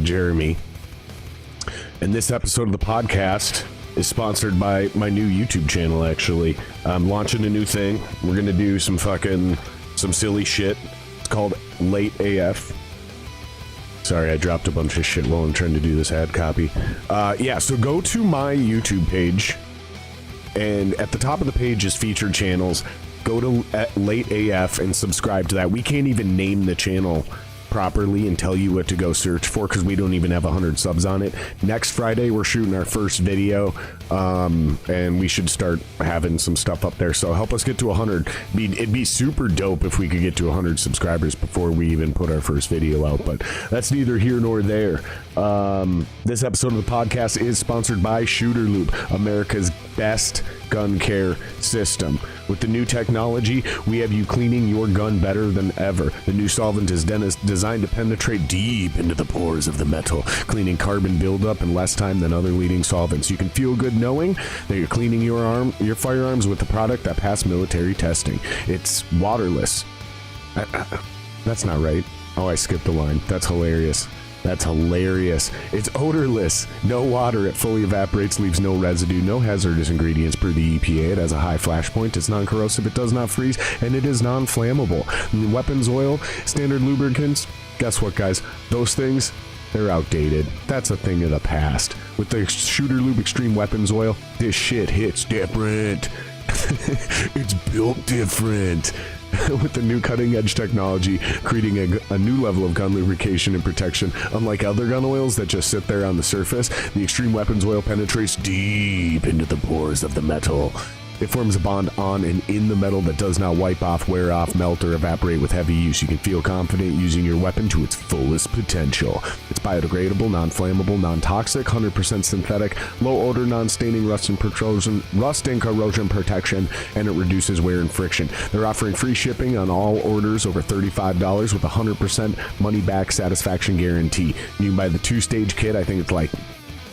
Jeremy. And this episode of the podcast is sponsored by my new YouTube channel, actually. I'm launching a new thing. We're going to do some silly shit. It's called Late AF. Sorry, I dropped a bunch of shit while I'm trying to do this ad copy. So go to my YouTube page, and at the top of the page is featured channels. Go to Late AF and subscribe to that. We can't even name the channel properly and tell you what to go search for because we don't even have 100 subs on it. Next Friday we're shooting our first video, and we should start having some stuff up there, so help us get to 100. It'd be super dope if we could get to 100 subscribers before we even put our first video out, but that's neither here nor there. This episode of the podcast is sponsored by ShooterLube, America's best gun care system. With the new technology, we have you cleaning your gun better than ever. The new solvent is designed to penetrate deep into the pores of the metal, cleaning carbon buildup in less time than other leading solvents. You can feel good knowing that you're cleaning your firearms with a product that passed military testing. It's waterless. That's not right. Oh, I skipped the line. That's hilarious. That's hilarious. It's odorless. No water. It fully evaporates, leaves no residue, no hazardous ingredients per the EPA. It has a high flash point. It's non-corrosive. It does not freeze, and it is non-flammable. And weapons oil, standard lubricants. Guess what, guys? Those things, they're outdated. That's a thing of the past. With the ShooterLube Extreme Weapons Oil, this shit hits different. It's built different. With the new cutting-edge technology, creating a new level of gun lubrication and protection. Unlike other gun oils that just sit there on the surface, the Extreme Weapons Oil penetrates deep into the pores of the metal. It forms a bond on and in the metal that does not wipe off, wear off, melt, or evaporate with heavy use. You can feel confident using your weapon to its fullest potential. It's biodegradable, non-flammable, non-toxic, 100% synthetic, low odor, non-staining, rust and corrosion protection, and it reduces wear and friction. They're offering free shipping on all orders over $35 with a 100% money-back satisfaction guarantee. You can buy the two-stage kit. I think it's like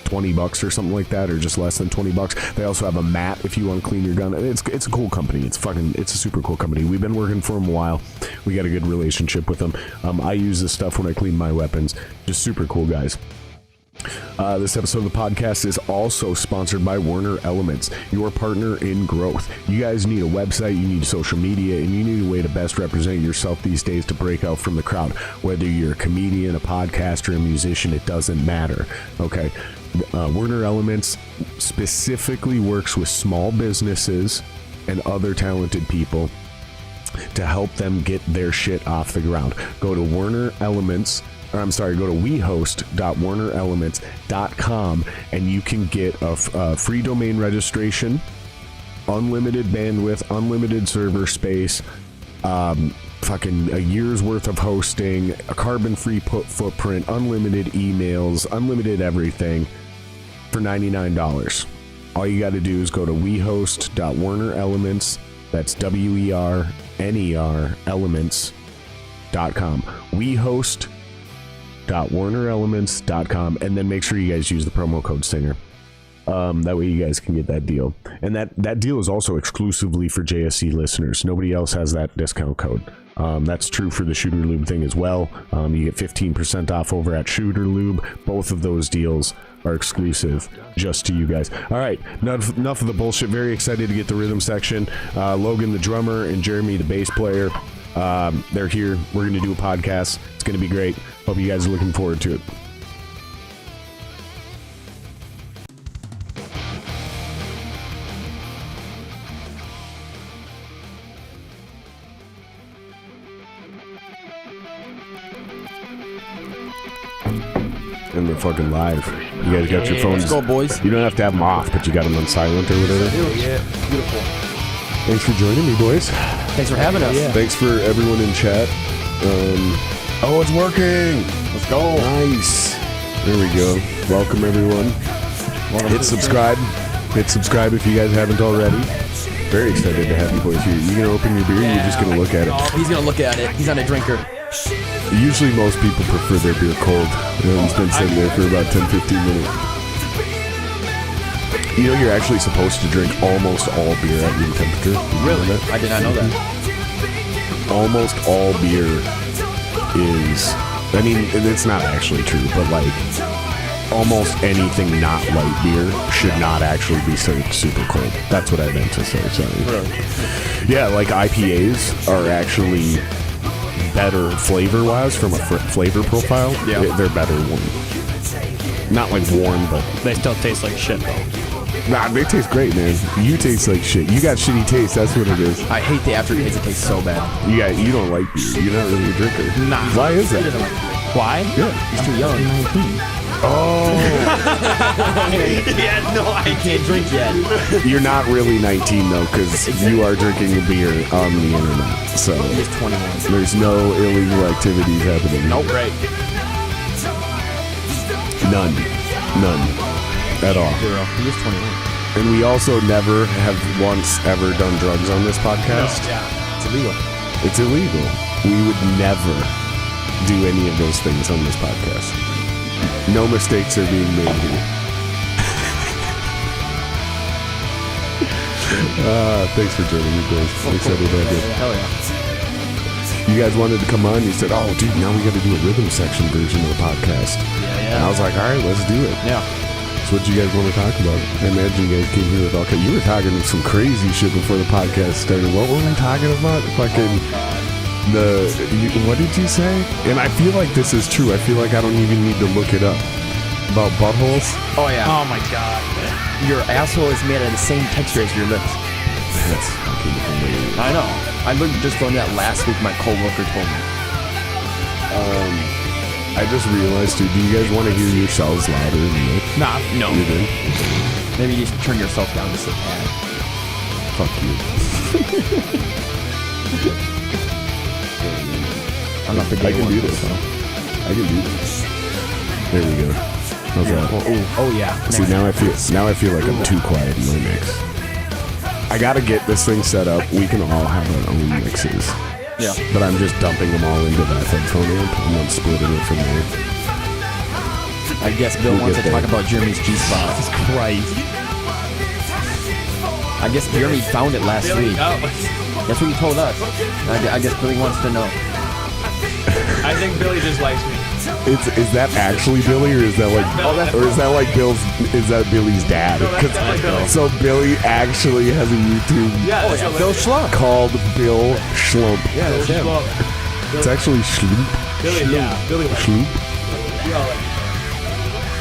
$20 or something like that, or just less than $20. They also have a mat if you want to clean your gun. It's a cool company. It's a super cool company. We've been working for them a while. We got a good relationship with them. I use this stuff when I clean my weapons. Just super cool guys. This episode of the podcast is also sponsored by Warner Elements, your partner in growth. You guys need a website, you need social media, and you need a way to best represent yourself these days to break out from the crowd. Whether you're a comedian, a podcaster, a musician, it doesn't matter. Okay. Warner Elements specifically works with small businesses and other talented people to help them get their shit off the ground. Go to wehost.warnerelements.com and you can get a free domain registration, unlimited bandwidth, unlimited server space, fucking a year's worth of hosting, a carbon-free footprint, unlimited emails, unlimited everything for $99. All you got to do is go to wehost.warnerelements, that's WERNER elements.com, wehost.warnerelements.com, and then make sure you guys use the promo code SINGER. That way you guys can get that deal. And that deal is also exclusively for JSC listeners. Nobody else has that discount code. That's true for the ShooterLube thing as well. You get 15% off over at ShooterLube. Both of those deals are exclusive just to you guys. All right, enough of the bullshit. Very excited to get the rhythm section. Logan, the drummer, and Jeremy, the bass player, they're here. We're going to do a podcast. It's going to be great. Hope you guys are looking forward to it. And they're fucking live. You guys got your phones. Let's go, boys. You don't have to have them off, but you got them on silent or whatever. Yeah, beautiful. Thanks for joining me, boys. Thanks for having us. Yeah. Thanks for everyone in chat. Oh, it's working. Let's go. Nice. There we go. Welcome, everyone. Hit subscribe. Hit subscribe if you guys haven't already. Very excited to have you boys here. You gonna open your beer? Or you're just gonna look at it? He's gonna look at it. He's not a drinker. Usually most people prefer their beer cold. He's been sitting there for about 10-15 minutes. You know you're actually supposed to drink almost all beer at room temperature. Really? I did not know that. Almost all beer is I mean, it's not actually true, but like almost anything not light beer should not actually be served super cold. That's what I meant to say. Sorry. Yeah, like IPAs are actually better flavor-wise from a flavor profile. Yeah, they're better warm. Not like warm, but they still taste like shit though. Nah, they taste great, man. You taste like shit. You got shitty taste. That's what it is. I hate the aftertaste. It tastes so bad. You don't like beer. You're not really a drinker. Nah. Why is that? Why? Yeah. He's too young. 19. Oh. Yeah, no, I can't drink yet. You're not really 19 though, because you are drinking a beer on the internet. So he's 21. There's no illegal activities happening. Nope. Right. None at all. Zero. He is 21. And we also never have once ever done drugs on this podcast. No, yeah. It's illegal. It's illegal. We would never do any of those things on this podcast. No mistakes are being made here. Thanks for joining me, guys. Excited about it. Hell yeah. You guys wanted to come on. You said, "Oh, dude, now we got to do a rhythm section version of the podcast." Yeah. And I was like, "All right, let's do it." Yeah. So, what do you guys want to talk about? I imagine you guys came here with all. You were talking some crazy shit before the podcast started. What were we talking about? Fucking what did you say? And I feel like this is true. I feel like I don't even need to look it up. About buttholes? Oh yeah. Oh my god. Your asshole is made of the same texture as your lips. That's fucking hilarious. I know. I just learned that last week. My coworker told me. I just realized, dude. Do you guys want to hear yourselves louder than me? Nah, no. You do? Maybe you just turn yourself down just a tad. Fuck you. I'm not the I can do this. I can do this. There we go. How's that? Oh yeah. See, now I feel like I'm too quiet in my mix. I gotta get this thing set up. We can all have our own mixes. Yeah. But I'm just dumping them all into that headphone amp and then splitting it from there. I guess Bill wants to talk about Jeremy's G-spot. Jesus Christ. I guess Jeremy found it last week. That's what he told us. I guess Billy wants to know. I think Billy just likes me. Is that actually Billy, or is that like, is that Billy's dad? So Billy actually has a YouTube Bill Schlump called Bill Schlump. Yeah, that's him. It's actually Schloop. Billy, yeah. Billy likes Schloop.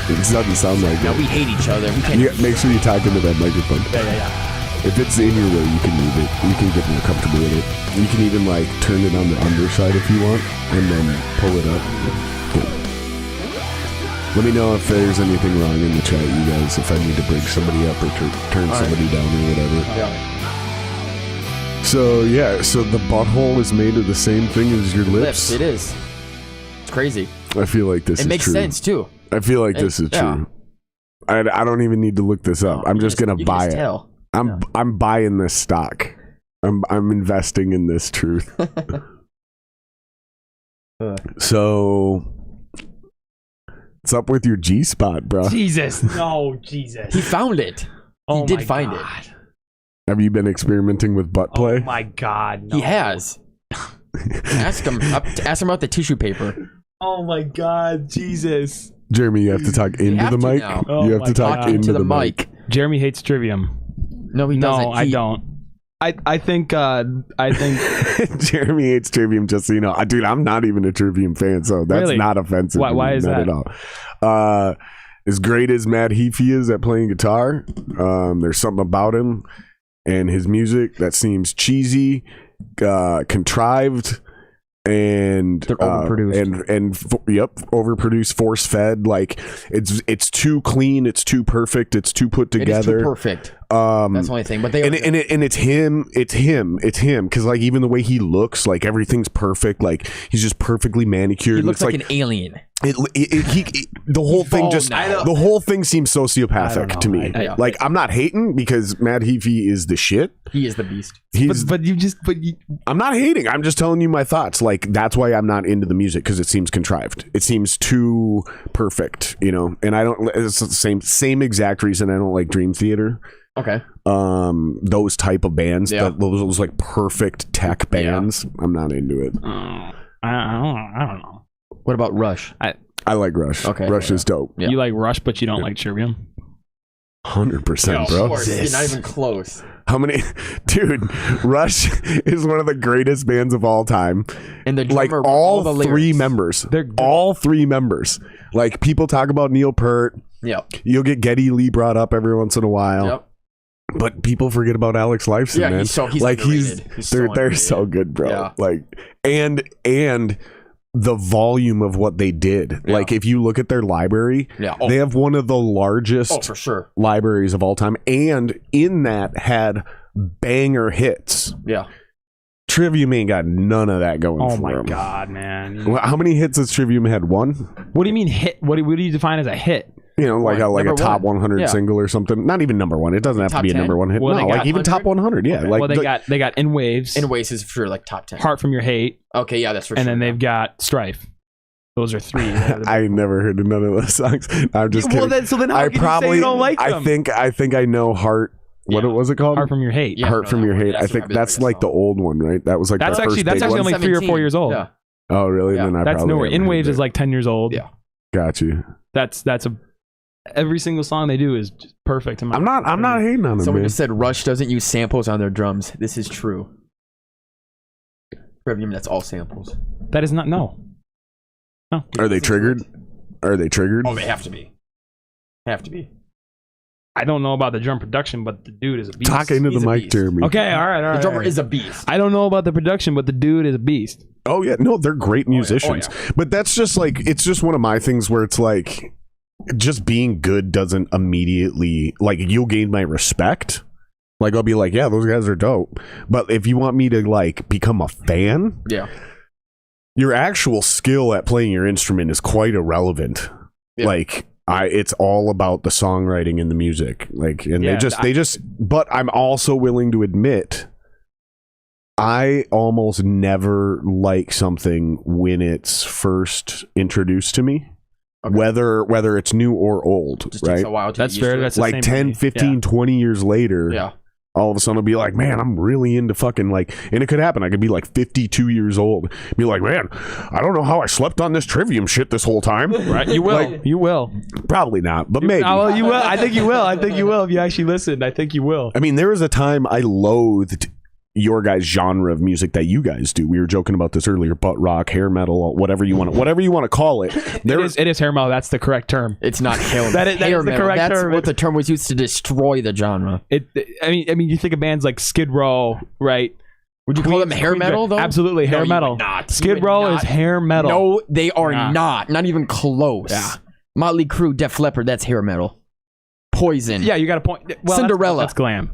It doesn't sound like Now it. we hate each other. We can't. Make sure you talk into that microphone. Yeah. If it's in your way, you can move it. You can get more comfortable with it. You can even like turn it on the underside if you want, and then pull it up. Good. Let me know if there's anything wrong in the chat, you guys. If I need to break somebody up or turn somebody down or whatever. Yeah. So the butthole is made of the same thing as your lips. It is. It's crazy. I feel like this is true. It makes sense too. I feel like this is true. I don't even need to look this up. I'm just gonna buy it. Tell. I'm buying this stock. I'm investing in this truth. So, what's up with your G spot, bro? Jesus. No, Jesus. He found it. He did find it. Have you been experimenting with butt play? Oh my god. No. He has. Ask him about the tissue paper. Oh my god, Jesus. Jeremy, you have to talk into the mic. You have to talk into the mic. Jeremy hates trivium. No, he doesn't. No, I don't. I think Jeremy hates trivium, just so you know. Dude, I'm not even a trivium fan, so that's really? not offensive. Why is that? At all. As great as Matt Heafy is at playing guitar, there's something about him and his music that seems cheesy, contrived, and they're overproduced. Overproduced, force fed. Like it's too clean, it's too perfect, it's too put together. It is too perfect. That's the only thing. But it's him because like even the way he looks, like everything's perfect. Like he's just perfectly manicured. He looks like an alien. The whole thing seems sociopathic to me. Like I'm not hating because Matt Heafy is the shit. He is the beast. I'm not hating. I'm just telling you my thoughts. Like that's why I'm not into the music, because it seems contrived. It seems too perfect, you know. And I don't. It's the same exact reason I don't like Dream Theater. Okay. Those type of bands, those like perfect tech bands. I'm not into it. I don't know. What about Rush? I like Rush. Okay. Rush is dope. Yeah. You like Rush, but you don't like Trivium? 100%, bro. Of course. You're not even close. How many? Dude, Rush is one of the greatest bands of all time. And the Like drummer, all the three lyrics. members. They're all three members. Like people talk about Neil Peart. Yep. You'll get Geddy Lee brought up every once in a while. Yep. But people forget about Alex Lifeson, Yeah, man. he's like underrated. He's so they're underrated. so good, bro. Yeah. Like and the volume of what they did. Yeah. Like if you look at their library, Yeah. they have one of the largest Oh, for sure. libraries of all time, and in that had banger hits. Yeah. Trivium ain't got none of that going Oh for my him. god, man! Well, how many hits has Trivium had? One? What do you mean hit? What do you define as a hit? You know, like Number a top one. 100 Yeah. single or something. Not even number one. It doesn't have Top to be a 10? number one hit. Well, no, they like got even top 100. Yeah, Okay. like Well, they got In Waves, In Waves is for sure like top 10. Heart from Your Hate, Okay, yeah, that's for and sure. then they've got Strife. Those are three. I never heard of none of those songs. I'm just kidding. Then how I can you probably say you don't like I them? think I know Heart. What Yeah. was it called? Heart from Your Hate. Yeah. Heart no, from that Your one. Hate. That's I think probably that's the like the biggest old one, right? That was like That's the actually first big one. only 3 or 4 years old. Yeah. Oh, really? Yeah. Then I That's probably nowhere. haven't In heard Waves it. is like 10 years old. Yeah. Got you. That's a every single song they do is just perfect. I'm not hating on them, Someone man. just said Rush doesn't use samples on their drums. This is true. Trivium, that's all samples. That is not no. Are they triggered? Are they triggered? Oh, they have to be. Have to be. I don't know about the drum production, but the dude is a beast. Talk into He's the a mic, beast. Jeremy. Okay, all right. The drummer all right. is a beast. I don't know about the production, but the dude is a beast. Oh yeah, no, they're great musicians. But that's just like it's just one of my things where it's like just being good doesn't immediately like you'll gain my respect. Like I'll be like, yeah, those guys are dope. But if you want me to like become a fan, Yeah. your actual skill at playing your instrument is quite irrelevant. Yeah. Like it's all about the songwriting and the music. Like and Yeah, they just but I'm also willing to admit I almost never like something when it's first introduced to me. Okay. Whether it's new or old, Just takes right? a while to That's get used fair. to it. That's the Like same 10, thing. 15, 20 years later, Yeah. all of a sudden I'll be like, man, I'm really into fucking like, and it could happen. I could be like 52 years old, be like, man, I don't know how I slept on this Trivium shit this whole time. Right? You will. Like, you will. probably not, but maybe. Oh, well, you will. I think you will. I think you will if you actually listen. I think you will. I mean, there was a time I loathed your guys' genre of music that you guys do. We were joking about this earlier, butt rock, hair metal, whatever you want to call it. It is hair metal. That's the correct term. It's not hair That is the metal. correct That's term. what the term was used to destroy the genre. I mean, you think of bands like Skid Row, right? Would you call them hair metal, though? Absolutely, hair No, you metal. would not. You Skid would Row not. is hair metal. No, they are Nah. not even close. Yeah. Motley Crue, Def Leppard, that's hair metal. Poison. Yeah, you got a point. Well, Cinderella. That's glam.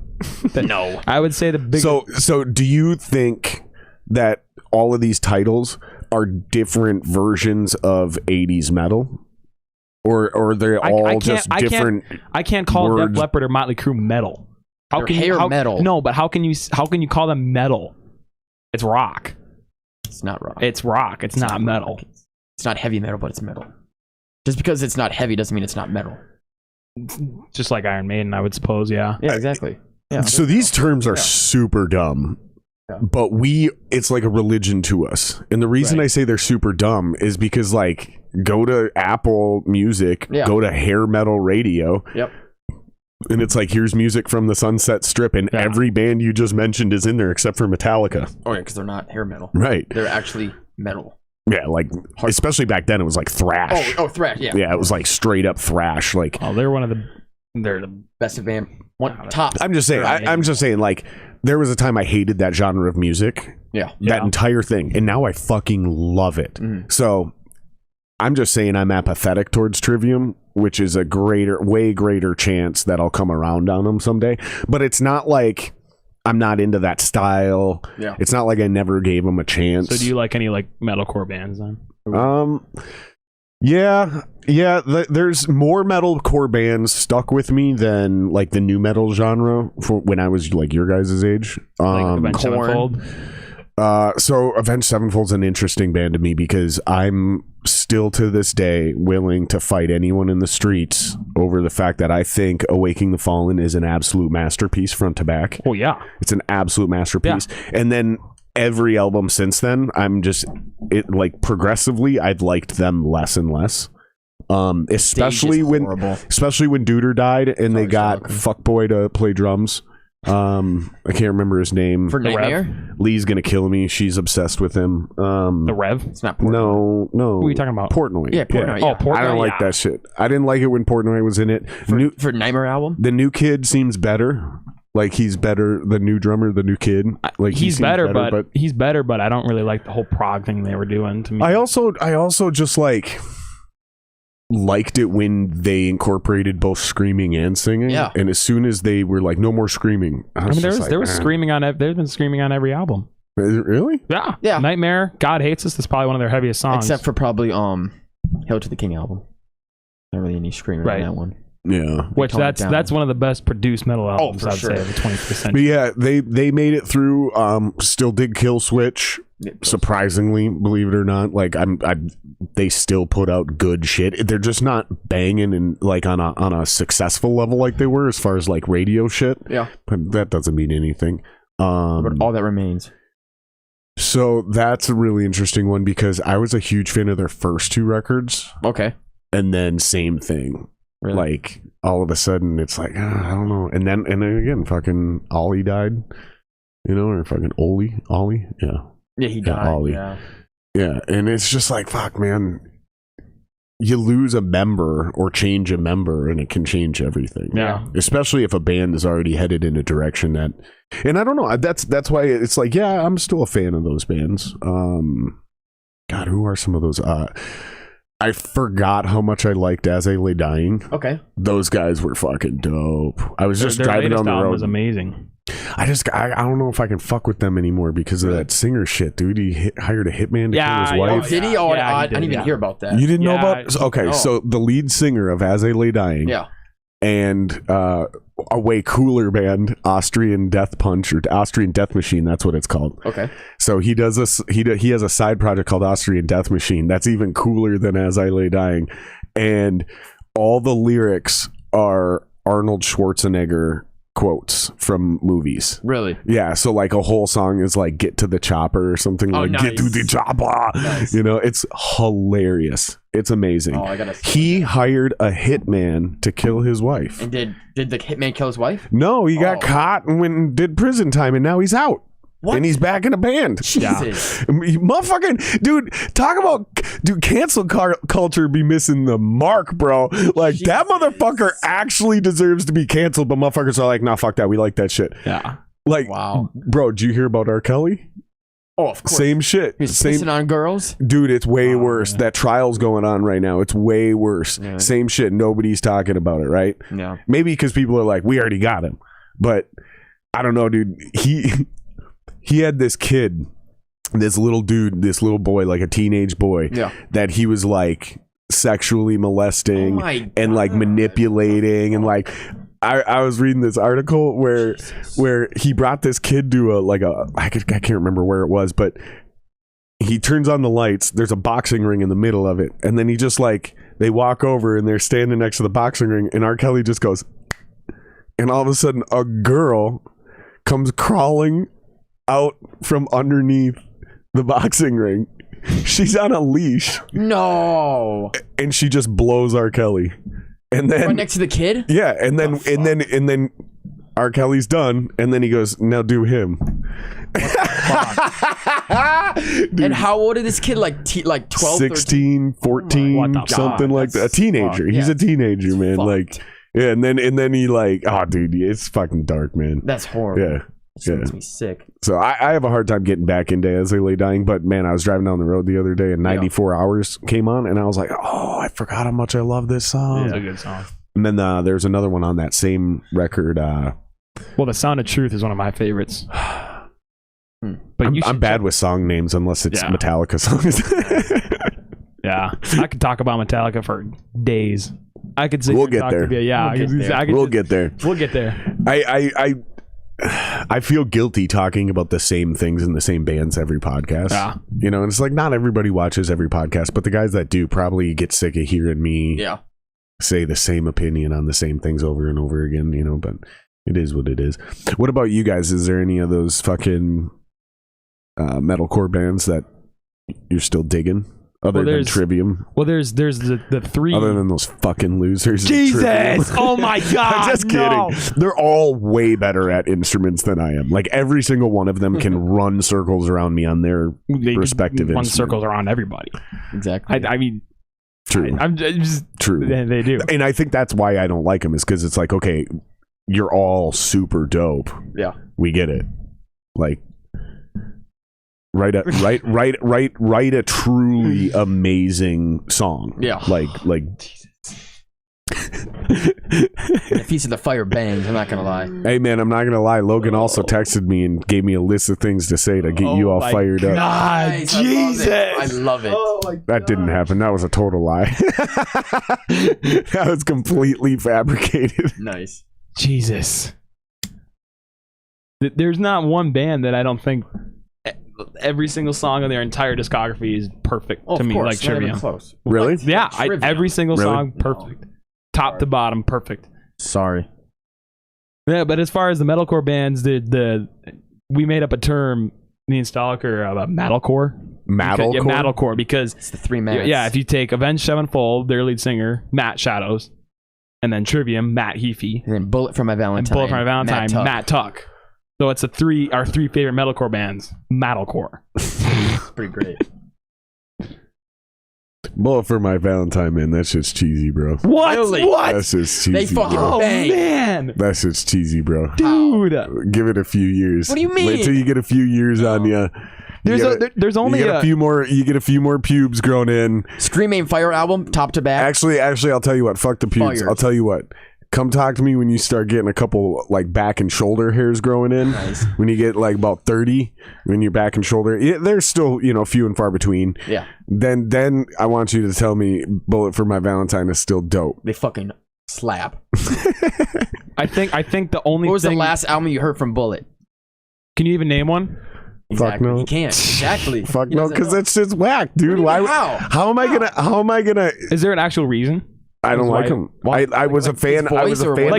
No. I would say the big. So do you think that all of these titles are different versions of 80s metal? Or they're all just different I can't call words? Def Leppard or Motley Crue metal. How They're can hair you, metal. No, but how can you call them metal? It's rock. It's not rock. It's rock. It's not metal. rock. It's not heavy metal, but it's metal. Just because it's not heavy doesn't mean it's not metal. Just like Iron Maiden, I would suppose. Yeah. Yeah, exactly. Yeah. So these terms are super dumb. Yeah. But it's like a religion to us. And the reason I say they're super dumb is because like go to Apple Music, Yeah. go to hair metal radio, Yep. and it's like here's music from the Sunset Strip, and Yeah. every band you just mentioned is in there except for Metallica. Oh yeah, because they're not hair metal. Right. They're actually metal. Yeah, like especially back then it was like thrash. Oh, thrash. Yeah. Yeah, it was like straight up thrash. Like Oh, they're one of the. They're the. Best of band. One top. I'm just saying. I'm just saying. Like there was a time I hated that genre of music. Yeah. That entire thing, and now I fucking love it. So I'm just saying I'm apathetic towards Trivium, which is a way greater chance that I'll come around on them someday. But it's not like I'm not into that style. Yeah. It's not like I never gave them a chance. So do you like any like metalcore bands then? Yeah. There's more metalcore bands stuck with me than like the new metal genre for when I was like your guys' age. Like Avenged Sevenfold? So Avenged Sevenfold's an interesting band to me because I'm still to this day willing to fight anyone in the streets over the fact that I think Awakening the Fallen is an absolute masterpiece front to back. Oh yeah. It's an absolute masterpiece. And then every album since then, I'm just like progressively I've liked them less and less. Especially when Duder died and they got Fuckboy to play drums. I can't remember his name. For Nightmare? Lee's gonna kill me. She's obsessed with him. The Rev? It's not Portnoy. No. Who are you talking about? Portnoy. Yeah, Portnoy. Yeah. Oh, Portnoy. I don't like that shit. I didn't like it when Portnoy was in it. For Nightmare album? The new kid seems better. Like he's better. The new drummer, the new kid. Like he's better, but he's better. But I don't really like the whole prog thing they were doing. To me, I also just liked it when they incorporated both screaming and singing. Yeah. And as soon as they were like, no more screaming. I mean, there was screaming on it. There's been screaming on every album. Is it really? Yeah. Nightmare, God Hates Us. That's probably one of their heaviest songs. Except for probably Hail to the King album. Not really any screaming on that one. Yeah. Which that's one of the best produced metal albums, for I'd sure. say, of the 20th century. But yeah, they made it through. Still did Kill Switch. Surprisingly, believe it or not, like they still put out good shit. They're just not banging and like on a successful level like they were as far as like radio shit. Yeah, but that doesn't mean anything. But All That Remains. So that's a really interesting one because I was a huge fan of their first two records. Okay, and then same thing. Really? Like all of a sudden it's like I don't know, and then again fucking Ollie died, or fucking Ollie, yeah, he died. Ollie. Yeah, and it's just like fuck, man. You lose a member or change a member, and it can change everything. Yeah, especially if a band is already headed in a direction that, and I don't know. That's why it's like I'm still a fan of those bands. God, who are some of those? I forgot how much I liked As I Lay Dying. Okay. Those guys were fucking dope. I was just their driving down the road. Was amazing. I don't know if I can fuck with them anymore because of that singer shit, dude. He hired a hitman to kill his wife. Did he? I didn't even hear about that. You didn't know about? Okay, so the lead singer of As I Lay Dying. Yeah. And a way cooler band, Austrian Death Punch or Austrian Death Machine. That's what it's called. Okay. So he does this. He has a side project called Austrian Death Machine. That's even cooler than As I Lay Dying, and all the lyrics are Arnold Schwarzenegger quotes from movies. Really? Yeah. So like a whole song is like "Get to the Chopper" or something like nice. "Get to the Chopper." Nice. It's hilarious. It's amazing. He hired a hitman to kill his wife. And did the hitman kill his wife? No, he got caught and went and did prison time, and now he's out. What? And he's back in a band. Jesus. Motherfucking dude, talk about cancel culture be missing the mark, bro. Like that motherfucker actually deserves to be canceled, but motherfuckers are like, nah, fuck that. We like that shit. Yeah. Like, wow. Bro, did you hear about R. Kelly? Oh, of course. Same shit. He's pissing on girls? Dude, it's way worse. Yeah. That trial's going on right now. It's way worse. Yeah. Same shit. Nobody's talking about it, right? Yeah. Maybe because people are like, we already got him. But I don't know, dude. He had this kid, this little dude, this little boy, like a teenage boy, that he was like sexually molesting and like manipulating and like I was reading this article where he brought this kid to I can't remember where it was, but he turns on the lights. There's a boxing ring in the middle of it, and then he just they walk over and they're standing next to the boxing ring, and R. Kelly just goes, and all of a sudden a girl comes crawling out from underneath the boxing ring. She's on a leash. No. And she just blows R. Kelly. And then right next to the kid? Yeah, and then R. Kelly's done, and then he goes, now do him. And how old is this kid? Like 12, 16, 14, something like that. A teenager. He's a teenager, man. Like, yeah, and then he oh, dude, it's fucking dark, man. That's horrible. Yeah. It makes me sick. So I have a hard time getting back into As I Lay Dying, but man, I was driving down the road the other day and 94 Hours came on, and I was like, oh, I forgot how much I love this song. It's a good song. And then there's another one on that same record. Well, The Sound of Truth is one of my favorites. But I'm bad with song names unless it's Metallica songs. Yeah, I could talk about Metallica for days. I could sit we'll here and get there. We'll get there. We'll get there. I feel guilty talking about the same things in the same bands every podcast. Yeah. And it's like not everybody watches every podcast, but the guys that do probably get sick of hearing me say the same opinion on the same things over and over again, but it is what it is. What about you guys? Is there any of those fucking metalcore bands that you're still digging? Other than Trivium. Well, there's the three. Other than those fucking losers. Jesus! Oh my God! I'm just kidding. They're all way better at instruments than I am. Like every single one of them can run circles around me on their respective run instrument. circles around everybody. Exactly. I mean, true. I'm just true. They do, and I think that's why I don't like them. Is because it's like, okay, you're all super dope. Yeah, we get it. Like. Write a truly amazing song. Yeah. Like the Feast of the Fire bangs, I'm not gonna lie. Hey man, I'm not gonna lie. Logan also texted me and gave me a list of things to say to get you all fired up. Nice. Jesus. I love it. That didn't happen. That was a total lie. That was completely fabricated. Nice. Jesus. There's not one band that I don't think every single song on their entire discography is perfect to me, like Trivium. Really? Yeah, every single song perfect, top to bottom perfect. Sorry. Yeah, but as far as the metalcore bands, we made up a term, me and Stalker, about metalcore. Metalcore? Yeah, metalcore, because it's the three Matts. Yeah, if you take Avenged Sevenfold, their lead singer, Matt Shadows, and then Trivium, Matt Heafy, and then Bullet for My Valentine, Matt Tuck. So it's our three favorite metalcore bands. Metalcore. Pretty great. Bullet for My Valentine, man. That shit's cheesy, bro. What? What? That's just cheesy. They fucking bang. Man. That's just cheesy, bro. Dude. Give it a few years. What do you mean? Wait till you get a few years on you. There's only a few more. You get a few more pubes grown in. Scream Aim Fire album, top to back. Actually, I'll tell you what. Fuck the pubes. I'll tell you what. Come talk to me when you start getting a couple like back and shoulder hairs growing in. Nice. When you get like about 30, when your back and shoulder, they're still few and far between. Yeah. Then I want you to tell me Bullet for My Valentine is still dope. They fucking slap. I think the only. What was the last album you heard from Bullet? Can you even name one? Exactly. Fuck no. You can't. Exactly. Fuck no, because that's just whack, dude. Why? How am I gonna? Is there an actual reason? I don't like him. I was a fan. I was a fan.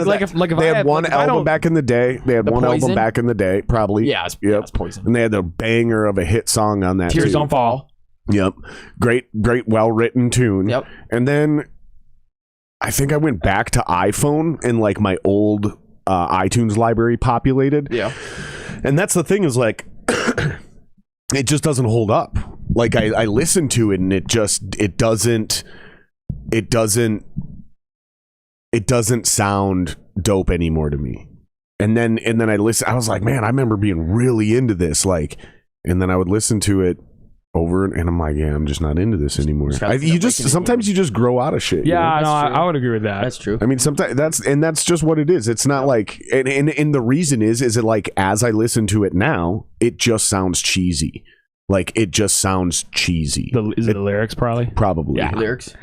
They had one album back in the day. They had one album back in the day, probably. Yeah, it's Poison. And they had the banger of a hit song on that. Tears Don't Fall. Yep, great, well written tune. Yep. And then I think I went back to iPhone and like my old iTunes library populated. Yeah. And that's the thing is like, it just doesn't hold up. Like I listened to it and it doesn't sound dope anymore to me. And then I listened, I was like, man, I remember being really into this. Like, and then I would listen to it over and I'm like, yeah, I'm just not into this anymore. Sometimes you just grow out of shit. Yeah, no, I would agree with that. That's true. I mean, sometimes that's just what it is. It's not like, and the reason is it like, as I listen to it now, it just sounds cheesy. Like, it just sounds cheesy. Is it the lyrics probably? Probably. Yeah. Lyrics?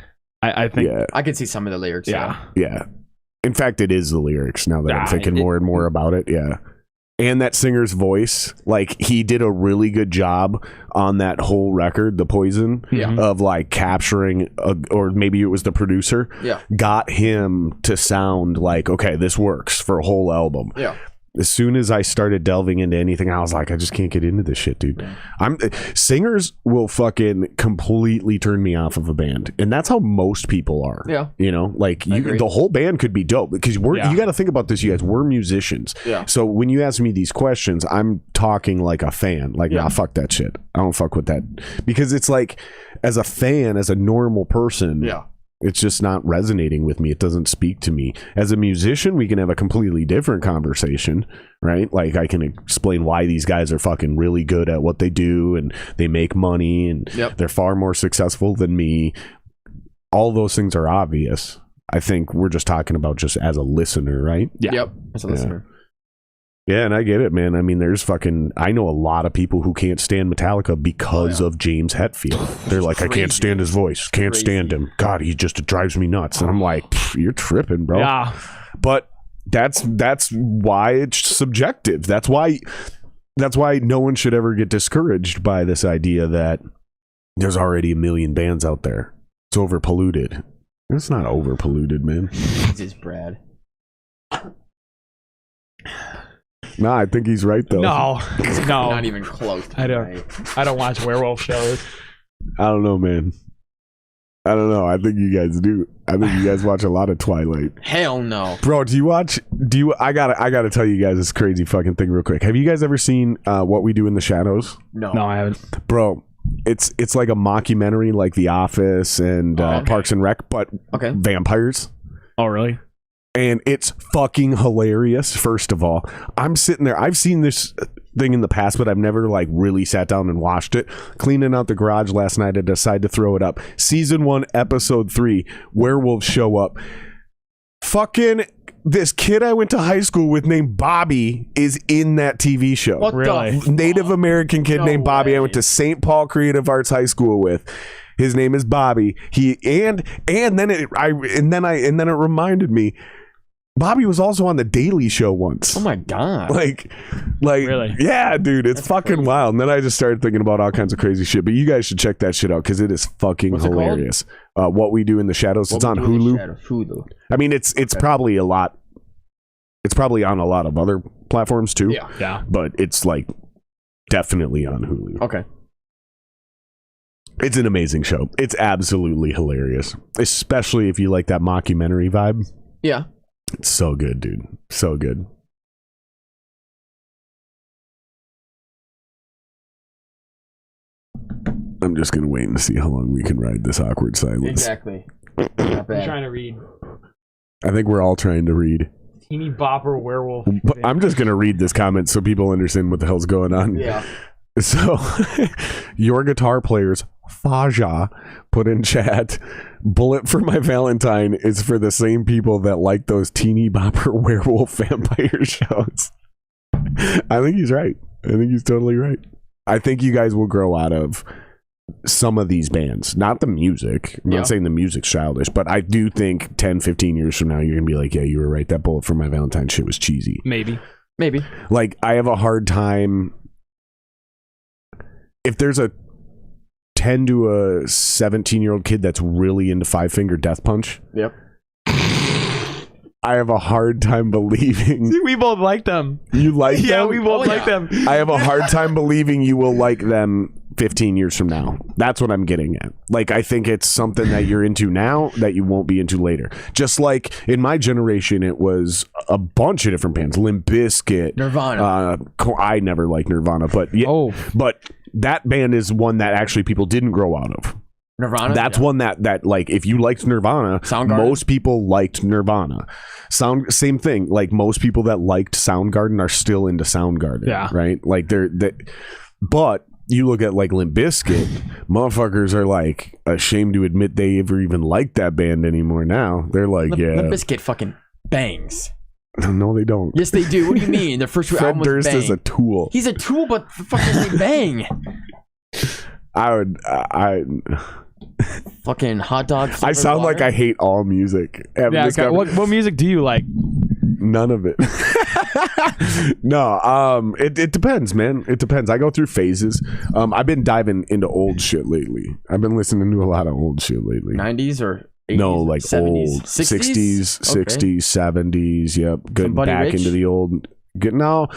I think. Yeah. I could see some of the lyrics. Yeah. Yeah. In fact, it is the lyrics now that I'm thinking more and more about it. Yeah. And that singer's voice, like, he did a really good job on that whole record, The Poison, of like capturing, or maybe it was the producer, got him to sound like, okay, this works for a whole album. Yeah. As soon as I started delving into anything, I was like, I just can't get into this shit, dude. Singers will fucking completely turn me off of a band, and that's how most people are. Yeah, like the whole band could be dope because you got to think about this, you guys. We're musicians. Yeah. So when you ask me these questions, I'm talking like a fan. Like, nah, fuck that shit. I don't fuck with that because it's like, as a fan, as a normal person. Yeah. It's just not resonating with me. It doesn't speak to me. As a musician, we can have a completely different conversation, right? Like, I can explain why these guys are fucking really good at what they do and they make money and they're far more successful than me. All those things are obvious. I think we're just talking about just as a listener, right? Yeah. Yep. As a listener. Yeah, and I get it, man. I mean, I know a lot of people who can't stand Metallica because of James Hetfield. They're like, I can't stand his voice. Can't stand him. God, it drives me nuts. And I'm like, you're tripping, bro. Yeah. But that's why it's subjective. That's why no one should ever get discouraged by this idea that there's already a million bands out there. It's overpolluted. It's not overpolluted, man. Jesus, Brad. Nah, I think he's right though. No. Not even close. I don't watch werewolf shows. I don't know, man. I don't know. I think you guys do. I think you guys watch a lot of Twilight. Hell no. Bro, I gotta tell you guys this crazy fucking thing real quick. Have you guys ever seen What We Do in the Shadows? No, I haven't. Bro, it's like a mockumentary like The Office and Parks and Rec, but vampires. Oh, really? And it's fucking hilarious. First of all, I'm sitting there. I've seen this thing in the past, but I've never like really sat down and watched it. Cleaning out the garage last night, I decided to throw it up. Season 1, episode 3, werewolves show up. Fucking this kid I went to high school with named Bobby is in that TV show. What Really? the Native American kid named Bobby. way. I went to St. Paul Creative Arts High School with. His name is Bobby. And then it reminded me. Bobby was also on the Daily Show once. Oh my god. Like, Really? yeah, dude, it's That's fucking crazy. wild. And then I just started thinking about all kinds of crazy shit. But you guys should check that shit out because it is fucking What's it called? hilarious. What We Do in the Shadows. It's on Hulu. Hulu. I mean, it's probably a lot. It's probably on a lot of other platforms too. Yeah. But it's like definitely on Hulu. Okay. It's an amazing show. It's absolutely hilarious, especially if you like that mockumentary vibe. Yeah. It's so good, dude. So good. I'm just gonna wait and see how long we can ride this awkward silence. Exactly. Not I'm bad. trying to read I think we're all trying to read. Teeny Bopper Werewolf. But I'm just gonna read this comment so people understand what the hell's going on. Yeah. So, your guitar players, Faja, put in chat, bullet for my Valentine is for the same people that like those teeny bopper werewolf vampire shows. I think he's right. I think he's totally right. I think you guys will grow out of some of these bands. Not the music. I'm not saying the music's childish, but I do think 10, 15 years from now, you're going to be like, yeah, you were right. That bullet for my Valentine shit was cheesy. Maybe. Like, I have a hard time... If there's a 10 to a 17-year-old kid that's really into Five Finger Death Punch, Yep. I have a hard time believing We both like them. you like them. Yeah, we both like them. I have a hard time believing you will like them 15 years from now. That's what I'm getting at. Like, I think it's something that you're into now that you won't be into later. Just like in my generation, it was a bunch of different bands. Limp Bizkit, Nirvana. I never liked Nirvana, but yeah, but that band is one that actually people didn't grow out of. Nirvana. That's one that like if you liked Nirvana, Soundgarden? most people liked Nirvana. Same thing. Like most people that liked Soundgarden are still into Soundgarden. Yeah. Right. Like but you look at like Limp Bizkit, motherfuckers are like ashamed to admit they ever even like that band anymore. Now they're like, Limp Bizkit fucking bangs. No, they don't. Yes, they do. What do you mean? Their first Fred album was Durst bang. is a tool. He's a tool, but fucking they bang. I Fucking hot dog. I sound like I hate all music. Yeah, okay. What music do you like? None of it. No, it depends, man. It depends. I go through phases. I've been diving into old shit lately. I've been listening to a lot of old shit lately. 90s or 80s? No, like 70s? old 60s, 60s, 70s. Yep, getting Buddy back Rich? into the old. No,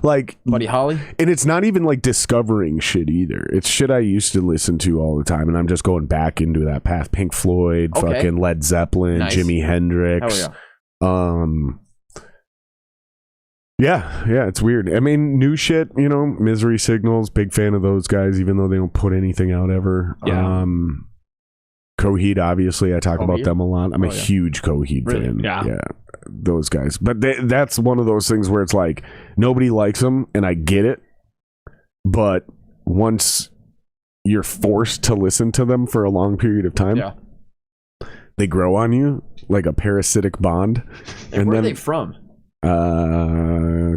like Buddy Holly? and it's not even like discovering shit either. It's shit I used to listen to all the time, and I'm just going back into that path. Pink Floyd, Okay. fucking Led Zeppelin, Nice. Jimi Hendrix. Hell yeah. Yeah, it's weird. I mean, new shit, Misery Signals, big fan of those guys, even though they don't put anything out ever. Yeah. Coheed, obviously, I talk about Coheed? them a lot. I'm a Oh, yeah. huge Coheed Really? fan. Yeah. Those guys. But that's one of those things where it's like, nobody likes them, and I get it. But once you're forced to listen to them for a long period of time, Yeah. they grow on you like a parasitic bond. And where are they from?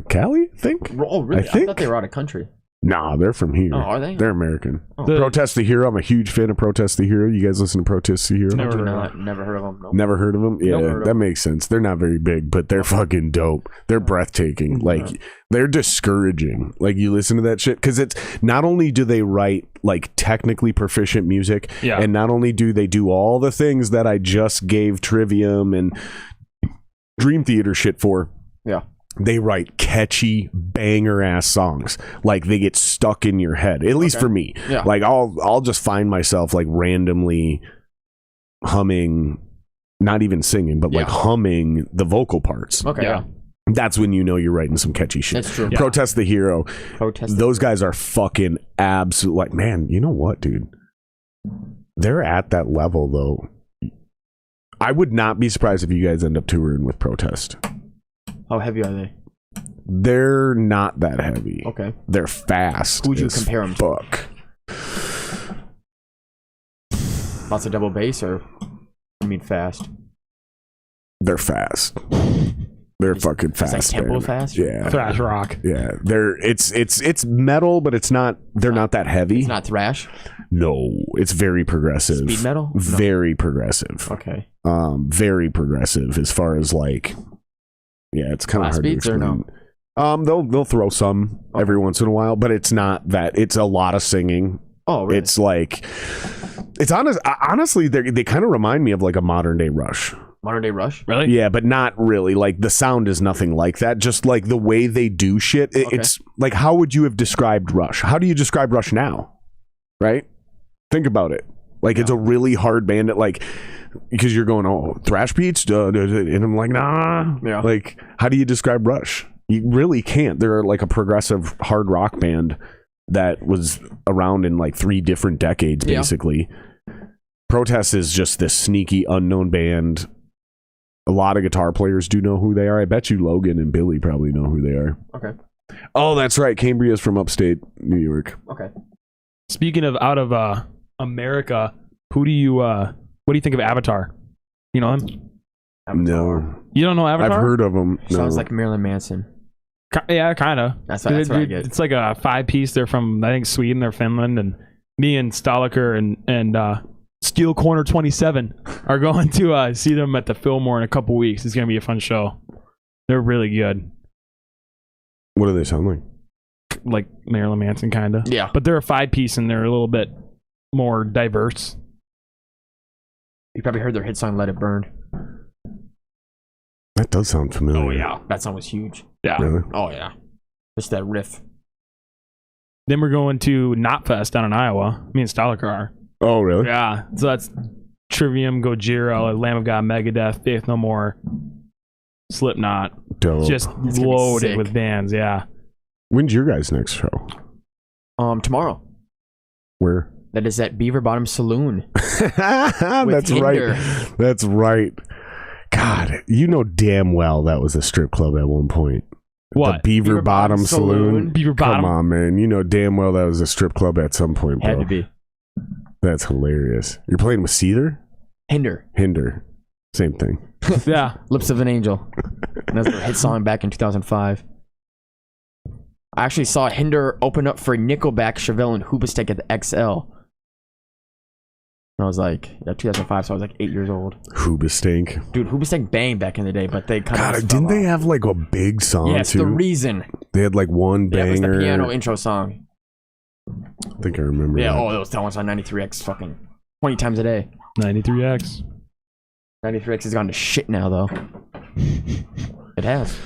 Cali, I think. Oh, really? I think- thought they were out of country. Nah, they're from here. Oh, are they? They're American. Oh. Protest the Hero. I'm a huge fan of Protest the Hero. You guys listen to Protest the Hero? Never Do heard of not. Never heard of them. Nope. Never heard of them? Yeah, heard of that them. makes sense. They're not very big, but they're fucking dope. They're breathtaking. Like, they're discouraging. Like, you listen to that shit, because it's not only do they write, like, technically proficient music, Yeah. and not only do they do all the things that I just gave Trivium and Dream Theater shit for, Yeah. they write catchy banger ass songs. Like they get stuck in your head. At least for me. Yeah. Like I'll just find myself like randomly humming, not even singing, but like humming the vocal parts. Okay. Yeah. That's when you know you're writing some catchy shit. That's true. Yeah. Protest the Hero. Those guys are fucking absolute. Like, man, you know what, dude? They're at that level, though. I would not be surprised if you guys end up touring with Protest. How heavy are they? They're not that heavy. Okay. They're fast. Who'd you compare them to? Lots of double bass, or you mean fast? They're fast. They're fucking fast. It's like tempo fast? Yeah. Thrash rock. Yeah. It's metal, but it's not. They're not that heavy. It's not thrash. No, it's very progressive. Speed metal? Very progressive. Okay. Very progressive as far as like. Yeah, it's kind of hard to explain. Or no? They'll throw some every once in a while, but it's not that. It's a lot of singing. Oh, really? It's like. It's honestly, they kind of remind me of like a modern day Rush. Modern day Rush? Really? Yeah, but not really. Like the sound is nothing like that. Just like the way they do shit. It's like, how would you have described Rush? How do you describe Rush now? Right? Think about it. Like it's a really hard band that like, because you're going, oh, thrash beats? And I'm like, nah. Yeah. Like, how do you describe Rush? You really can't. They're like a progressive hard rock band that was around in like 3 different decades, basically. Protest is just this sneaky unknown band. A lot of guitar players do know who they are. I bet you Logan and Billy probably know who they are. Okay. Oh, that's right. Cambria's from upstate New York. Okay. Speaking of out of America, what do you think of Avatar? You know him? No. You don't know Avatar? I've heard of him. No. Sounds like Marilyn Manson. Yeah, kind of. That's what I get. It's like a 5-piece. They're from, I think, Sweden or Finland. And me and Störmbreaker and Steel Corner 27 are going to see them at the Fillmore in a couple weeks. It's going to be a fun show. They're really good. What do they sound like? Like Marilyn Manson, kind of. Yeah. But they're a 5-piece and they're a little bit more diverse. You probably heard their hit song, Let It Burn. That does sound familiar. Oh, yeah. That song was huge. Yeah. Really? Oh, yeah. Just that riff. Then we're going to Knotfest down in Iowa. Me and Störmbreaker are. Oh, really? Yeah. So that's Trivium, Gojira, Lamb of God, Megadeth, Faith No More, Slipknot. Dope. Just loaded with bands, yeah. When's your guys' next show? Tomorrow. Where? That is at Beaver Bottom Saloon. That's right. That's right. God, you know damn well that was a strip club at one point. What? The Beaver Bottom Saloon? Beaver Bottom? Come on, man. You know damn well that was a strip club at some point, bro. Had to be. That's hilarious. You're playing with Seether? Hinder. Same thing. Yeah. Lips of an Angel. That's their hit song back in 2005. I actually saw Hinder open up for Nickelback, Chevelle, and Hoobastank at the XL. And I was like, 2005, so I was like 8 years old. Hoobastank. Dude, Hoobastank banged back in the day, but they kind of. God, didn't they have like a big song? Yeah, it's too? The Reason. They had like one banger. Yeah, it was the piano intro song. I think I remember. Yeah, that. that was on 93X fucking 20 times a day. 93X. 93X has gone to shit now, though. It has.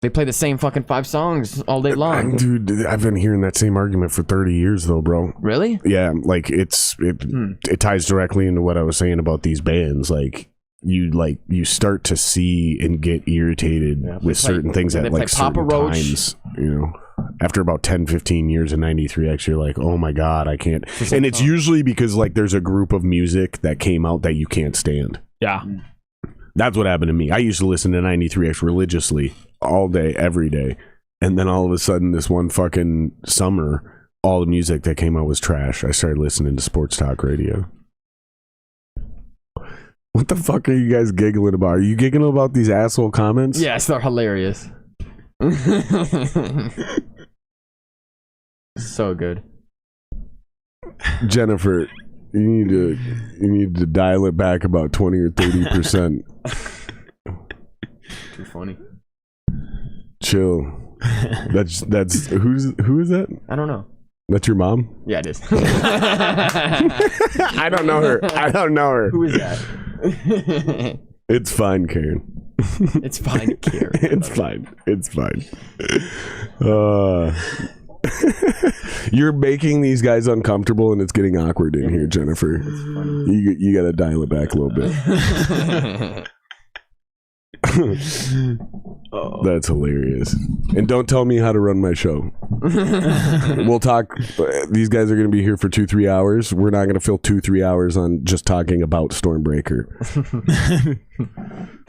They play the same fucking 5 songs all day long. Dude, I've been hearing that same argument for 30 years, though, bro. Really? Yeah, like it ties directly into what I was saying about these bands. Like you start to see and get irritated with certain things at like certain times. You know, after about 10-15 years in 93X, you're like, oh my god, I can't. And it's usually because like there's a group of music that came out that you can't stand. Yeah. That's what happened to me. I used to listen to 93X religiously all day, every day. And then all of a sudden, this one fucking summer, all the music that came out was trash. I started listening to sports talk radio. What the fuck are you guys giggling about? Are you giggling about these asshole comments? Yes, they're hilarious. So good. Jennifer, you need to dial it back about 20 or 30%. Too funny. Chill. That's who is that? I don't know. That's your mom? Yeah, it is. I don't know her. Who is that? It's fine, Karen. It's fine to carry. It's fine. It's fine. You're making these guys uncomfortable, and it's getting awkward in here, Jennifer. You got to dial it back a little bit. That's hilarious. And don't tell me how to run my show. We'll talk. These guys are going to be here for 2-3 hours. We're not going to fill 2-3 hours on just talking about Störmbreaker.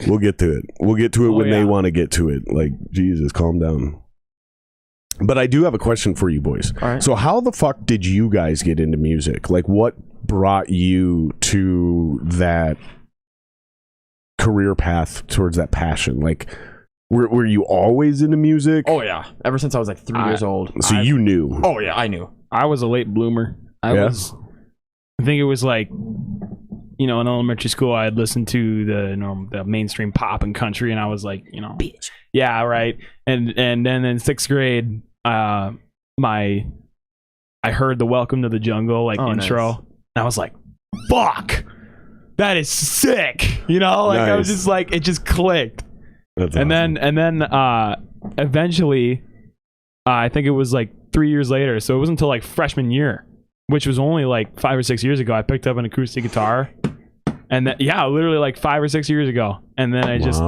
We'll get to it. We'll get to it when they want to get to it. Like, Jesus, calm down. But I do have a question for you boys. All right. So how the fuck did you guys get into music? Like, what brought you to that career path, towards that passion? Like, were you always into music? Oh yeah, ever since I was like 3 years old. So you knew. Oh yeah, I knew. I was a late bloomer. I think it was like, in elementary school, I had listened to the mainstream pop and country, and I was like, Bitch. Yeah, right. And then in 6th grade, I heard the Welcome to the Jungle intro, nice. and I was like, fuck, that is sick. I was just like, it just clicked. That's and awesome. then eventually, I think it was like 3 years later, so it wasn't until like freshman year, which was only like 5 or 6 years ago, I picked up an acoustic guitar. And then, literally like 5 or 6 years ago. And then I just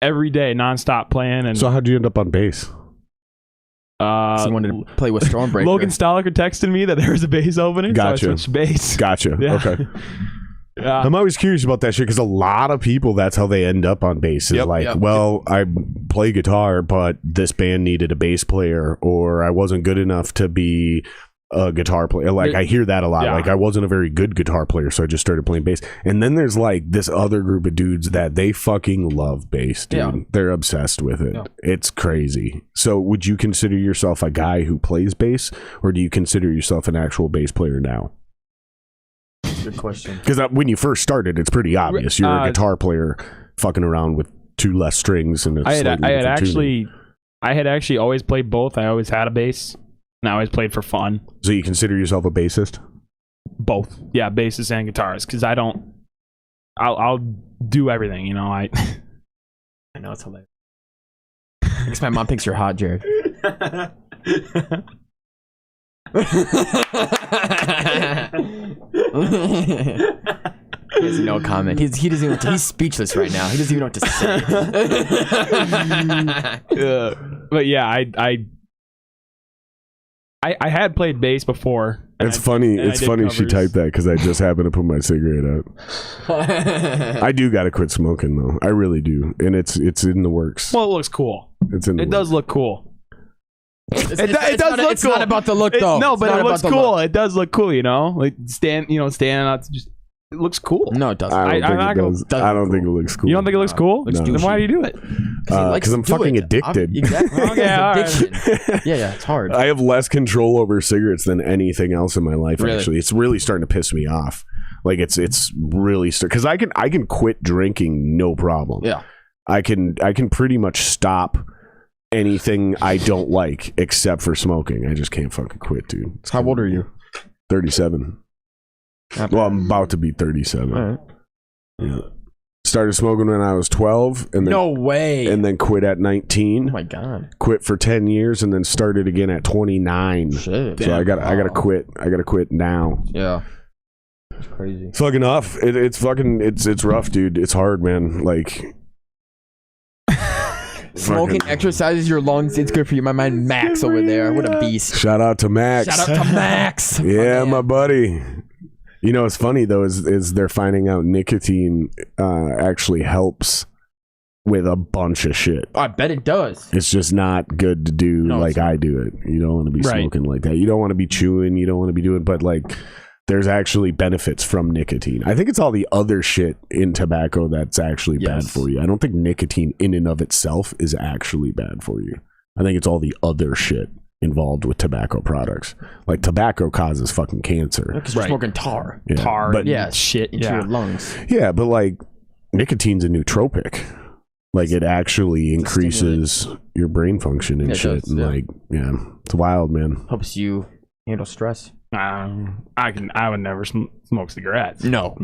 every day nonstop playing. And so how'd you end up on bass? He wanted to play with Störmbreaker. Logan Störmbreaker texted me that there was a bass opening. Gotcha. So I switched bass. Gotcha. Yeah. Okay. Yeah. I'm always curious about that shit because a lot of people, that's how they end up on bass. Is I play guitar, but this band needed a bass player, or I wasn't good enough to be a guitar player. Like, I hear that a lot. Yeah. Like, I wasn't a very good guitar player, so I just started playing bass. And then there's like this other group of dudes that they fucking love bass, dude. Yeah. They're obsessed with it. Yeah. It's crazy. So would you consider yourself a guy who plays bass, or do you consider yourself an actual bass player now? Good question. Because when you first started, it's pretty obvious. You're a guitar player fucking around with 2 less strings and I had actually always played both. I always had a bass, and I always played for fun. So you consider yourself a bassist? Both. Yeah, bassist and guitarist, because I'll do everything, I know, it's hilarious. I guess my mom thinks you're hot, Jared. He has no comment. He doesn't even he's speechless right now. He doesn't even know what to say. But yeah, I had played bass before. It's funny. It's funny she typed that because I just happened to put my cigarette out. I do gotta quit smoking though. I really do, and it's in the works. Well, it looks cool. It does look cool. It does look cool. It's not about the look though. No, but it looks cool. It does look cool. Like standing out. It looks cool. No, it doesn't. I don't think it looks cool. You don't think it looks cool? No. Then why do you do it? Because I'm fucking addicted. Exactly. Addiction. Yeah, it's hard. I have less control over cigarettes than anything else in my life. Really? Actually, it's really starting to piss me off. Like it's really because I can quit drinking no problem. Yeah, I can pretty much stop anything I don't like except for smoking. I just can't fucking quit, dude. How old are you? 37. Well, I'm about to be 37. All right. Yeah. Started smoking when I was 12, and then no way, and then quit at 19. Oh my god! Quit for 10 years, and then started again at 29. Shit. So I gotta quit. I gotta quit now. Yeah. It's crazy. Fucking off. It's rough, dude. It's hard, man. Like smoking exercises your lungs. It's good for you. My man Max over there. What a beast. Shout out to Max. Shout out to Max. Yeah, my buddy. You know, what's funny though is they're finding out nicotine actually helps with a bunch of shit. I bet it does. It's just not good to do like I do it. You don't want to be smoking like that. You don't want to be chewing. You don't want to be doing. But like, there's actually benefits from nicotine. I think it's all the other shit in tobacco that's actually bad for you. I don't think nicotine in and of itself is actually bad for you. I think it's all the other shit involved with tobacco products. Like tobacco causes fucking cancer. Because you're smoking tar. Yeah, tar, but shit into your lungs. Yeah, but like nicotine's a nootropic. Like it actually increases your brain function and shit. Does, and it's wild, man. Helps you handle stress. I would never smoke cigarettes. No.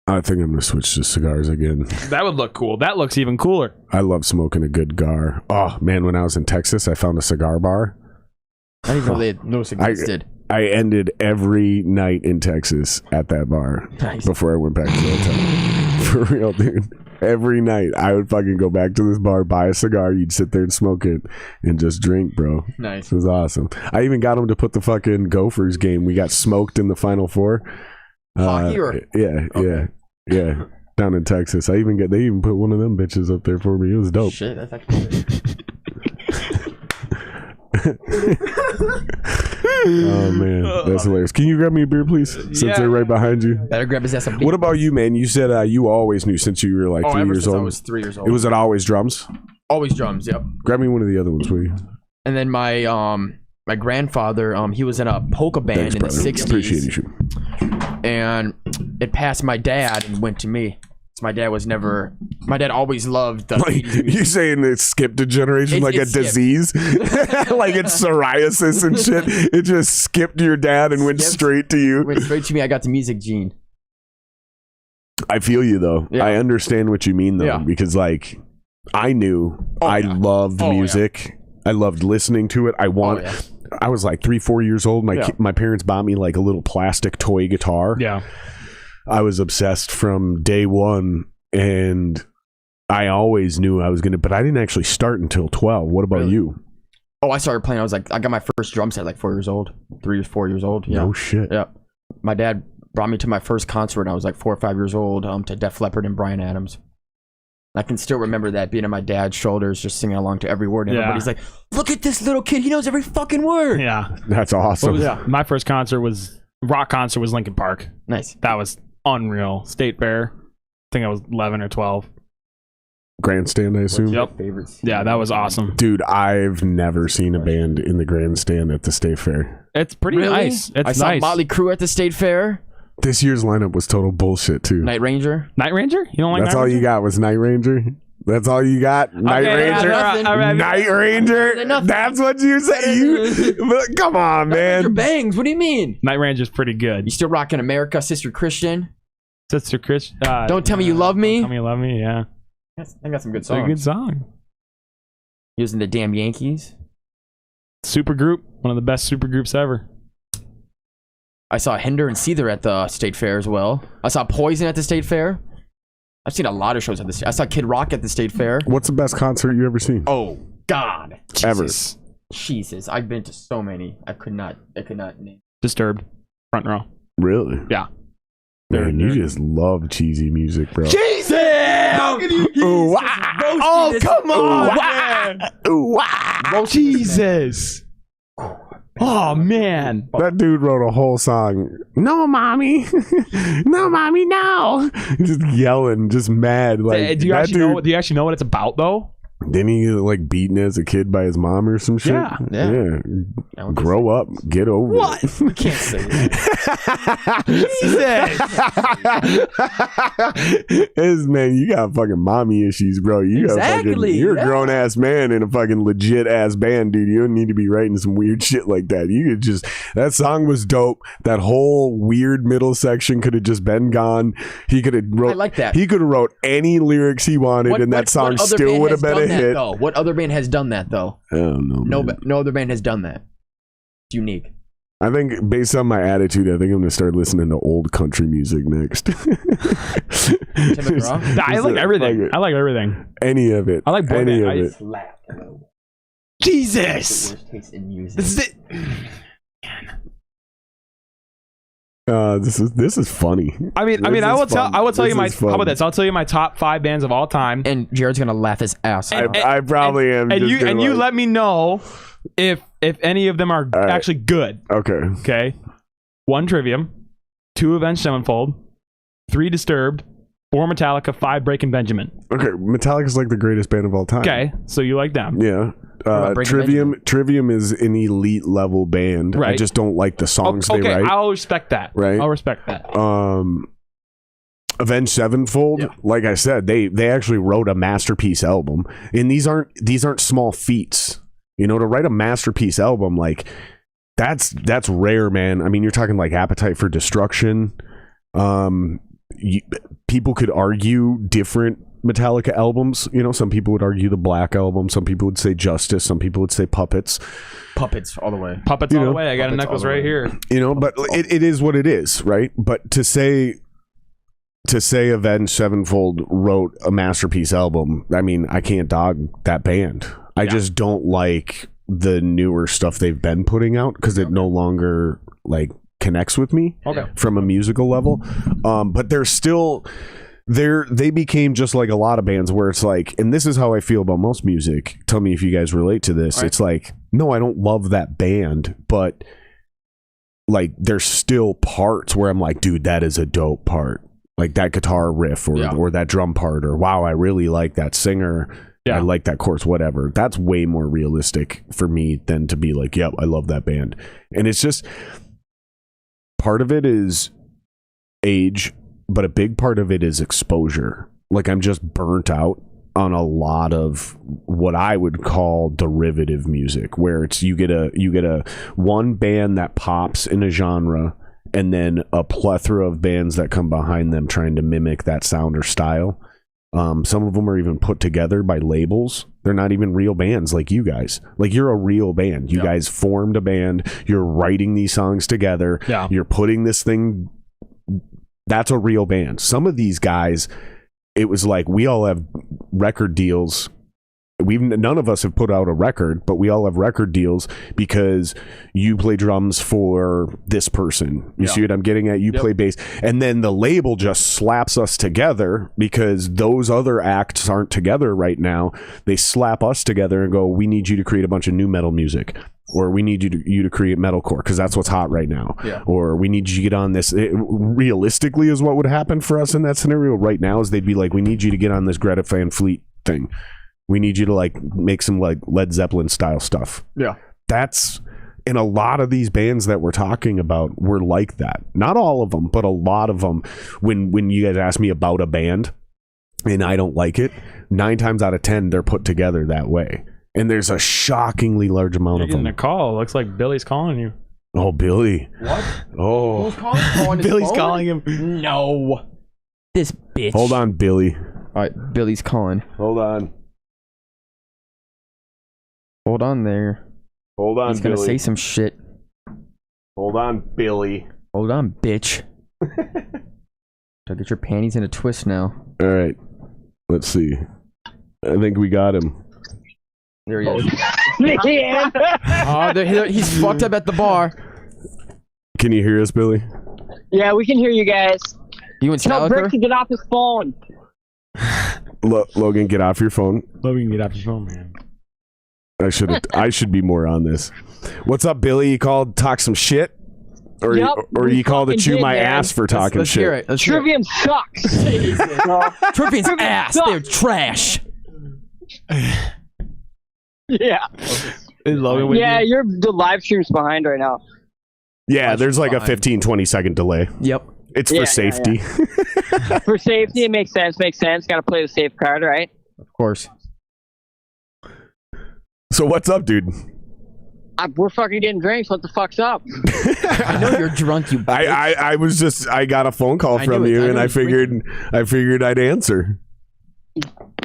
I think I'm gonna switch to cigars again. That would look cool. That looks even cooler. I love smoking a good gar. Oh man, when I was in Texas, I found a cigar bar. I didn't know they had no existed. I ended every night in Texas at that bar before I went back to the hotel. For real, dude. Every night I would fucking go back to this bar, buy a cigar, you'd sit there and smoke it and just drink, bro. Nice. It was awesome. I even got him to put the fucking Gophers game. We got smoked in the Final Four. Hockey or? Yeah. Down in Texas. They even put one of them bitches up there for me. It was dope. Shit, that's actually good. Oh man, that's hilarious. Can you grab me a beer, please? Since they're right behind you. Better grab his ass a beer. What about you, man? You said you always knew since you were like 3 ever years since old. I was 3 years old. It was at Always Drums. Always Drums. Yep. Grab me one of the other ones, will you? And then my grandfather, he was in a polka band Thanks, in brother. the 60s. Appreciate you. And it passed my dad and went to me. So my dad always loved the 80s music. You saying it skipped a generation It's- like a it's skipped. disease? Like it's psoriasis and shit? It just skipped your dad and went Skipped. straight to you? Went straight to me. I got the music gene. I feel you, though. Yeah. I understand what you mean, though, Yeah. because, like, I knew I yeah. loved music. I loved listening to it. I was like 3-4 years old. My parents bought me like a little plastic toy guitar. Yeah. I was obsessed from day one, and I always knew I was going to, but I didn't actually start until 12. What about Really? you? Oh, I started playing. I got my first drum set like 4 years old. 3 or 4 years old. Yeah. No shit. Yeah. My dad brought me to my first concert when I was like 4 or 5 years old, to Def Leppard and Bryan Adams. I can still remember that, being on my dad's shoulders, just singing along to every word. And everybody's like, look at this little kid. He knows every fucking word. Yeah. That's awesome. My first rock concert was Linkin Park. Nice. That was unreal. State Fair. I think I was 11 or 12. Grandstand, I assume? Yep. Favorites. Yeah, that was awesome. Dude, I've never seen a band in the grandstand at the State Fair. It's pretty Really? nice. It's I saw nice. Motley Crue at the State Fair. This year's lineup was total bullshit, too. Night Ranger. Night Ranger? You don't like That's Night all Ranger? you got was Night Ranger? That's all you got? Night Ranger? nothing. Night Ranger? Nothing. That's what you say? But come on, Night Ranger man. bangs. What do you mean? Night Ranger's pretty good. You still rocking America, Sister Christian? Sister Chris. Don't Tell Me You Love Me? Tell Me You Love Me, yeah. I got some good It's a songs. good song. Using the damn Yankees. Super group. One of the best super groups ever. I saw Hinder and Seether at the State Fair as well. I saw Poison at the State Fair. I've seen a lot of shows at the State. I saw Kid Rock at the State Fair. What's the best concert you ever seen? Oh God, Ever. Jesus! I've been to so many. I could not name. Disturbed. Front row. Really? Yeah. Man, you just love cheesy music, bro. Jesus! Ooh, wah. Oh, come on, man. Ooh, wah. Jesus. Oh, man. That dude wrote a whole song. No, mommy. No, mommy, no. Just yelling, just mad. Like, do you that actually know what it's about, though? Didn't he get like beaten as a kid by his mom or some shit? Yeah. Grow up, get over What? it. You can't say that. Jesus. Man, you got fucking mommy issues, bro. You got Exactly, you're yeah. a grown ass man in a fucking legit ass band, dude. You don't need to be writing some weird shit like that. You could just, that song was dope. That whole weird middle section could have just been gone. He could have wrote, I like that. He could have wrote any lyrics he wanted, and that song other still band would have has been a done that, hit. though? What other band has done that though? I don't know. No, man. no other band has done that. It's unique. I think based on my attitude, I think I'm gonna start listening to old country music next. Tim McGraw? I like everything. I like everything. Any of it. I like boy any band. of it. Slapped a little bit. Jesus. The worst taste in music. This is it. This is funny. I will tell you my. How about this? I'll tell you my top 5 bands of all time. And Jared's gonna laugh his ass off. I probably am. And just you like, let me know if any of them are right. actually good. Okay. Okay. 1 Trivium, 2 Avenged Sevenfold, 3 Disturbed, 4 Metallica, 5 Breaking Benjamin. Okay. Metallica's like the greatest band of all time. Okay, so you like them? Yeah. about Breaking Trivium is an elite level band. I Right. just don't like the songs they Okay, write. I'll respect that. Right. I'll respect that. Avenged Sevenfold, like I said, they actually wrote a masterpiece album, and these aren't small feats. You know, to write a masterpiece album, like that's rare, man. I mean, you're talking like Appetite for Destruction, people could argue different Metallica albums. You know, some people would argue the Black Album. Some people would say Justice. Some people would say Puppets. Puppets all the way. Puppets all the way. I got a necklace right here. You know, but it is what it is, right? But to say Avenged Sevenfold wrote a masterpiece album, I mean, I can't dog that band. I just don't like the newer stuff they've been putting out because it no longer like connects with me from a musical level. But they're still they became just like a lot of bands where it's like, and this is how I feel about most music. Tell me if you guys relate to this. Right. It's like, no, I don't love that band, but like there's still parts where I'm like, dude, that is a dope part. Like that guitar riff or that drum part, or wow, I really like that singer. Yeah. I like that chorus, whatever. That's way more realistic for me than to be like, yep, I love that band. And it's just, part of it is age, but a big part of it is exposure. Like I'm just burnt out on a lot of what I would call derivative music, where it's you get a one band that pops in a genre, and then a plethora of bands that come behind them trying to mimic that sound or style. Some of them are even put together by labels. They're not even real bands like you guys. Like you're a real band. You guys formed a band. You're writing these songs together. Yeah. You're putting this thing. That's a real band. Some of these guys, it was like we all have record deals. None of us have put out a record, but we all have record deals because you play drums for this person. You see what I'm getting at? You play bass. And then the label just slaps us together because those other acts aren't together right now. They slap us together and go, we need you to create a bunch of new metal music. Or we need you to create metalcore because that's what's hot right now. Yeah. Or we need you to get on this. Realistically is what would happen for us in that scenario right now is they'd be like, we need you to get on this Greta Van Fleet thing. We need you to like make some like Led Zeppelin style stuff. Yeah. That's in a lot of these bands that we're talking about were like that. Not all of them, but a lot of them. When you guys ask me about a band and I don't like it, 9 times out of 10 they're put together that way. And there's a shockingly large amount of them. Getting a call. Looks like Billy's calling you. Oh, Billy. What? Oh. Who's calling? Billy's calling him. No. This bitch. Hold on, Billy. All right, Billy's calling. Hold on. Hold on there. Hold on, He's gonna Billy. say some shit. Hold on, Billy. Hold on, bitch. Don't get your panties in a twist now. All right. Let's see. I think we got him. There he is. He's fucked up at the bar. Can you hear us, Billy? Yeah, we can hear you guys. You and Tell Brick to get off his phone. Logan, get off your phone. Logan, get off your phone, man. I should be more on this. What's up, Billy? You called to talk some shit? Or you called to chew my ass for talking let's shit? Hear it. Trivium sucks. Trivium's ass. They're trash. Yeah. Logan, yeah, the live stream's behind right now. Yeah, there's like a 15-20 second delay. Yep. It's for safety. Yeah. For safety, it makes sense. Got to play the safe card, right? Of course. So what's up, dude? We're fucking getting drinks. What the fuck's up? I know you're drunk, you bitch. I got a phone call from you, and I figured I'd answer.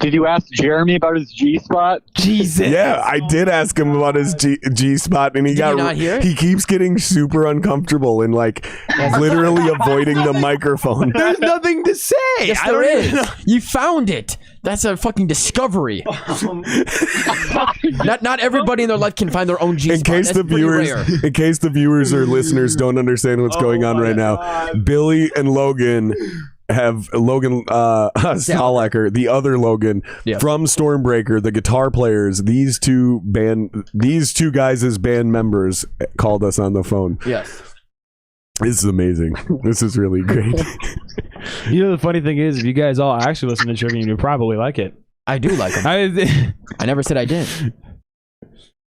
Did you ask Jeremy about his G spot? Jesus. Yeah, I did ask him about his G spot, and he keeps getting super uncomfortable and like literally avoiding the microphone. There's nothing to say. Yes, there is. You found it. That's a fucking discovery. Not everybody in their life can find their own G spot. In case the viewers or listeners don't understand what's going on right now, Billy and Logan have Logan Störmbreaker, the other Logan from Störmbreaker, the guitar players. These two guys as band members called us on the phone. Yes. This is amazing. This is really great. You know, the funny thing is, if you guys all actually listen to Trivium, you probably like it. I do like it. I never said I did.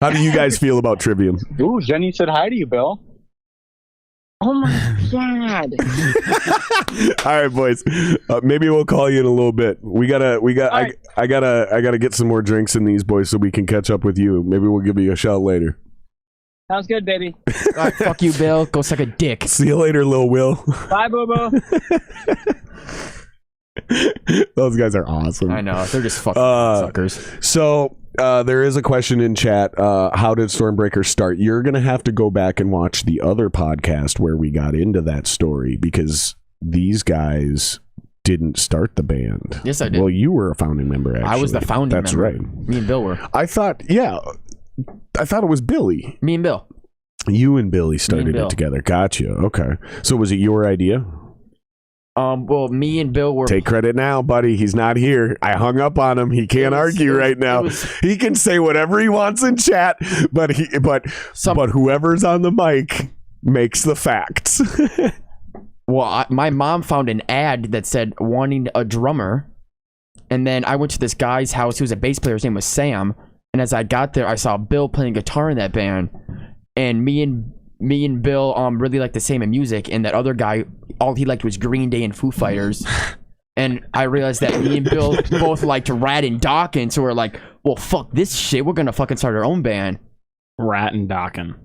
How do you guys feel about Trivium? Ooh, Jenny said hi to you, Bill. Oh my god! All right, boys. Maybe we'll call you in a little bit. I gotta get some more drinks in these, boys, so we can catch up with you. Maybe we'll give you a shout later. Sounds good, baby. All right, fuck you, Bill. Go suck a dick. See you later, Lil Will. Bye, boo boo. Those guys are awesome. I know. They're just fucking suckers. So there is a question in chat. How did Störmbreaker start? You're going to have to go back and watch the other podcast where we got into that story because these guys didn't start the band. Yes, I did. Well, you were a founding member, actually. I was the founding That's member. right. Me and Bill were. I thought it was Billy. Me and Bill. You and Billy started Bill. it together. Gotcha. Okay. So was it your idea? Well, me and Bill were. Take credit now, buddy. He's not here. I hung up on him. He can't argue right now. He can say whatever he wants in chat, but whoever's on the mic makes the facts. Well, my mom found an ad that said wanting a drummer, and then I went to this guy's house. He was a bass player. His name was Sam. And as I got there, I saw Bill playing guitar in that band, and me and Bill really liked the same in music, and that other guy, all he liked was Green Day and Foo Fighters. And I realized that me and Bill both liked Rat and Dawkins, so we're like, well, fuck this shit, we're gonna fucking start our own band. Rat and Dawkins.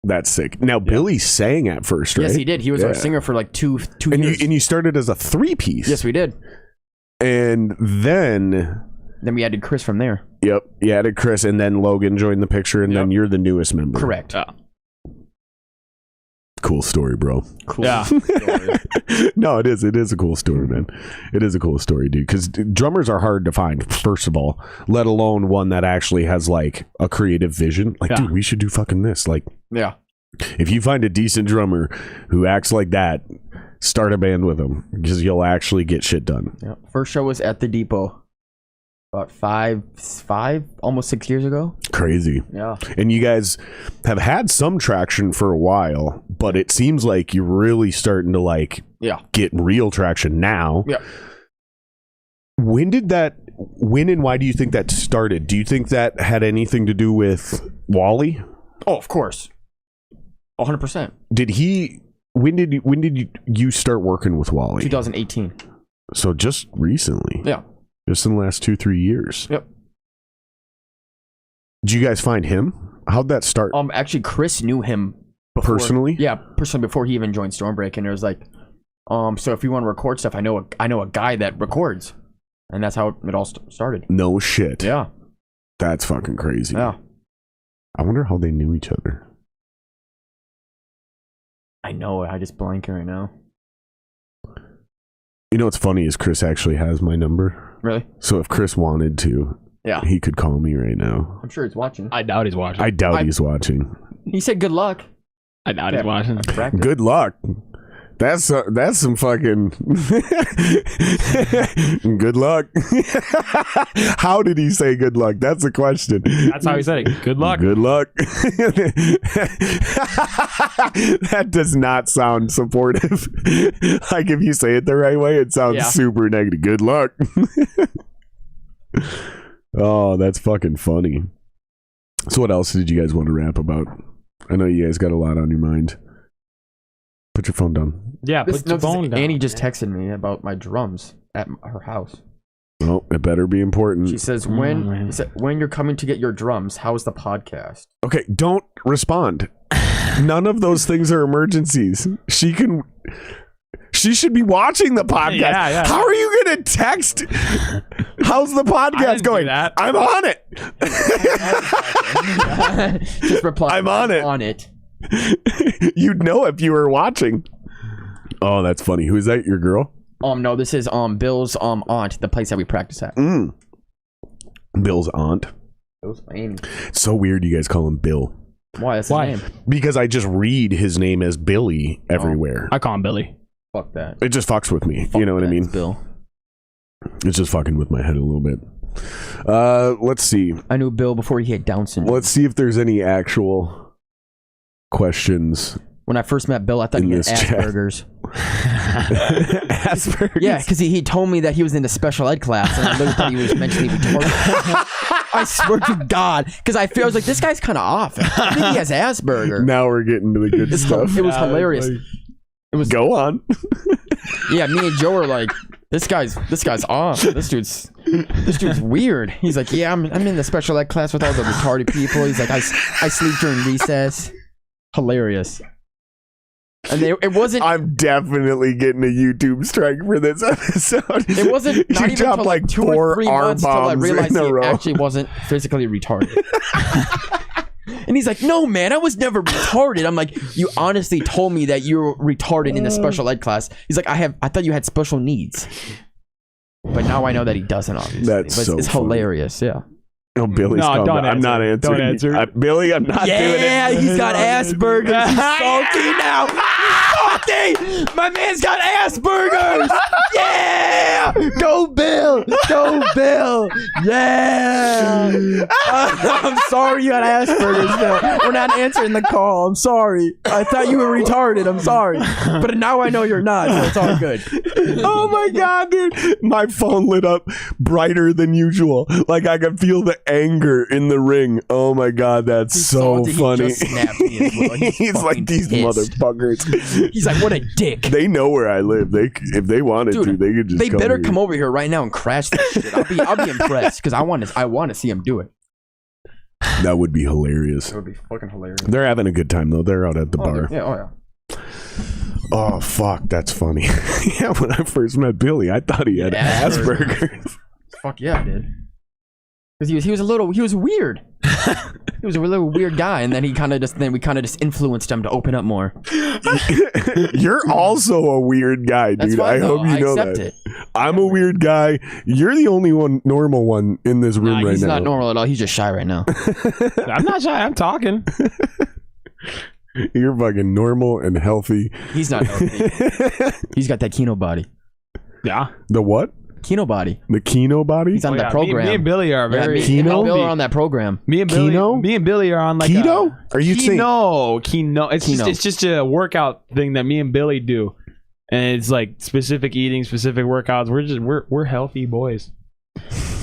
That's sick. Now, Billy sang at first, right? Yes, he did. He was our singer for like two years. And you started as a 3-piece. Yes, we did. And then we added Chris from there. Yep, you added Chris, and then Logan joined the picture, and then you're the newest member. Correct. Cool story, bro. Cool. Yeah. No, it is. It is a cool story, man. It is a cool story, dude. Because drummers are hard to find, first of all, let alone one that actually has like a creative vision. Like, dude, we should do fucking this. Like, yeah. If you find a decent drummer who acts like that, start a band with them because you'll actually get shit done. Yeah. First show was at the Depot. About five, almost 6 years ago. Crazy. Yeah. And you guys have had some traction for a while, but it seems like you're really starting to like get real traction now. Yeah. When and why do you think that started? Do you think that had anything to do with Wally? Oh, of course. 100%. When did you start working with Wally? 2018. So just recently. Yeah. Just in the last 2-3 years. Yep. Did you guys find him? How'd that start? Actually, Chris knew him before, personally. Yeah, personally before he even joined Störmbreaker, and it was like, so if you want to record stuff, I know a guy that records, and that's how it all started. No shit. Yeah. That's fucking crazy. Yeah. I wonder how they knew each other. I know. I just blank right now. You know what's funny is Chris actually has my number. Really? So if Chris wanted to, he could call me right now. I'm sure he's watching. I doubt he's watching. I doubt he's watching. He said good luck. I doubt he's watching. Good luck. That's some fucking good luck. How did he say good luck? That's the question. That's how he said it. Good luck. Good luck. That does not sound supportive. Like if you say it the right way, it sounds super negative. Good luck. Oh, that's fucking funny. So what else did you guys want to rap about? I know you guys got a lot on your mind. Put your phone down. Yeah, put your phone down. Annie just texted me about my drums at her house. Oh, it better be important. She says, when you're coming to get your drums, how's the podcast? Okay, don't respond. None of those things are emergencies. She should be watching the podcast. Yeah. How are you going to text? How's the podcast going? I'm on it. Just reply. I'm on it. On it. You'd know if you were watching. Oh, that's funny. Who is that? Your girl? No, this is Bill's aunt, the place that we practice at. Bill's aunt. Bill's Amy. It's so weird you guys call him Bill. Why? That's his name. Because I just read his name as Billy everywhere. I call him Billy. Fuck that. It just fucks with me. You know what I mean? Bill. It's just fucking with my head a little bit. Let's see. I knew Bill before he had Down syndrome. Let's see if there's any actual questions. When I first met Bill, I thought he had Asperger's. Asperger's? Yeah, because he told me that he was in a special ed class, and I literally thought he was mentally retarded. I swear to God, because I was like, this guy's kind of off. I think he has Asperger's. Now we're getting to the good stuff. It was hilarious. Go on. Yeah, me and Joe were like, this guy's off. This dude's weird. He's like, yeah, I'm in the special ed class with all the retarded people. He's like, I sleep during recess. Hilarious. And it wasn't. I'm definitely getting a YouTube strike for this episode. It wasn't not You even dropped until like 2 or 4 3 R months till I bombs realized in a he row. actually wasn't physically retarded. And he's like, "No, man, I was never retarded." I'm like, "You honestly told me that you were retarded in the special ed class." He's like, "I thought you had special needs." But now I know that he doesn't, obviously. That's but so it's funny. hilarious, yeah. No, Billy's No, calm don't down. I'm not answer. answering. Don't answer. Billy, I'm not doing it. Yeah, he's got Asperger's. He's salty now. He's salty. My man's got Asperger's. Yeah. Go Bill. Go Bill. Yeah. I'm sorry you had Asperger's, Bill. We're not answering the call. I'm sorry. I thought you were retarded. I'm sorry. But now I know you're not, so it's all good. Oh my god, dude. My phone lit up brighter than usual. Like I could feel the anger in the ring. Oh my god, that's He's so salty. He funny. just snapped me as well. He's like, fucking these pissed. motherfuckers. He's like, what a dick. They know where I live. If they wanted Dude, to, they could just They better here. come over here right now and crash this shit. I'll be impressed because I want to see him do it. That would be hilarious. It would be fucking hilarious. They're having a good time though. They're out at the bar. Yeah, oh yeah. Oh fuck, that's funny. Yeah, when I first met Billy, I thought he had Asperger's. Fuck yeah, I did. Because he was weird. He was a little weird guy, and then we kind of just influenced him to open up more. You're also a weird guy, That's dude. fine, I though. hope you know accept that. it. I'm a weird guy. You're the only normal one in this room right He's now. not normal at all. He's just shy right now. I'm not shy. I'm talking. You're fucking normal and healthy. He's not healthy. He's got that Kino body. Yeah. The what? Kino body. The Kino body? He's on that Yeah, program. Me and Billy are very me Kino? and Bill are on that program. Me and Kino? Billy are on like Keto? Are you saying? Kino. It's Kino. just a workout thing that me and Billy do, and it's like specific eating, specific workouts. We're healthy boys.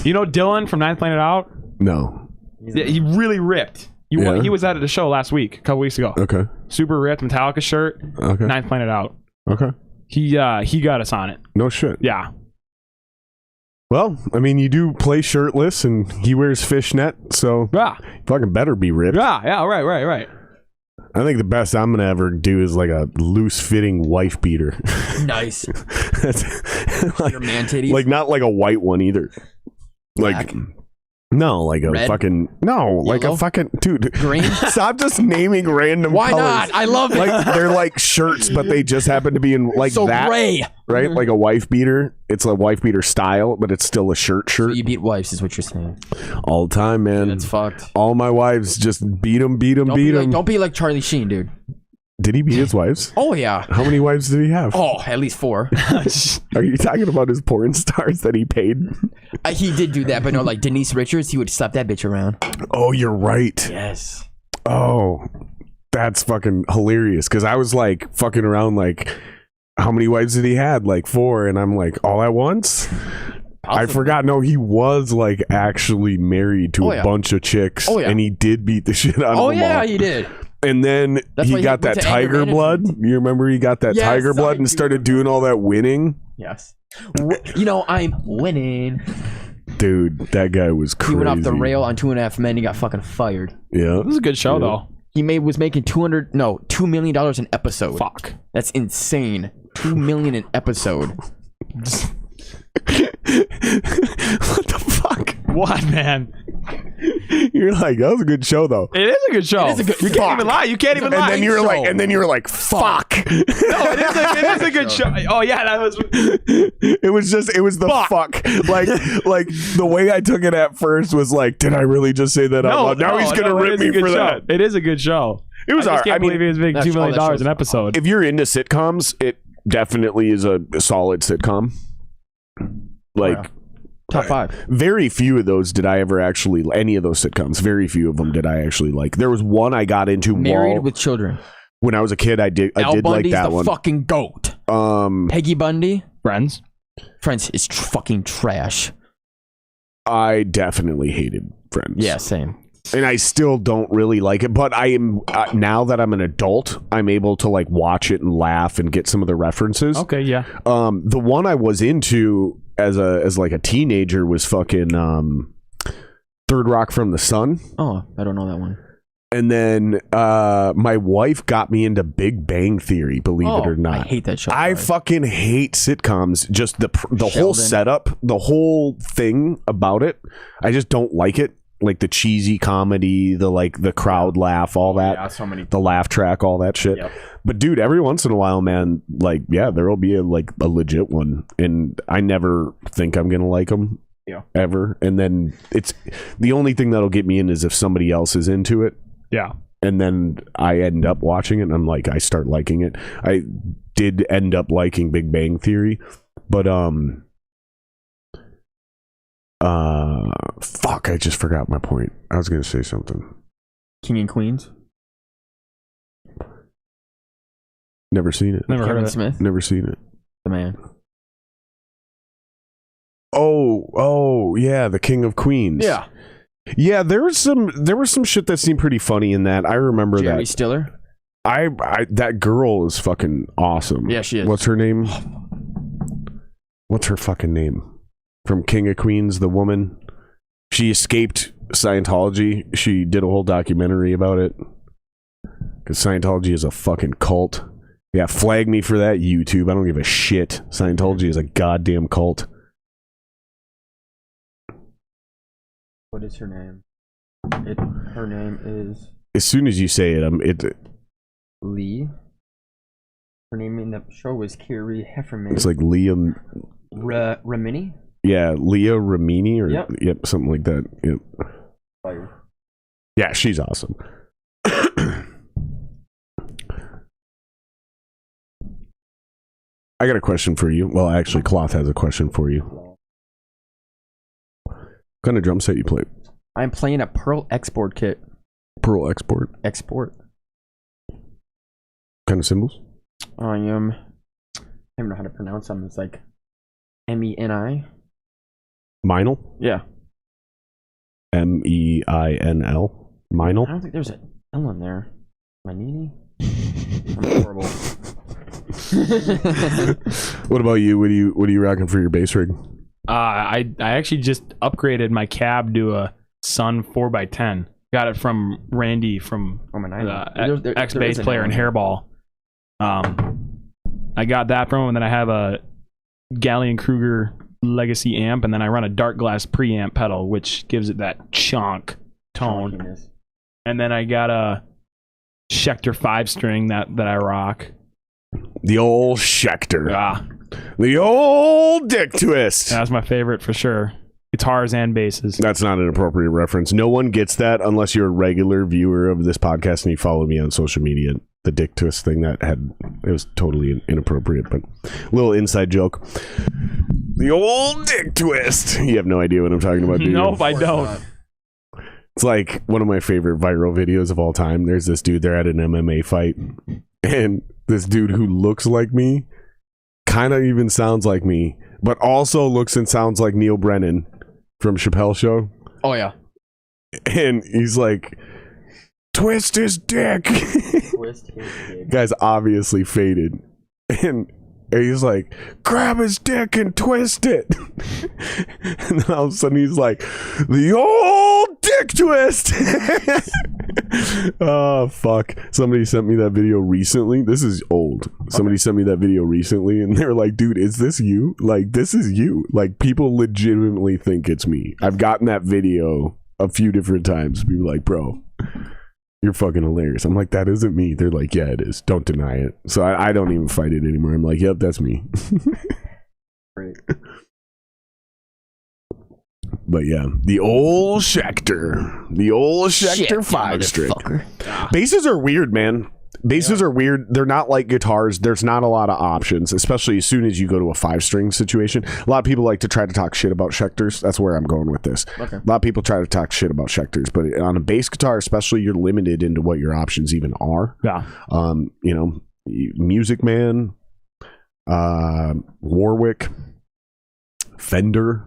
You know Dylan from Ninth Planet Out? No. Yeah, he really ripped. Yeah. He was at the show last week, a couple weeks ago. Okay. Super ripped, Metallica shirt. Okay. Ninth Planet Out. Okay. He got us on it. No shit. Yeah. Well, I mean, you do play shirtless, and he wears fishnet, so Yeah. fucking better be ripped. Yeah. Right. I think the best I'm gonna ever do is like a loose-fitting wife beater. Nice. That's like, Your man titties. like not like a white one either. Black? Like no, like a Red? fucking no, like Yellow? a fucking dude. Green? Stop just naming random Why colors. not? I love it. Like they're like shirts, but they just happen to be in like so that, gray. right? Like a wife beater. It's a wife beater style, but it's still a shirt. So you beat wives is what you're saying. All the time, man. That's fucked. All my wives just beat them. Don't be like Charlie Sheen, dude. Did he beat his wives? Oh yeah. How many wives did he have? Oh, at least 4. Are you talking about his porn stars that he paid? He did do that, but no, like Denise Richards, he would slap that bitch around. Oh, you're right. Yes. Oh, that's fucking hilarious. Because I was like fucking around like, how many wives did he had? Like 4. And I'm like, all at once? I forgot. No, he was like actually married to a bunch of chicks. Oh, yeah. And he did beat the shit out of them all. He did. And then That's why he he got went that to anger tiger blood. management. You remember he got that Yes, tiger blood I and do started doing all that winning? Yes. You know, I'm winning. Dude, that guy was crazy. He went off the rail on 2.5 Men. He got fucking fired. Yeah. It was a good show though. He was making $2 million an episode. Fuck. That's insane. $2 million an episode. What the fuck? What, man? You're like, that was a good show though. It is a good show. It is a good- You can't even lie. You can't even lie. And then you were like, fuck. No, it is a good show. Oh yeah, that was. It was the fuck. Like the way I took it at first was like, did I really just say that out loud? Now he's gonna rip me for that. It is a good show. It was I just alright. can't believe he was making $2 million an episode. If you're into sitcoms, it definitely is a solid sitcom. Like Top 5. very few of those did I ever actually any of those sitcoms. Very few of them did I actually like. There was one I got into Married with Children. when I was a kid. I did Al like Bundy's that the one. fucking goat. Peggy Bundy. Friends. Friends is fucking trash. I definitely hated Friends. Yeah, same. And I still don't really like it, but I am now that I'm an adult, I'm able to like watch it and laugh and get some of the references. Okay, yeah. The one I was into as like a teenager was fucking Third Rock from the Sun. Oh, I don't know that one. And then my wife got me into Big Bang Theory, believe it or not. I hate that show. I fucking hate sitcoms. Just the whole setup, the whole thing about it. I just don't like it. Like the cheesy comedy, the crowd laugh, all that. Yeah, so many. The laugh track, all that shit. Yep. But dude, every once in a while, man, like, yeah, there will be a legit one, and I never think I'm gonna like them. Yeah. Ever. And then it's the only thing that'll get me in is if somebody else is into it. Yeah. And then I end up watching it and I'm like, I start liking it. I did end up liking Big Bang Theory, but fuck, I just forgot my point. I was gonna say something. King and Queens. Never seen it. Never heard Kevin of it. Smith. Never seen it. The man. Oh, yeah, the King of Queens. Yeah. Yeah, there was some shit that seemed pretty funny in that. I remember Jeremy that. Stiller. I that girl is fucking awesome. Yeah, she is. What's her name? What's her fucking name? From King of Queens, the woman. She escaped Scientology. She did a whole documentary about it. Because Scientology is a fucking cult. Yeah, flag me for that, YouTube. I don't give a shit. Scientology is a goddamn cult. What is her name? Her name is As soon as you say it, Lee. Her name in the show was Carrie Heffernan. it's like Liam. Remini? Yeah, Leah Remini or Yep. something like that. Yep. Fire. Yeah, she's awesome. I got a question for you. Well, actually, Cloth has a question for you. What kind of drum set you play? I'm playing a Pearl Export kit. Pearl Export. Export. Kind of cymbals? I don't know how to pronounce them. It's like MENI. Meinl? Yeah. MEINL? I Meinl? don't think there's an L in there. Manini? I'm horrible. What about you? What are you rocking for your bass rig? I actually just upgraded my cab to a Sun 4x10. Got it from Randy from the ex bass player in Hairball. I got that from him, and then I have a Gallion Kruger Legacy amp, and then I run a Dark Glass preamp pedal, which gives it that chonk tone. Chonkiness. And then I got a Schecter 5-string that I rock. The old Schecter. Ah, The old dick twist. that's my favorite for sure. Guitars and basses. That's not an appropriate reference. No one gets that unless you're a regular viewer of this podcast and you follow me on social media. The dick twist thing it was totally inappropriate, but a little inside joke. The old dick twist. You have no idea what I'm talking about, do you? Nope, I don't. It's like one of my favorite viral videos of all time. There's this dude, they're at an MMA fight, and this dude who looks like me, kind of even sounds like me, but also looks and sounds like Neil Brennan from Chappelle Show. Oh, yeah. And he's like, twist his dick. Twist his dick. Guy's obviously faded. And he's like, grab his dick and twist it. And then all of a sudden he's like, the old dick twist. Oh, fuck. Somebody sent me that video recently. This is old. Somebody sent me that video recently, and they're like, dude, is this you? Like, this is you. Like, people legitimately think it's me. I've gotten that video a few different times. People are like, bro, you're fucking hilarious. I'm like, that isn't me. They're like, yeah, it is. Don't deny it. So I don't even fight it anymore. I'm like, yep, that's me. Great. But yeah, the old Schecter. The old Schecter 5-string. Basses are weird, man. Basses are weird. They're not like guitars. There's not a lot of options, especially as soon as you go to a 5-string situation. A lot of people like to try to talk shit about Schecters. That's where I'm going with this. Okay. A lot of people try to talk shit about Schecters, but on a bass guitar especially, you're limited into what your options even are. Yeah. You know, Music Man, Warwick, Fender.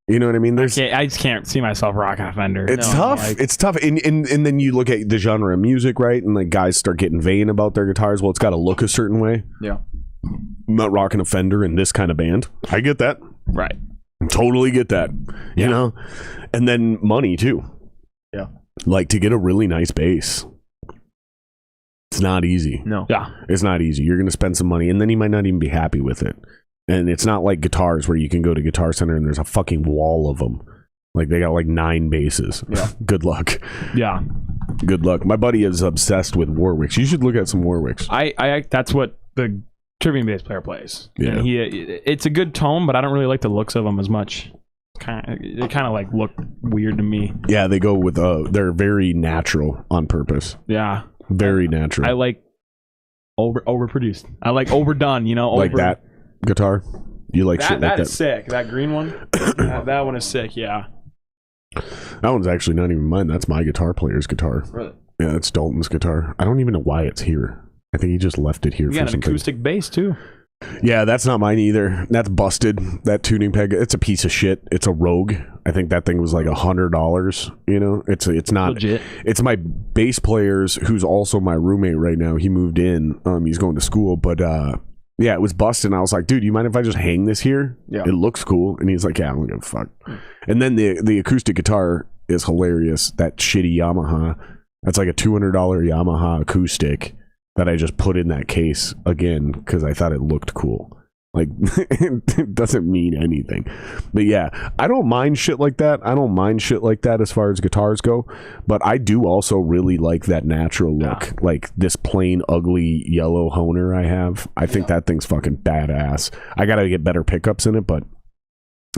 You know what I mean? I just can't see myself rocking a Fender. It's tough. It's tough. And then you look at the genre of music, right? And like guys start getting vain about their guitars. Well, it's got to look a certain way. Yeah. I'm not rocking a Fender in this kind of band. I get that. Right. Totally get that. You know? And then money too. Yeah. Like, to get a really nice bass, it's not easy. No. Yeah. It's not easy. You're going to spend some money, and then you might not even be happy with it. And it's not like guitars where you can go to Guitar Center and there's a fucking wall of them. Like, they got like 9 basses. Yeah. Good luck. Yeah. Good luck. My buddy is obsessed with Warwicks. You should look at some Warwicks. I that's what the tribute bass player plays. Yeah. And it's a good tone, but I don't really like the looks of them as much. They kind of like look weird to me. Yeah, they go with they're very natural on purpose. Yeah. Very natural. I like overproduced. I like overdone, like that guitar. You like shit like that that. is sick. That green one. that one is sick, yeah. That one's actually not even mine. That's my guitar player's guitar. Really? Yeah, that's Dalton's guitar. I don't even know why it's here. I think he just left it here You for got an something. acoustic bass too. Yeah, that's not mine either. That's busted. That tuning peg, it's a piece of shit. It's a Rogue. I think that thing was like $100. It's not Legit. It's my bass player's, who's also my roommate right now. He moved in. He's going to school, but yeah, it was busted. And I was like, dude, you mind if I just hang this here? Yeah. It looks cool. And he's like, yeah, I don't give a fuck. And then the acoustic guitar is hilarious. That shitty Yamaha. That's like a $200 Yamaha acoustic that I just put in that case again because I thought it looked cool. Like, it doesn't mean anything. But yeah, I don't mind shit like that. I don't mind shit like that as far as guitars go. But I do also really like that natural look. Yeah. Like this plain, ugly yellow Honer I have. I think that thing's fucking badass. I gotta get better pickups in it, but...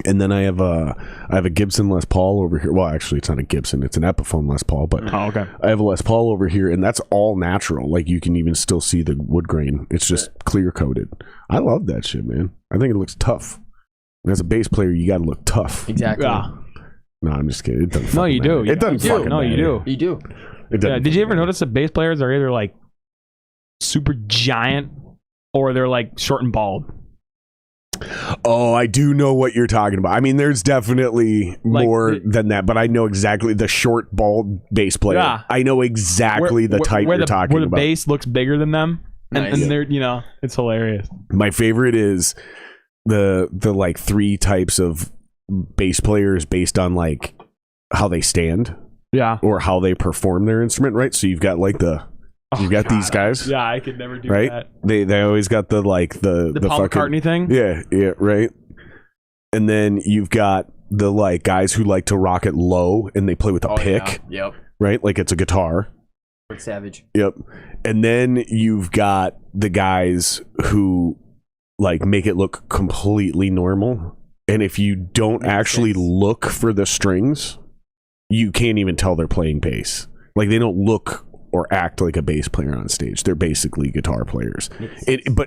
And then I have a Gibson Les Paul over here. Well, actually, it's not a Gibson. It's an Epiphone Les Paul. But okay. I have a Les Paul over here, and that's all natural. Like, you can even still see the wood grain. It's just clear-coated. I love that shit, man. I think it looks tough. And as a bass player, you got to look tough. Exactly. Yeah. No, I'm just kidding. It doesn't No, you matter. do. It doesn't fucking No, you matter. do. You do. It doesn't Did you ever matter. notice that bass players are either like super giant or they're like short and bald? Oh, I do know what you're talking about. I mean, there's definitely more than that, but I know exactly the short, bald bass player. Yeah. I know exactly the type you're talking where the about. bass looks bigger than them, and, Nice. and they're it's hilarious. My favorite is the like 3 types of bass players based on like how they stand Yeah. or how they perform their instrument, right? So you've got like these guys, Yeah, I could never do right? that. They always got the Paul fucking McCartney thing. yeah, right. And then you've got the like guys who like to rock it low and they play with a pick, Yeah. Yep. right? Like it's a guitar. Like Savage. Yep. And then you've got the guys who like make it look completely normal. And if you don't actually look for the strings, you can't even tell they're playing bass. Like they don't look or act like a bass player on stage. They're basically guitar players.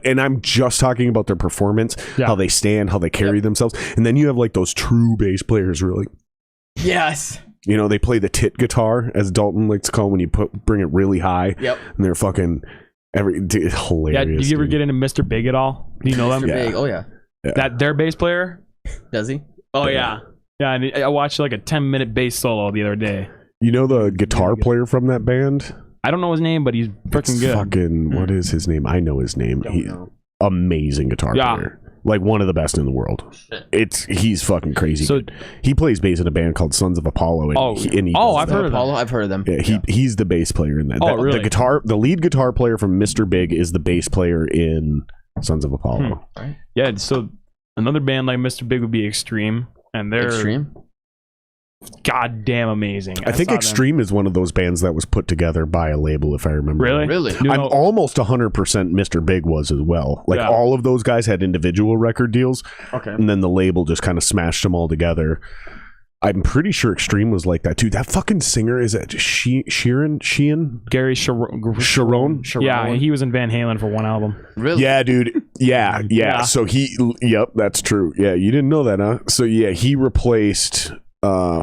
And I'm just talking about their performance, how they stand, how they carry themselves. And then you have like those true bass players really. Yes. You know, they play the tit guitar, as Dalton likes to call it, when you bring it really high. Yep. And they're fucking hilarious. Yeah. Did you ever get into Mr. Big at all? Do you know them? Mr. Big. Oh yeah. That their bass player? Does he? Oh yeah. Yeah. And I watched like a 10-minute bass solo the other day. You know the guitar player from that band? I don't know his name, but he's freaking good. Fucking, what is his name? I know his name. He's amazing guitar player. Like one of the best in the world. He's fucking crazy. So good. He plays bass in a band called Sons of Apollo. And I've heard of Apollo. them. I've heard of them. Yeah, he's the bass player in that. Oh, really? The lead guitar player from Mr. Big is the bass player in Sons of Apollo. Yeah. So another band like Mr. Big would be Extreme, and they're Extreme. goddamn amazing. I think saw Extreme is one of those bands that was put together by a label, if I remember. Really? Really? No. I'm almost 100% Mr. Big was as well. Like all of those guys had individual record deals. Okay. And then the label just kind of smashed them all together. I'm pretty sure Extreme was like that too. That fucking singer, is it Sheeran? Gary Sharon. Yeah, he was in Van Halen for one album. Really? Yeah, dude. Yeah. So that's true. Yeah, you didn't know that, huh? So yeah, he replaced Hagar.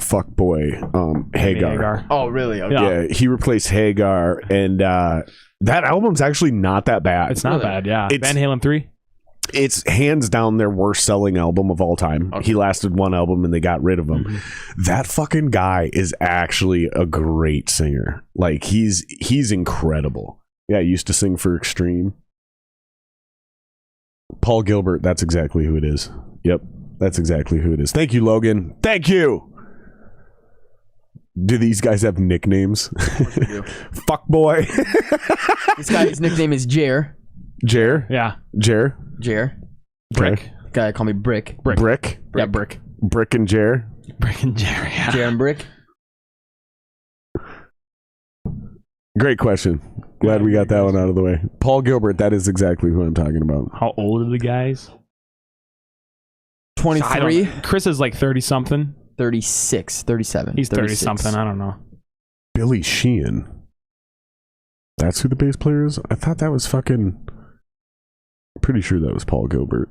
Oh, really? Okay. Yeah, he replaced Hagar, and that album's actually not that bad. It's not bad. Yeah, Van Halen 3. It's hands down their worst selling album of all time. Okay. He lasted one album and they got rid of him. Mm-hmm. That fucking guy is actually a great singer. Like he's incredible. Yeah, he used to sing for Extreme. Paul Gilbert, that's exactly who it is. Yep, that's exactly who it is. Thank you, Logan. Thank you. Do these guys have nicknames? do. Fuck boy. This guy's nickname is Jer. Jer? Yeah. Jer? Jer. Brick. Guy call me Brick. Brick? Yeah, Brick. Brick and Jer? Brick and Jerry. Yeah. Jer and Brick. Great question. Glad we got that one out of the way. Paul Gilbert, that is exactly who I'm talking about. How old are the guys? 23. Chris is like 30 something. 36. 37. He's 30 36. something. I don't know. Billy Sheehan. That's who the bass player is? I thought that was fucking... Pretty sure that was Paul Gilbert.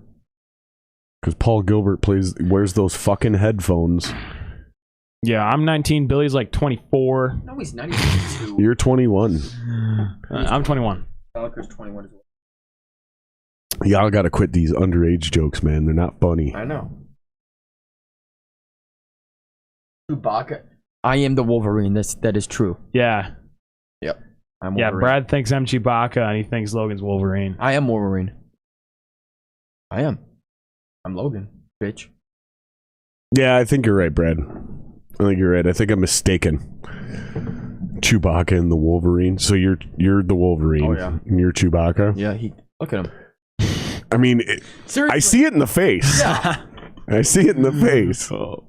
Because Paul Gilbert wears those fucking headphones. Yeah, I'm 19. Billy's like 24. No, he's not even 22. You're 21. I'm 21. Stalker's 21 as well. Y'all gotta quit these underage jokes, man. They're not funny. I know. Chewbacca. I am the Wolverine. That is true. Yeah. Yep. I'm Yeah, Wolverine. Brad thinks I'm Chewbacca and he thinks Logan's Wolverine. I am Wolverine. I am. I'm Logan, bitch. Yeah, I think you're right, Brad. I think you're right. I think I'm mistaken. Chewbacca and the Wolverine. So you're the Wolverine. Oh, yeah. And you're Chewbacca. Yeah, look at him. I mean, Seriously. I see it in the face. Yeah. I see it in the face. Oh.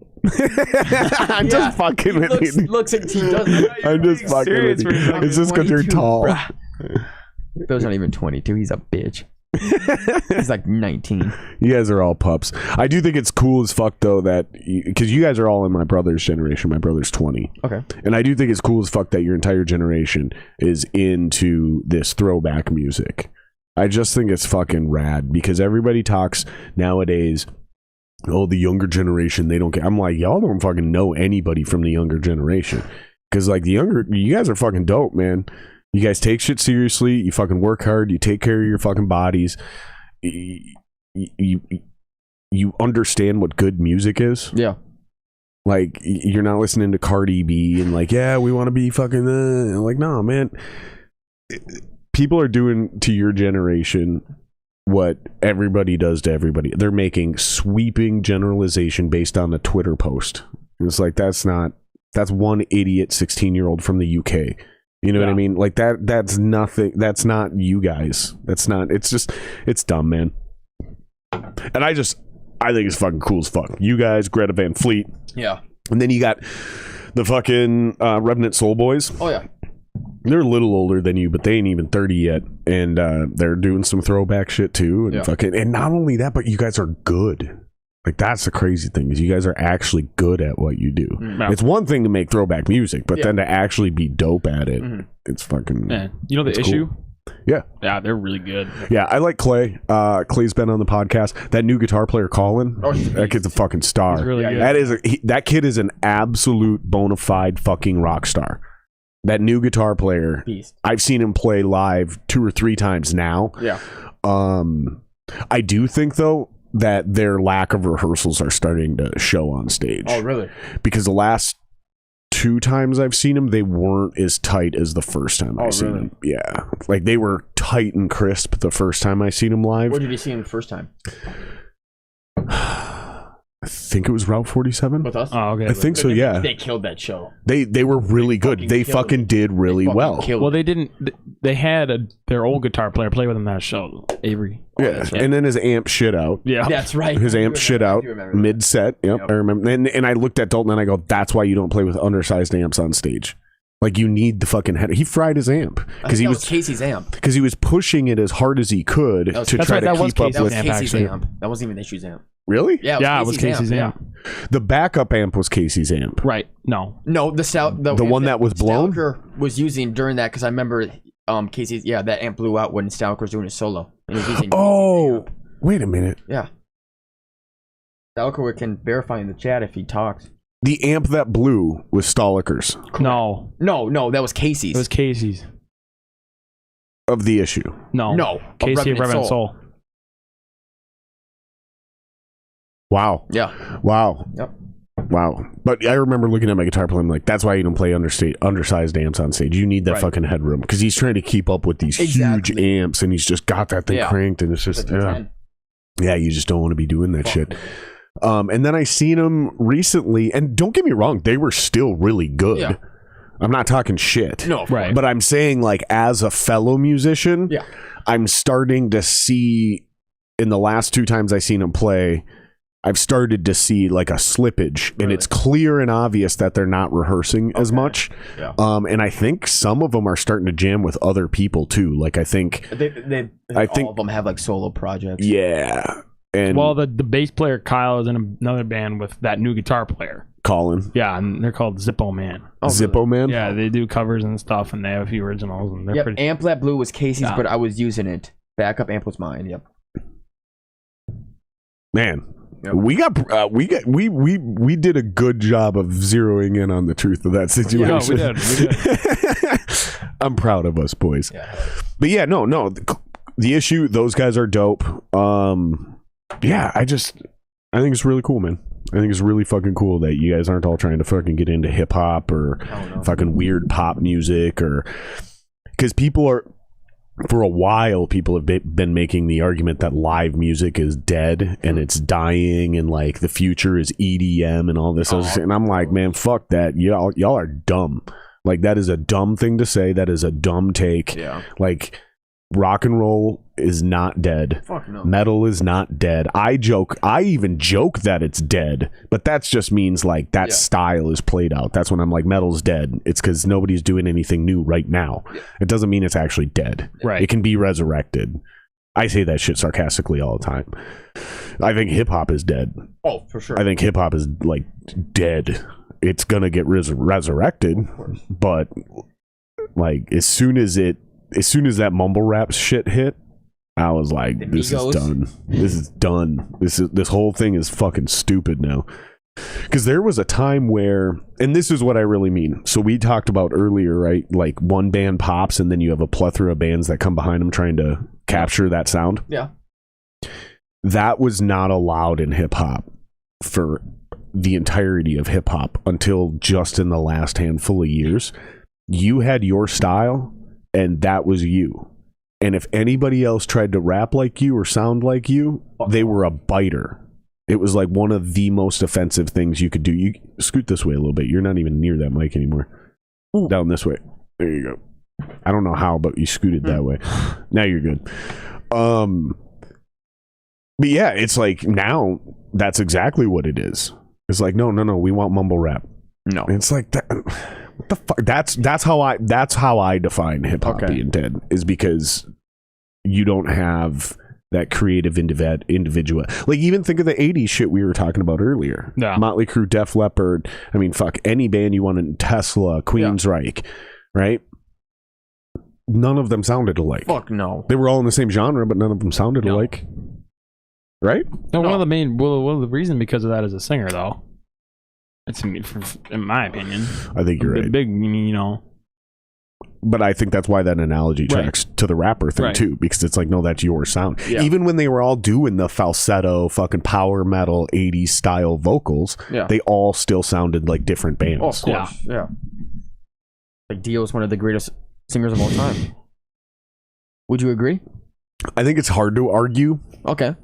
I'm just fucking with you. Looks like he does. I'm just fucking with you. It's just because you're 22, tall. bruh. Bill's not even 22. He's a bitch. He's like 19. You guys are all pups. I do think it's cool as fuck though that because you guys are all in my brother's generation. My brother's 20. Okay. And I do think it's cool as fuck that your entire generation is into this throwback music. I just think it's fucking rad because everybody talks nowadays, oh, the younger generation, they don't get. I'm like, y'all don't fucking know anybody from the younger generation. Because like you guys are fucking dope, man. You guys take shit seriously. You fucking work hard. You take care of your fucking bodies. You understand what good music is. Yeah. Like, you're not listening to Cardi B and like, yeah, we want to be fucking... Like, no, man. People are doing to your generation what everybody does to everybody. They're making sweeping generalization based on a Twitter post. It's like, that's one idiot 16-year-old from the UK. You know what I mean? Like that's nothing. That's not you guys. That's not, it's dumb, man. And I think it's fucking cool as fuck. You guys, Greta Van Fleet. Yeah. And then you got the fucking Revenant Soul Boys. Oh, yeah. They're a little older than you, but they ain't even 30 yet. And they're doing some throwback shit too. And and not only that, but you guys are good. Like, that's the crazy thing, is you guys are actually good at what you do. Mm-hmm. It's one thing to make throwback music, but then to actually be dope at it, it's fucking... Yeah. You know the issue? Cool. Yeah. Yeah, they're really good. Yeah, I like Clay. Clay's been on the podcast. That new guitar player, Colin, that kid's a fucking star. He's really good. That kid is an absolute bona fide fucking rock star. That new guitar player, Beast. I've seen him play live 2 or 3 times now. Yeah. I do think, though, that their lack of rehearsals are starting to show on stage. Oh, really? Because the last 2 times I've seen them, they weren't as tight as the first time I seen them. Yeah. Like, they were tight and crisp the first time I seen them live. Where did you see him the first time? I think it was Route 47. With us? Oh, okay. I think so, yeah. They killed that show. They were really good. They fucking did really well. Well, they didn't. They had their old guitar player play with them that show, Avery. Yeah, that's right. and then his amp shit out. Yeah, That's right. His amp shit out mid-set. Yep, I remember. And I looked at Dalton and I go, that's why you don't play with undersized amps on stage. Like, you need the fucking head. He fried his amp because That was Casey's amp. because he was pushing it as hard as he could to try to keep up That was with. Casey's actually. amp. That wasn't even Issue's amp. Really? Yeah, it was Casey's amp. The backup amp was Casey's amp. Right? No. No, the one that was blown? Stalker was using during that, because I remember Casey's, that amp blew out when Stalker was doing his solo. And he was using Oh, wait a minute. Yeah. Stalker can verify in the chat if he talks. The amp that blew was Stolliker's No. No, that was Casey's. It was Casey's. of the issue. No. No. Casey of Revenant Soul. Wow. Yeah. Wow. Yep. Wow. But I remember looking at my guitar player, I'm like, that's why you don't play undersized amps on stage. You need that fucking headroom, because he's trying to keep up with these huge amps, and he's just got that thing cranked, and it's just, yeah, you just don't want to be doing that shit. And then I seen them recently, and don't get me wrong, they were still really good. Yeah. I'm not talking shit. No, Right. But I'm saying, like, as a fellow musician, Yeah. I'm starting to see, in the last 2 times I seen them play, I've started to see like a slippage, and Really? it's clear and obvious that they're not rehearsing as much. Yeah. And I think some of them are starting to jam with other people too. Like I think I think- all of them have like solo projects. yeah. And Well, the bass player Kyle is in another band with that new guitar player. Colin, Yeah, and they're called Zippo Man. Oh, really? Zippo Man. Yeah, they do covers and stuff, and they have a few originals, and they're Yep. pretty. Amp Lab Blue was Casey's, Yeah. but I was using it. Backup amp was mine. Yep. Man, Yep. we did a good job of zeroing in on the truth of that situation. No, we did. I'm proud of us, boys. Yeah. But yeah, no, the issue, those guys are dope. Yeah, I think it's really cool, man. I think it's really fucking cool that you guys aren't all trying to fucking get into hip hop or fucking weird pop music, or because people are. For a while, people have been making the argument that live music is dead and it's dying, and like the future is EDM and all this other shit. And I'm like, man, fuck that. Y'all are dumb. Like, that is a dumb thing to say. That is a dumb take. Yeah. Like, rock and roll is not dead. Fuck no. Metal is not dead. I even joke that it's dead, but that just means like that style is played out. That's when I'm like, metal's dead. It's because nobody's doing anything new right now. It doesn't mean it's actually dead. Right. It can be resurrected. I say that shit sarcastically all the time. I think hip hop is dead. Oh, for sure. I think hip hop is like dead. It's gonna get resurrected, but like as soon as that mumble rap shit hit, I was like, this is done. This is done. This whole thing is fucking stupid now. Because there was a time where, and this is what I really mean. So we talked about earlier, right? Like one band pops, and then you have a plethora of bands that come behind them trying to capture that sound. Yeah. That was not allowed in hip hop for the entirety of hip hop until just in the last handful of years. You had your style, and that was you. And if anybody else tried to rap like you or sound like you, they were a biter. It was like one of the most offensive things you could do. You scoot this way a little bit. You're not even near that mic anymore. Ooh. Down this way. There you go. I don't know how, but you scooted that way. Now you're good. But yeah, it's like now that's exactly what it is. It's like, no, we want mumble rap. No. And it's like that. What the fuck? That's how I define hip hop being dead, is because you don't have that creative individual. Like, even think of the 80s shit we were talking about earlier. Yeah. Motley Crue, Def Leppard. I mean, fuck, any band you want in, Tesla, Queensryche, right? None of them sounded alike. Fuck no. They were all in the same genre, but none of them sounded alike. Right? No, one of the reason because of that is a singer, though. It's in my opinion. I think you're right. Big, you know. But I think that's why that analogy tracks to the rapper thing too, because it's like, no, that's your sound. Yeah. Even when they were all doing the falsetto, fucking power metal 80s style vocals, they all still sounded like different bands. Oh, of course. Yeah. Like, Dio is one of the greatest singers of all time. Would you agree? I think it's hard to argue. Okay.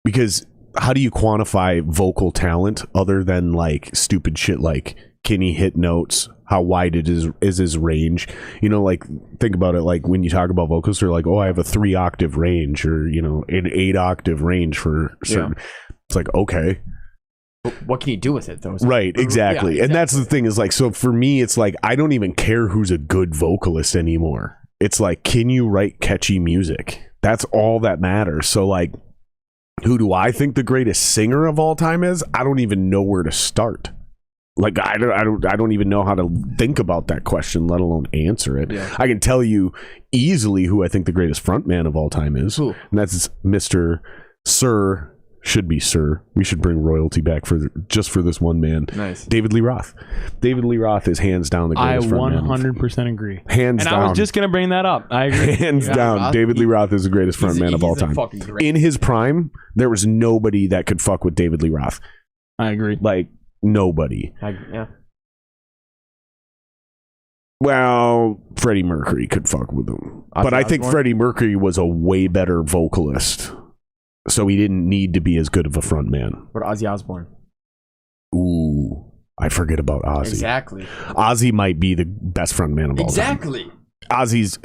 Because how do you quantify vocal talent other than like stupid shit like, can he hit notes? How wide is his range? You know, like, think about it. Like, when you talk about vocals, they're like, oh, I have a 3-octave range, or, you know, an 8-octave range for certain. Yeah. It's like, okay. What can you do with it, though? Right, exactly. And that's the thing, is like, so for me, it's like, I don't even care who's a good vocalist anymore. It's like, can you write catchy music? That's all that matters. So, like, who do I think the greatest singer of all time is? I don't even know where to start. Like, I don't even know how to think about that question, let alone answer it. Yeah. I can tell you easily who I think the greatest frontman of all time is. Who? And that's Mr. Sir. Should be Sir. We should bring royalty back just for this one man. Nice. David Lee Roth. David Lee Roth is hands down the greatest frontman. I 100% agree. Hands down. And I was just going to bring that up. I agree. Hands down. David Lee Roth is the greatest frontman of all time. In his prime, there was nobody that could fuck with David Lee Roth. I agree. Like, nobody. Yeah. Well, Freddie Mercury could fuck with him. But I think Freddie Mercury was a way better vocalist. so he didn't need to be as good of a front man. But Ozzy Osbourne. Ooh, I forget about Ozzy. Exactly. Ozzy might be the best front man of all time. Exactly. Ozzy's.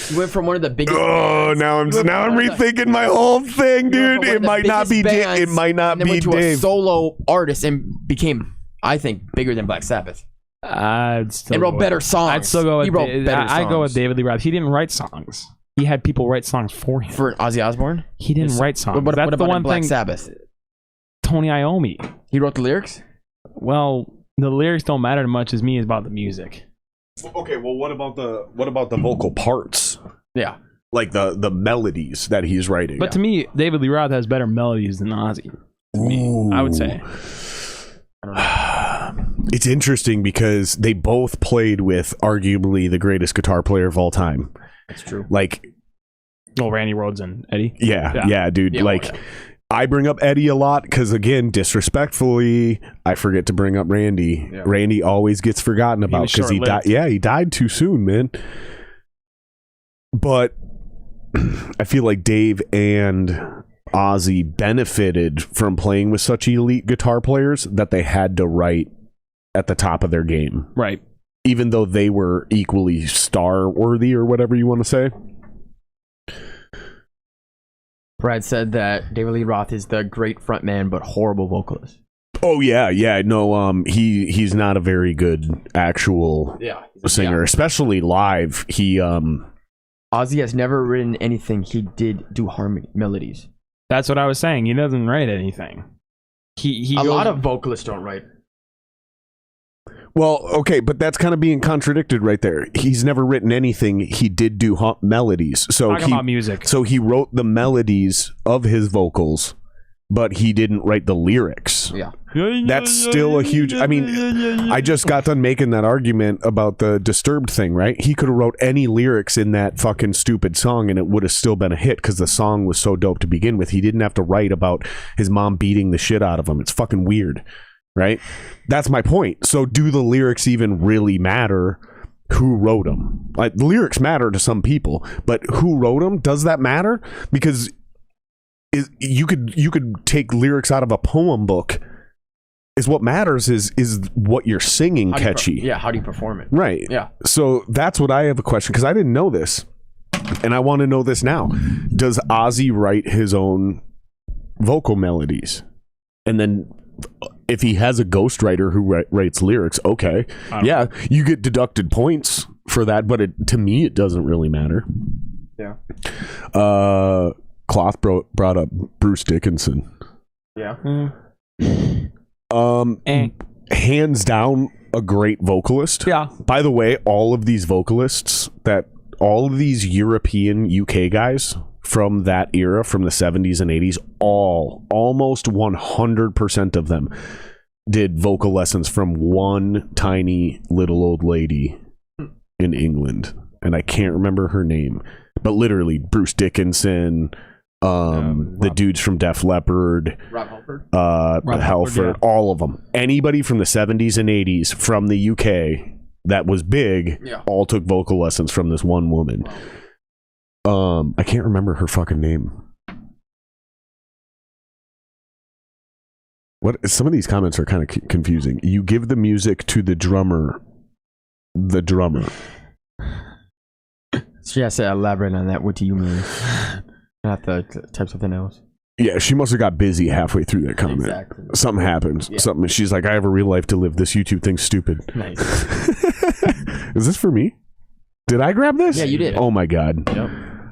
He went from one of the biggest. Oh, now I'm rethinking my whole thing, dude. It might not be Dave. It might not be went to Dave. a solo artist and became, I think, bigger than Black Sabbath. And wrote better songs. I'd still go with. I go with David Lee Roth. He didn't write songs. He had people write songs for him. For Ozzy Osbourne, he didn't write songs. What That's about the one Black thing. Sabbath? Tony Iommi. He wrote the lyrics. Well, the lyrics don't matter as much as me. It's about the music. Okay, well, what about the vocal parts? Yeah, like the melodies that he's writing. But to me, David Lee Roth has better melodies than Ozzy. To me, I would say. I don't know. It's interesting because they both played with arguably the greatest guitar player of all time. That's true. Like, Randy Rhoads and Eddie. Yeah, dude. Yeah, I bring up Eddie a lot because, again, disrespectfully, I forget to bring up Randy. Yeah. Randy always gets forgotten about because he died. Yeah, he died too soon, man. But I feel like Dave and Ozzy benefited from playing with such elite guitar players that they had to write at the top of their game. Right. Even though they were equally star-worthy or whatever you want to say. Brad said that David Lee Roth is the great frontman but horrible vocalist. Oh yeah, no, he's not a very good actual singer, especially live. Ozzy has never written anything. He did do harmony melodies. That's what I was saying. He doesn't write anything. He a lot of vocalists don't write. Well, okay, but that's kind of being contradicted right there. He's never written anything. He did do melodies. So talking about music. So he wrote the melodies of his vocals, but he didn't write the lyrics. Yeah. That's still a huge... I mean, I just got done making that argument about the Disturbed thing, right? He could have wrote any lyrics in that fucking stupid song and it would have still been a hit because the song was so dope to begin with. He didn't have to write about his mom beating the shit out of him. It's fucking weird. Right? That's my point. So do the lyrics even really matter? Who wrote them? Like, the lyrics matter to some people, but who wrote them? Does that matter? Because you could take lyrics out of a poem book. Is what matters is what you're singing catchy. How do you perform it? Right. Yeah. So that's what I have a question, because I didn't know this, and I want to know this now. Does Ozzy write his own vocal melodies? And then if he has a ghostwriter who writes lyrics, okay, yeah, you get deducted points for that, but to me, it doesn't really matter. Yeah. Cloth brought up Bruce Dickinson. Yeah. Hands down, a great vocalist. Yeah. By the way, all of these vocalists, all of these European UK guys from that era, from the 70s and 80s, almost 100% of them did vocal lessons from one tiny little old lady in England, and I can't remember her name, but literally Bruce Dickinson, the dudes from Def Leppard, Rob Halford, Halford, all of them. Anybody from the 70s and 80s from the UK that was big, all took vocal lessons from this one woman. I can't remember her fucking name. What? Some of these comments are kind of confusing. You give the music to the drummer. She has to elaborate on that. What do you mean? Not the type something else. Yeah, she must have got busy halfway through that comment. Exactly. Something happens. Yeah. Something. She's like, I have a real life to live. This YouTube thing's stupid. Nice. Is this for me? Did I grab this? Yeah, you did. Oh my god. Yep.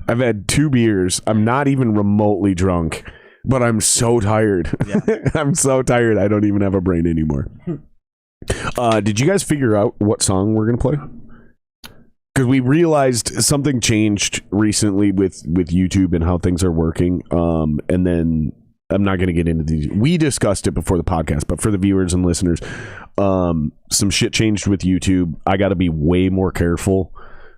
I've had 2 beers. I'm not even remotely drunk, but I'm so tired. Yeah. I'm so tired. I don't even have a brain anymore. Did you guys figure out what song we're gonna play? Because we realized something changed recently with YouTube and how things are working. And then I'm not going to get into these. We discussed it before the podcast, but for the viewers and listeners, some shit changed with YouTube. I got to be way more careful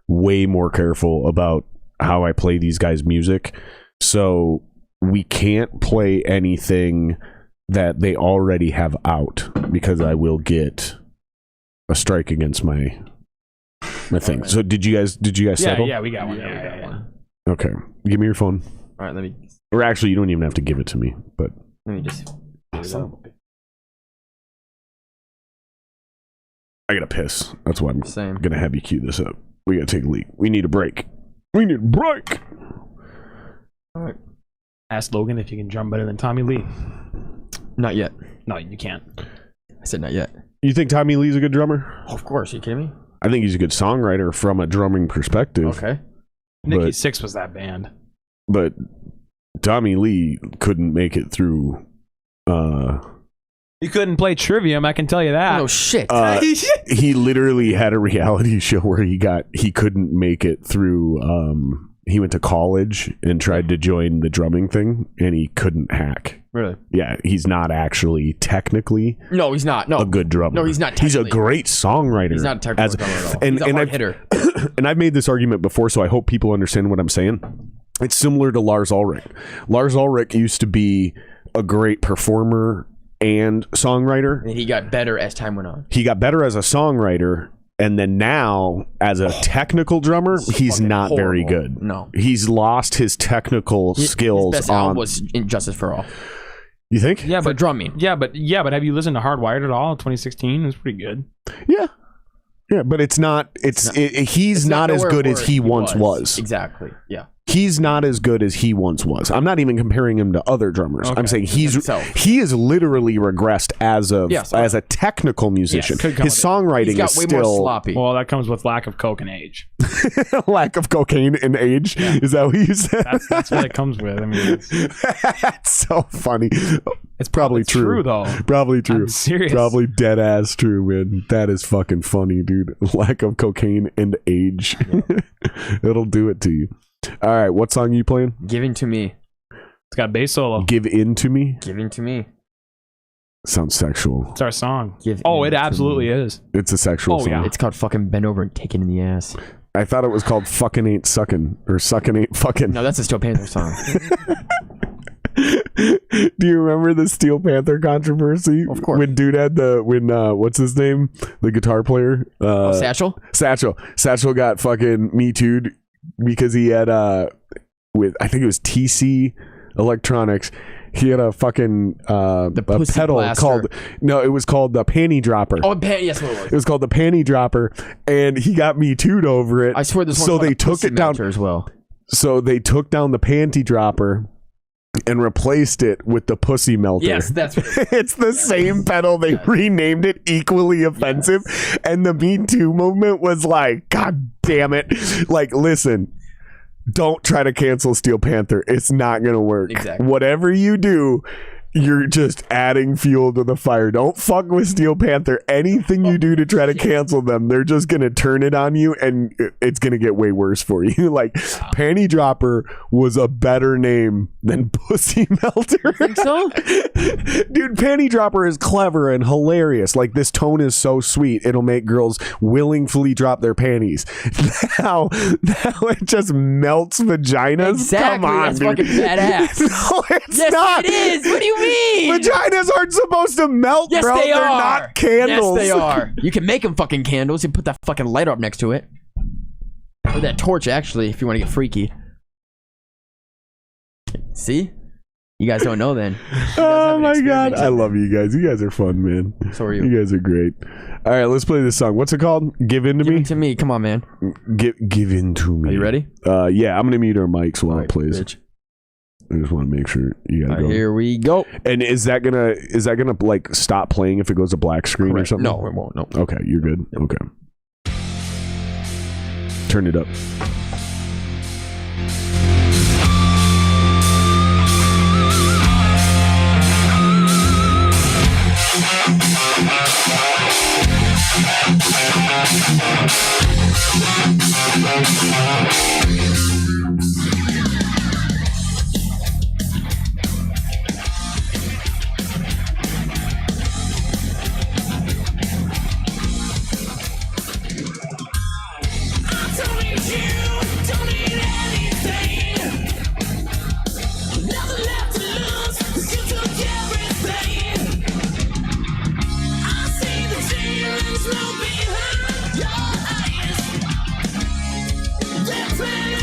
about how I play these guys' music. So we can't play anything that they already have out because I will get a strike against my thing. So did you guys settle? Yeah, we got one. Yeah. Okay, give me your phone. All right, let me. Or actually, you don't even have to give it to me. But Let me just. I gotta piss. That's why I'm Same. gonna have you cue this up. We gotta take a leak. We need a break. We need a break. All right. Ask Logan if you can drum better than Tommy Lee. Not yet. No, you can't. I said not yet. You think Tommy Lee's a good drummer? Of course. Are you kidding me? I think he's a good songwriter from a drumming perspective. Okay. Nikki But- Sixx was that band. But Tommy Lee couldn't make it through. He couldn't play Trivium, I can tell you that. Oh shit. He literally had a reality show where he couldn't make it through. He went to college and tried to join the drumming thing, and he couldn't hack. Really? Yeah, he's not actually technically No, he's not. No. a good drummer. No, he's not He's a technically. great songwriter. He's not a technical drummer at all. And, He's a and hard I've, hitter. and I've made this argument before, so I hope people understand what I'm saying. It's similar to Lars Ulrich. Lars Ulrich used to be a great performer and songwriter. And he got better as time went on. He got better as a songwriter, and then now as a technical drummer, he's fucking not very horrible. good. No. He's lost his technical skills. His best album was Injustice for All. You think? Yeah, For but drumming. but have you listened to Hardwired at all? 2016 it was pretty good. Yeah. Yeah, but it's not. He's not as nowhere good as where he once was. Exactly. Yeah. He's not as good as he once was. I'm not even comparing him to other drummers. Okay. I'm saying Himself. he is literally regressed as a technical musician. could come His with songwriting He's got is way still more sloppy. Well, that comes with lack of coke and age. lack of cocaine and age. Is that what you said? That's what it comes with. I mean, That's so funny. It's probably it's true. true, though. Probably true. I'm serious. Probably dead ass true, man. That is fucking funny, dude. Lack of cocaine and age. It'll do it to you. All right, what song are you playing? Giving to me. It's got bass solo. Give In to Me. Giving to me. Sounds sexual. It's our song. Give Oh, in it to absolutely me. is. It's a sexual Oh, song. yeah. It's called fucking Bend Over and Take It in the Ass. I thought it was called Fucking Ain't Suckin' or Suckin' Ain't Fucking. No, that's a Steel Panther song. Do you remember the Steel Panther controversy? Of course. When dude had what's his name? The guitar player? Satchel? Satchel got fucking Me Too'd because he had with I think it was TC Electronics. He had a fucking a Pussy pedal Blaster. it was called the Panty Dropper. Oh, yes, what it was. It was called the Panty Dropper, and he got Me Too'd over it. I swear this one so called they the took Pussy it down. Melter as well. So they took down the Panty Dropper and replaced it with the Pussy Melter. Yes, that's what it was. It's the same pedal. They renamed it equally offensive. And the Me Too movement was like, God damn it. Like, listen, don't try to cancel Steel Panther. It's not going to work. Exactly. Whatever you do, you're just adding fuel to the fire. Don't fuck with Steel Panther. Anything you do to try to cancel them, they're just going to turn it on you, and it's going to get way worse for you. Like, Panty Dropper was a better name than Pussy Melter. Think so? Dude, Panty Dropper is clever and hilarious. Like, this tone is so sweet, it'll make girls willingly drop their panties. Now it just melts vaginas. Exactly. Come on, That's dude. fucking badass. No, it's Yes, not. it is. What do you mean? Vaginas aren't supposed to melt, Yes, bro. they They're are. not candles. Yes, they are. You can make them fucking candles. You put that fucking lighter up next to it. Or that torch, actually, if you want to get freaky. See? You guys don't know then. You guys Oh haven't my god, experimented. I love you guys. You guys are fun, man. So are you. You guys are great. All right, let's play this song. What's it called? Give In to Give Me. it to me. Come on, man. Give In to Me. Are you ready? Yeah, I'm gonna mute our mics while it Alright, plays. bitch. I just want to make sure you gotta Alright, go. here we go. And is that gonna like stop playing if it goes to black screen or Correct. something? No, it won't. No. Okay, you're good. Okay. Turn it up. They're playing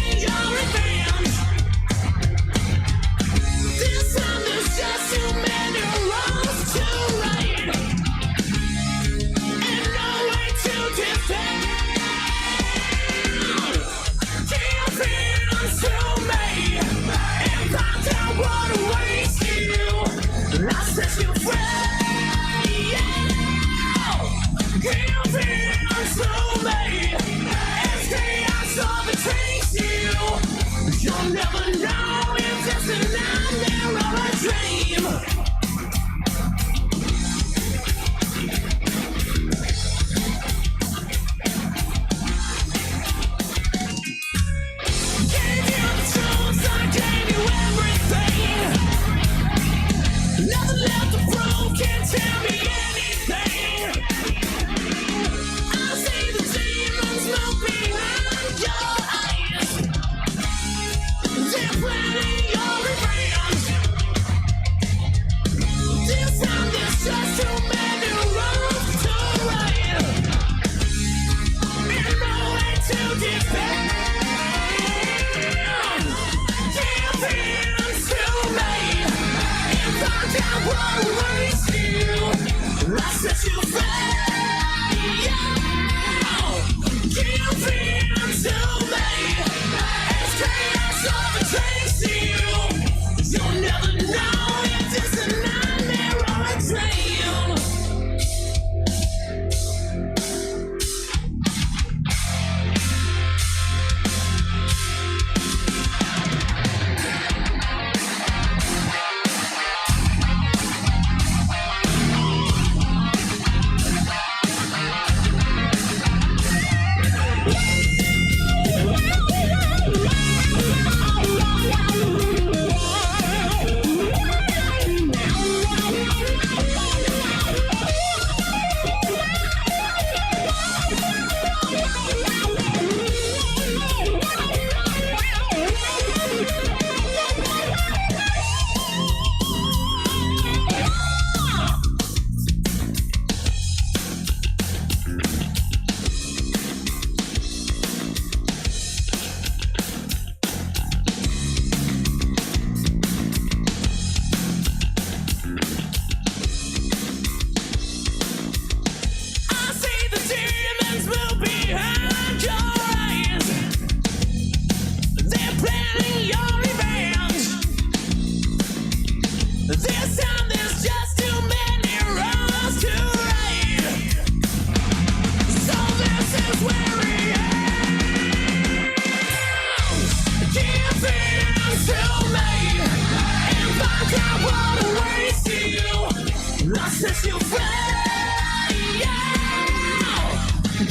set you free.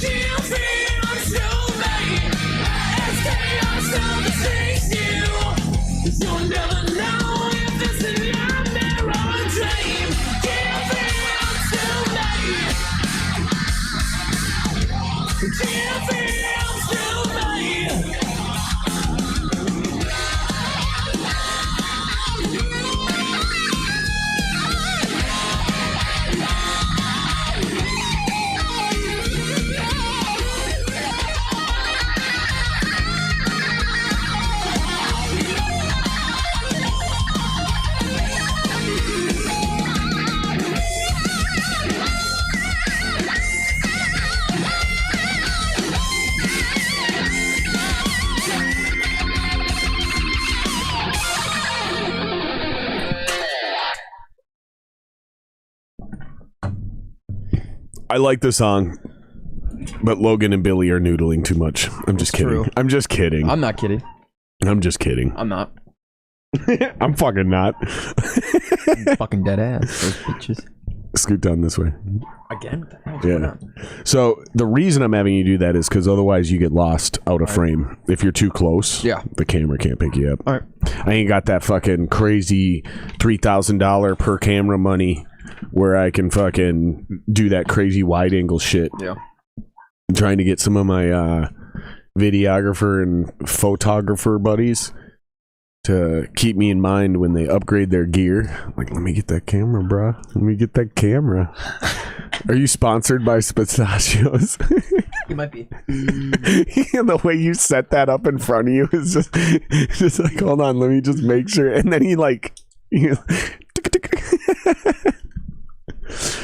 Do you feel I'm still made? Stay on still to chase you. You'll never know if this is a nightmare or a dream. Do you feel I'm still made? Do you feel I'm still made? I like the song, but Logan and Billy are noodling too much. I'm just kidding. true. I'm just kidding. I'm not kidding. I'm just kidding. I'm not. I'm fucking not. Fucking dead ass. Those bitches. Scoot down this way. Again? What the hell's going Yeah. on? So the reason I'm having you do that is because otherwise you get lost out of frame. If you're too close, Yeah. the camera can't pick you up. All right. I ain't got that fucking crazy $3,000 per camera money where I can fucking do that crazy wide angle shit. Yeah. I'm trying to get some of my videographer and photographer buddies to keep me in mind when they upgrade their gear. Like, let me get that camera, bro. Let me get that camera. Are you sponsored by Pistachios? You might be. The way you set that up in front of you is just like, hold on, let me just make sure. And then he like,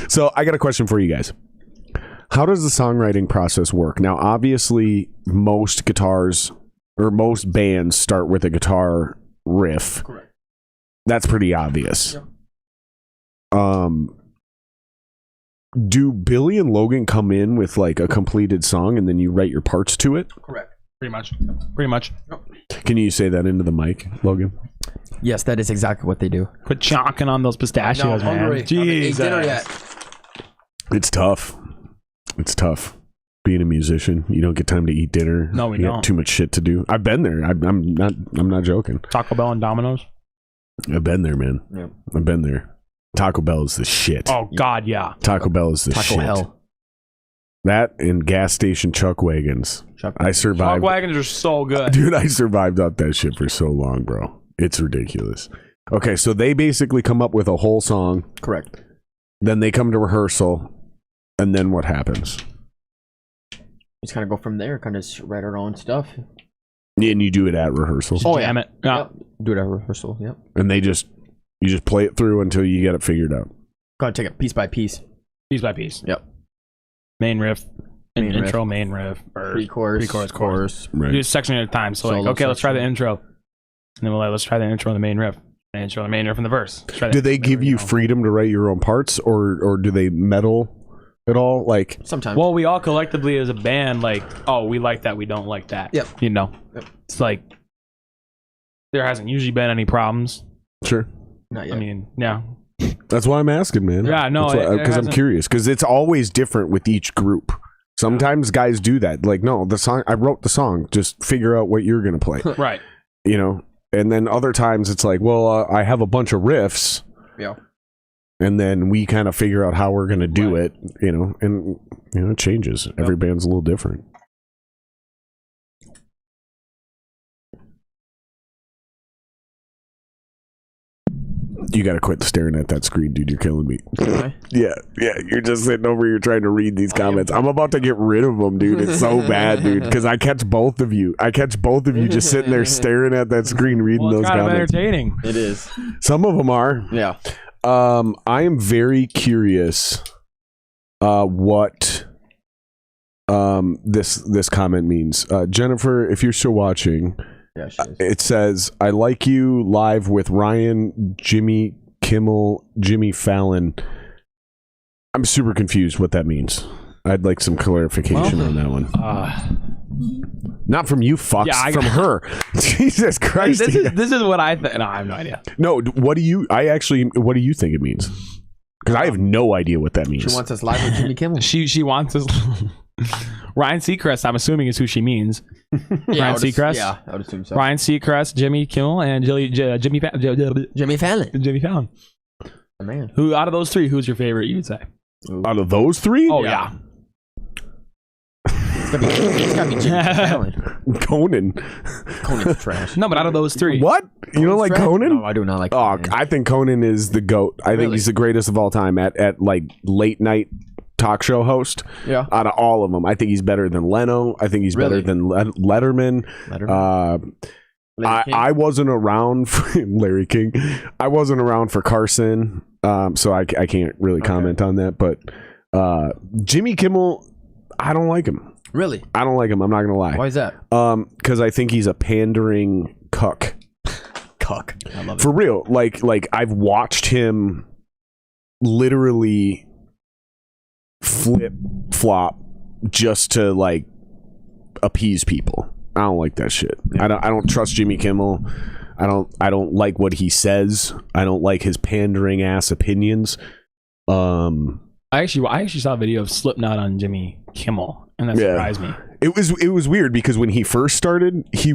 So I got a question for you guys. How does the songwriting process work? Now, obviously, most guitars or most bands start with a guitar riff. Correct. That's pretty obvious. Yeah. Do Billy and Logan come in with like a completed song and then you write your parts to it? Correct. Pretty much. Pretty much. Can you say that into the mic, Logan? Yes, that is exactly what they do. Quit chonking on those pistachios, man. Hungry. I haven't ate dinner Jesus. yet. It's tough. It's tough being a musician. You don't get time to eat dinner. No, we you don't. got too much shit to do. I've been there. I'm not joking. Taco Bell and Domino's. I've been there, man. Yep. I've been there. Taco Bell is the shit. Oh God, yeah. Taco Bell is the Taco shit. hell. That and gas station chuck wagons. I survived. Dog wagons are so good. Dude, I survived up that shit for so long, bro. It's ridiculous. Okay, so they basically come up with a whole song. Correct. Then they come to rehearsal. And then what happens? Just kind of go from there, kind of write our own stuff. And you do it at rehearsal. Oh, damn it. Yeah. Yep. Do it at rehearsal. Yep. And you just play it through until you get it figured out. Gotta take it piece by piece. Piece by piece. Yep. Main riff. Main intro, riff. main riff. Pre-chorus. Pre-chorus, chorus. Right. We do a section at a time. So like, Solo okay, let's try the section. intro. And then we'll let's try the intro and the main riff. And intro and the main riff and the verse. Let's try Do that. they give you freedom to write your own parts, or do they meddle at all? Like, Sometimes. Well, we all collectively as a band, like, oh, we like that, we don't like that. Yep. You know? Yep. It's like, there hasn't usually been any problems. sure. Not yet. I mean, yeah. That's why I'm asking, man. Yeah, no, because I'm hasn't- curious. Because it's always different with each group. Sometimes guys do that. Like, no, the song, I wrote the song. Just figure out what you're gonna play. Right. You know. And then other times it's like, well, I have a bunch of riffs. Yeah. And then we kind of figure out how we're gonna do it. You know, and it changes. Every band's a little different. You gotta quit staring at that screen, dude. You're killing me. Okay. Yeah. You're just sitting over here trying to read these comments. I'm about to get rid of them, dude. It's so bad, dude. Because I catch both of you. just sitting there staring at that screen, reading Well, it's those kind of comments. entertaining. It is. Some of them are. Yeah. I am very curious what this comment means. Jennifer, if you're still watching, Yeah, she is. it says, I like you live with Ryan, Jimmy Kimmel, Jimmy Fallon. I'm super confused what that means. I'd like some clarification on that one. Not from you, fucks. Yeah, from her. Jesus Christ. This is what I think. No, I have no idea. No, what do you think it means? Because I have no idea what that means. She wants us live with Jimmy Kimmel. She wants us. Ryan Seacrest, I'm assuming, is who she means. Ryan Seacrest? Yeah, I would assume so. Ryan Seacrest, Jimmy Kimmel, and Jimmy Fallon. Jimmy Fallon. The man. Who out of those three, who's your favorite, you would say? Out of those three? Oh, yeah. It's gotta be Jimmy Fallon. Conan. Conan's trash. No, but out of those three. What? You don't like Trash? Conan? No, I do not like Oh, Conan. I think Conan is the GOAT. I think Really? he's the greatest of all time at like late night talk show host. Yeah. Out of all of them, I think he's better than Leno. I think he's better Really? than Letterman. I wasn't around for Larry King. I wasn't around for Carson, so I can't really comment on that. But Jimmy Kimmel, I don't like him. Really? I don't like him. I'm not gonna lie. Why is that? Because I think he's a pandering cuck. I love it. For real. Like I've watched him literally flip flop just to like appease people. I don't like that shit. I don't trust Jimmy Kimmel. I don't like what he says. I don't like his pandering ass opinions. I actually saw a video of Slipknot on Jimmy Kimmel, and that surprised me. It was weird because when he first started, he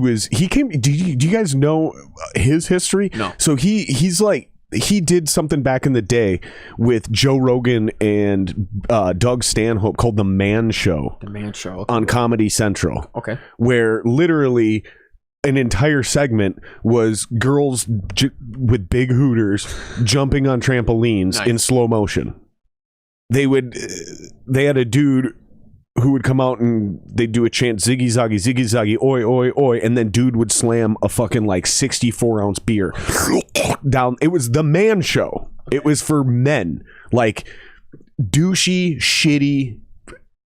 came. Do you guys know his history? No. So he's like, he did something back in the day with Joe Rogan and Doug Stanhope called The Man Show. The Man Show. On Comedy Central. Okay. Where literally an entire segment was girls with big hooters jumping on trampolines in slow motion. They had a dude who would come out and they'd do a chant, ziggy zaggy, oi, oi, oi, and then dude would slam a fucking like 64-ounce beer down. It was The Man Show. It was for men. Like douchey, shitty,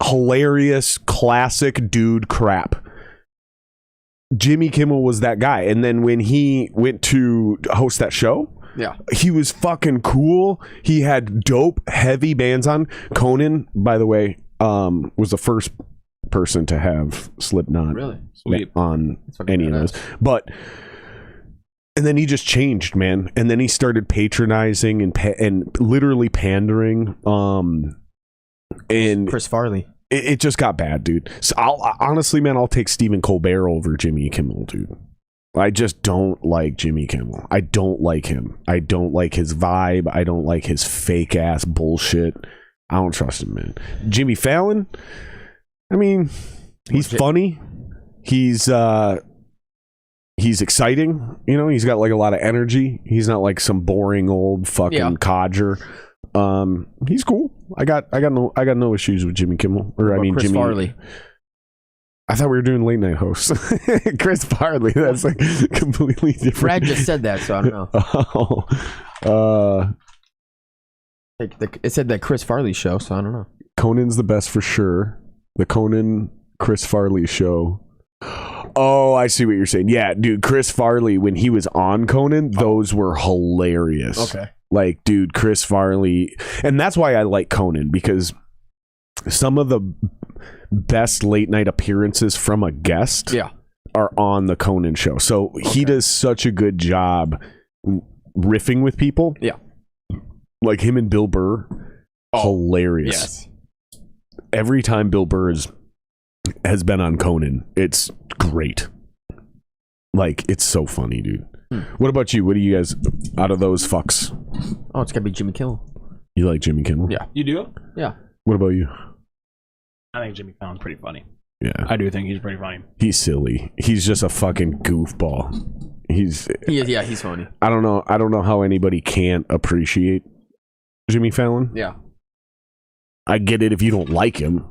hilarious, classic dude crap. Jimmy Kimmel was that guy. And then when he went to host that show, he was fucking cool. He had dope, heavy bands on. Conan, by the way, was the first person to have Slipknot on any of those. But and then he just changed, man. And then he started patronizing and literally pandering. And Chris Farley. It just got bad, dude. So honestly, man, I'll take Stephen Colbert over Jimmy Kimmel, dude. I just don't like Jimmy Kimmel. I don't like him. I don't like his vibe. I don't like his fake ass bullshit. I don't trust him, man. Jimmy Fallon, I mean, he's funny. He's exciting. You know, he's got like a lot of energy. He's not like some boring old fucking codger. He's cool. I got no issues with Jimmy Kimmel. Or I mean Chris Jimmy Farley. I thought we were doing late night hosts. Chris Farley. That's like completely different. Brad just said that, so I don't know. It said that Chris Farley show, so I don't know. Conan's the best for sure. The Conan Chris Farley show. Oh, I see what you're saying. Yeah, dude, Chris Farley, when he was on Conan, those were hilarious. Okay. Like, dude, Chris Farley. And that's why I like Conan, because some of the best late night appearances from a guest are on the Conan show. So he does such a good job riffing with people. Yeah. Like him and Bill Burr. Hilarious. Yes. Every time Bill Burr has been on Conan, it's great. Like, it's so funny, dude. What about you? What do you guys, out of those fucks? Oh, it's gotta be Jimmy Kimmel. You like Jimmy Kimmel? Yeah. You do? Yeah. What about you? I think Jimmy Fallon's pretty funny. Yeah. I do think he's pretty funny. He's silly. He's just a fucking goofball. He is, yeah, he's funny. I don't know how anybody can't appreciate Jimmy Fallon. Yeah. I get it if you don't like him.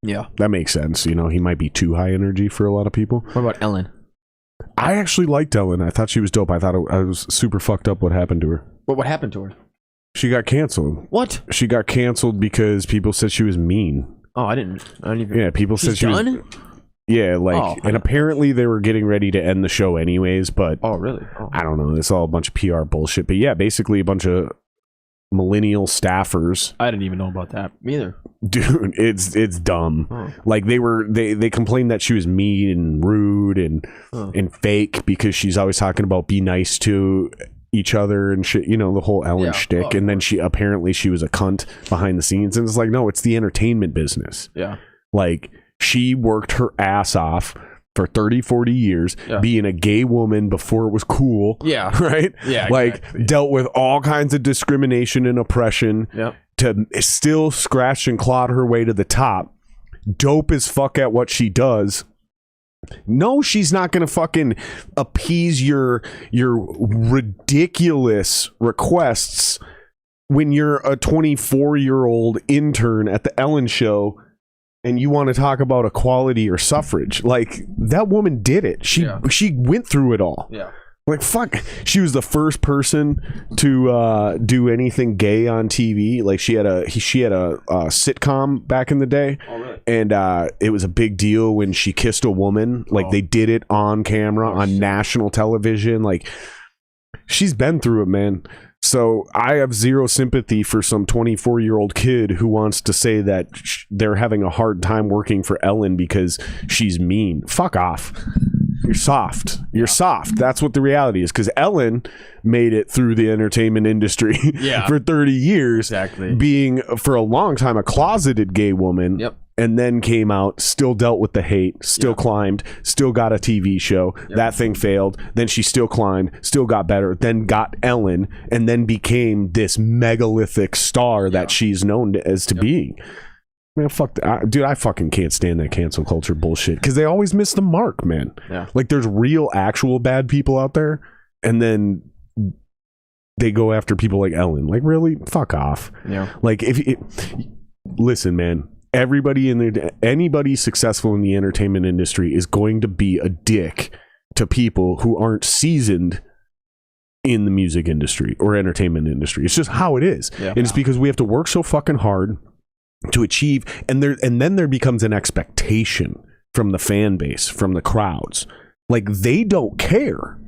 Yeah. That makes sense. You know, he might be too high energy for a lot of people. What about Ellen? I actually liked Ellen. I thought she was dope. I thought I was super fucked up what happened to her. What happened to her? She got canceled. What? She got canceled because people said she was mean. Oh, I didn't even. Yeah, people said she done? was. Yeah, like, and apparently they were getting ready to end the show anyways, but oh, really? Oh. I don't know. It's all a bunch of PR bullshit. But yeah, basically a bunch of millennial staffers. I didn't even know about that. Me either. Dude, it's dumb. Oh. Like they complained that she was mean and rude and fake because she's always talking about be nice to each other and shit, you know, the whole Ellen shtick. And then she was a cunt behind the scenes. And it's like, no, it's the entertainment business. Yeah. Like, she worked her ass off for 30, 40 years being a gay woman before it was cool. Yeah. Right? Yeah. Like, exactly. dealt with all kinds of discrimination and oppression to still scratch and claw her way to the top. Dope as fuck at what she does. No, she's not gonna fucking appease your ridiculous requests when you're a 24-year-old intern at the Ellen show and you want to talk about equality or suffrage. Like, that woman did it. She went through it all. Yeah. Like, fuck, she was the first person to do anything gay on TV. Like, she had a sitcom back in the day. Oh, really? And it was a big deal when she kissed a woman. Like, they did it on camera on national television. Like, she's been through it, man. So I have zero sympathy for some 24-year-old kid who wants to say that they're having a hard time working for Ellen because she's mean. Fuck off. You're soft. You're soft. That's what the reality is. Because Ellen made it through the entertainment industry for 30 years. Exactly. Being, for a long time, a closeted gay woman. Yep. And then came out, still dealt with the hate, still climbed, still got a TV show. That thing failed. Then she still climbed, still got better, then got Ellen, and then became this megalithic star that she's known as to being. Man, fuck that. Dude, I fucking can't stand that cancel culture bullshit because they always miss the mark, man. Yeah. Like, there's real, actual bad people out there, and then they go after people like Ellen. Like, really? Fuck off. Yeah. Like, listen, man. Anybody successful in the entertainment industry is going to be a dick to people who aren't seasoned in the music industry or entertainment industry. It's just how it is. And it's because we have to work so fucking hard to achieve, and then there becomes an expectation from the fan base, from the crowds. Like, they don't care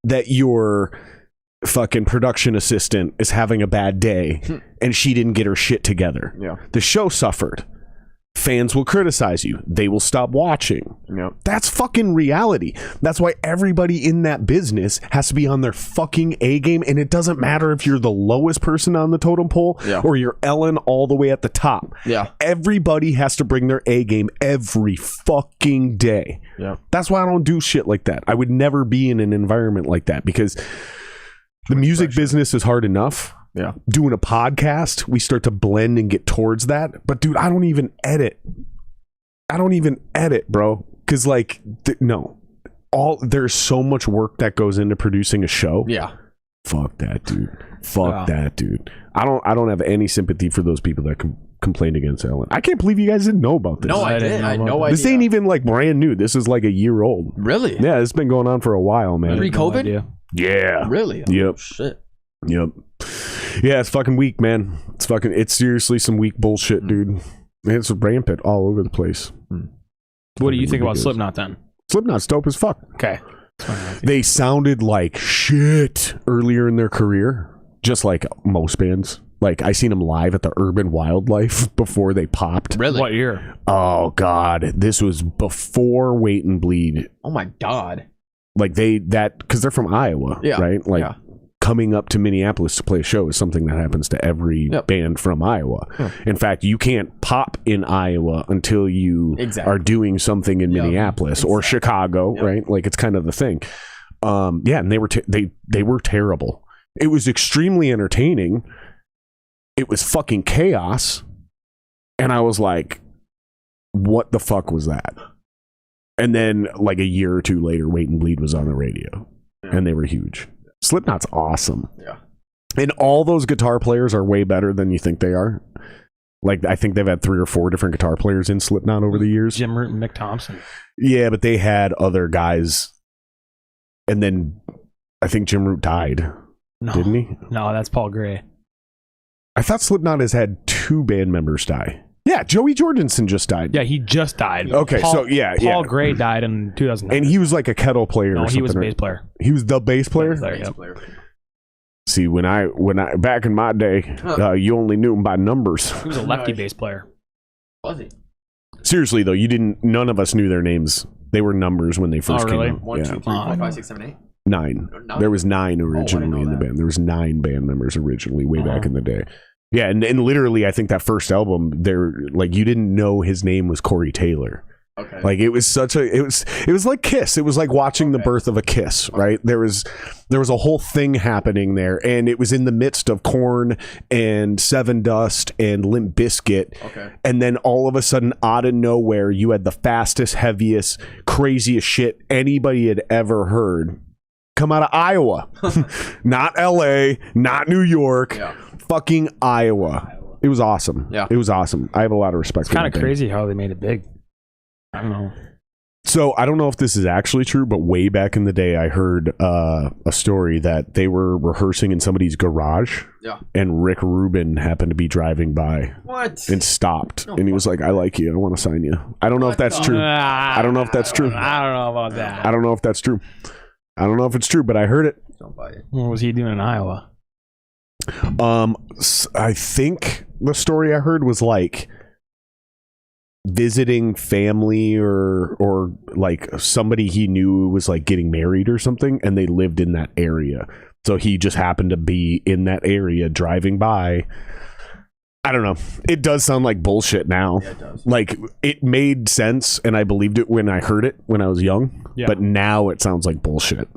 that your fucking production assistant is having a bad day and she didn't get her shit together. Yeah. The show suffered. Fans will criticize you. They will stop watching. Yep. That's fucking reality. That's why everybody in that business has to be on their fucking A game, and it doesn't matter if you're the lowest person on the totem pole or you're Ellen all the way at the top. Yeah. Everybody has to bring their A game every fucking day. Yeah. That's why I don't do shit like that. I would never be in an environment like that because the music business is hard enough. Yeah. Doing a podcast, we start to blend and get towards that. But dude, I don't even edit, bro. Because like, no, there's so much work that goes into producing a show. Yeah. Fuck that, dude. That, dude. I don't have any sympathy for those people that complain against Ellen. I can't believe you guys didn't know about this. No, I didn't. I had no idea. This ain't even like brand new. This is like a year old. Really? Yeah, it's been going on for a while, man. Pre-COVID? Yeah. Really? Yep. Oh, shit. Yep. Yeah, it's fucking weak, man. It's seriously some weak bullshit, dude. It's rampant all over the place. What do you think about Slipknot then? Slipknot's dope as fuck. Okay. They sounded like shit earlier in their career, just like most bands. Like, I seen them live at the Urban Wildlife before they popped. Really? What year? Oh, God. This was before Wait and Bleed. Oh, my God. Like, because they're from Iowa, right? Like, coming up to Minneapolis to play a show is something that happens to every band from Iowa. In fact, you can't pop in Iowa until you are doing something in Minneapolis or Chicago, right? Like, it's kind of the thing. And they were terrible. It was extremely entertaining. It was fucking chaos. And I was like, what the fuck was that? And then like a year or two later, Wait and Bleed was on the radio and they were huge. Slipknot's awesome. Yeah. And all those guitar players are way better than you think they are. Like, I think they've had 3 or 4 different guitar players in Slipknot over the years. Jim Root and Mick Thompson. Yeah, but they had other guys. And then I think Jim Root died. No. Didn't he? No, that's Paul Gray. I thought Slipknot has had 2 band members die. Yeah, Joey Jorgensen just died. Yeah, he just died. Okay, Paul Gray died in 2009. And he was like a kettle player. No, or something, he was a right? bass player. He was the bass player. Yep. See, when I back in my day, you only knew him by numbers. He was a lefty bass player. Was he? Seriously though, none of us knew their names. They were numbers when they first really? came out. 1, 2, 3, 4, 5, 6, 7, 8. 9. There was 9 originally in the band. There was 9 band members originally way back in the day. Yeah, and literally, I think that first album, they're like, you didn't know his name was Corey Taylor. Okay. Like it was it was like Kiss. It was like watching the birth of a Kiss, right? There was a whole thing happening there, and it was in the midst of Korn and Seven Dust and Limp Bizkit. Okay. And And then all of a sudden, out of nowhere, you had the fastest, heaviest, craziest shit anybody had ever heard come out of Iowa. Not LA, not New York, fucking Iowa. It was awesome. Yeah. It was awesome. I have a lot of respect for Kind that of band. crazy how they made it big. I don't know. So I don't know if this is actually true, but way back in the day, I heard a story that they were rehearsing in somebody's garage. Yeah. And Rick Rubin happened to be driving by What? and stopped. And he was like, I like you. I want to sign you. I don't know if that's true. I don't know if that's true. I don't know about that. I don't know if that's true. I don't know if it's true, but I heard it. Don't buy it. What was he doing in Iowa? I think the story I heard was like visiting family or like somebody he knew was like getting married or something, and they lived in that area. So he just happened to be in that area driving by. I don't know. It does sound like bullshit now. Yeah, it does. Like it made sense and I believed it when I heard it when I was young. Yeah. But now it sounds like bullshit.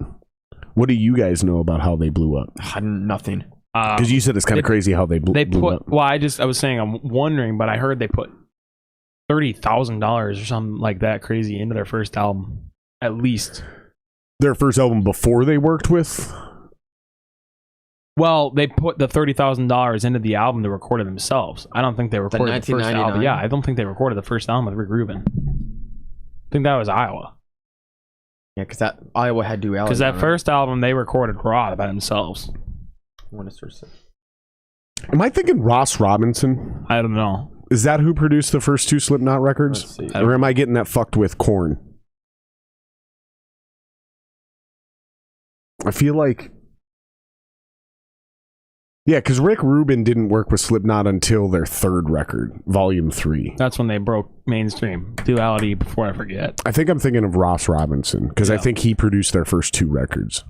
What do you guys know about how they blew up? Nothing. Because you said it's kind of crazy how they blew up. Well, I was saying I'm wondering, but I heard they put $30,000 or something like that crazy into their first album, at least. Their first album before they worked with? Well, they put the $30,000 into the album to record it themselves. I don't think they recorded the first album. 1999? Yeah, I don't think they recorded the first album with Rick Rubin. I think that was Iowa. Yeah, because that Iowa had duality. Because that on it. first album they recorded raw by themselves. When it starts to- Am I thinking Ross Robinson? I don't know. Is that who produced the first 2 Slipknot records? Let's see. Or am I getting that fucked with Korn? I feel like... Yeah, because Rick Rubin didn't work with Slipknot until their 3rd record, Volume 3. That's when they broke mainstream. Duality, before I forget. I think I'm thinking of Ross Robinson, because I Yeah. think he produced their first 2 records.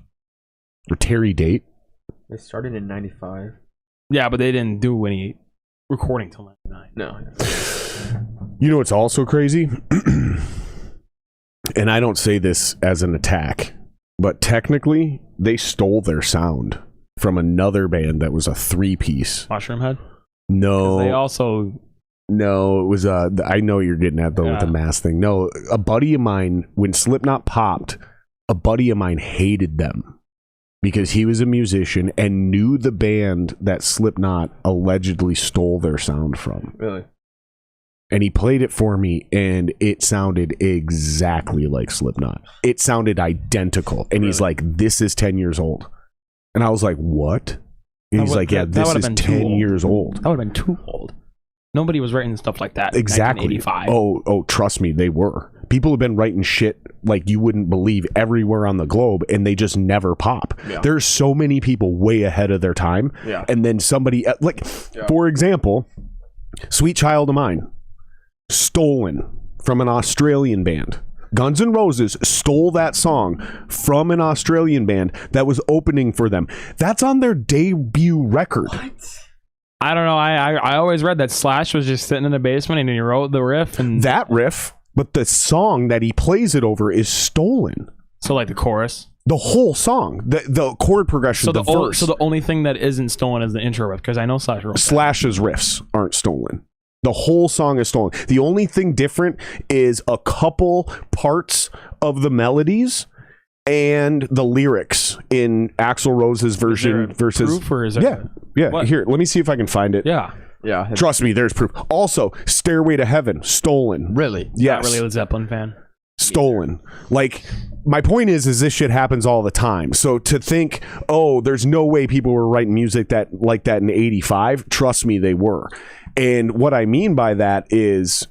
Or Terry Date? They started in 95. Yeah, but they didn't do any recording till 99. No. You know what's also crazy? And I don't say this as an attack, but technically, they stole their sound from another band that was a 3-piece. Mushroom Head? No. They also... No, it was I know what you're getting at though with the Yeah. mask thing. No, a buddy of mine, when Slipknot popped, a buddy of mine hated them because he was a musician and knew the band that Slipknot allegedly stole their sound from. Really? And he played it for me and it sounded exactly like Slipknot. It sounded identical. And he's like, this is 10 years old. And I was like, what? And he's like, yeah, this is 10 years old. That would have been too old. Nobody was writing stuff like that. Exactly. In 1985. Oh, trust me, they were. People have been writing shit like you wouldn't believe everywhere on the globe, and they just never pop. Yeah. There's so many people way ahead of their time, Yeah. and then somebody for example, "Sweet Child of Mine," stolen from an Australian band. Guns N' Roses stole that song from an Australian band that was opening for them. That's on their debut record. I don't know. I always read that Slash was just sitting in the basement and he wrote the riff. And That riff, but the song that he plays it over is stolen. so like the chorus. The whole song, the chord progression, So the verse. so the only thing that isn't stolen is the intro riff, because I know Slash wrote that. Slash's riffs aren't stolen. The whole song is stolen. The only thing different is a couple parts of the melodies and the lyrics in Axl Rose's Is there version a versus proof or is there yeah. What? Here, let me see if I can find it. Yeah. Yeah. Trust me, there's proof. Also, Stairway to Heaven, stolen. Really? Yes, Not really a Led Zeppelin fan. stolen. Like, my point is this shit happens all the time. So to think, oh, there's no way people were writing music that like that in 85, trust me, they were. And what I mean by that is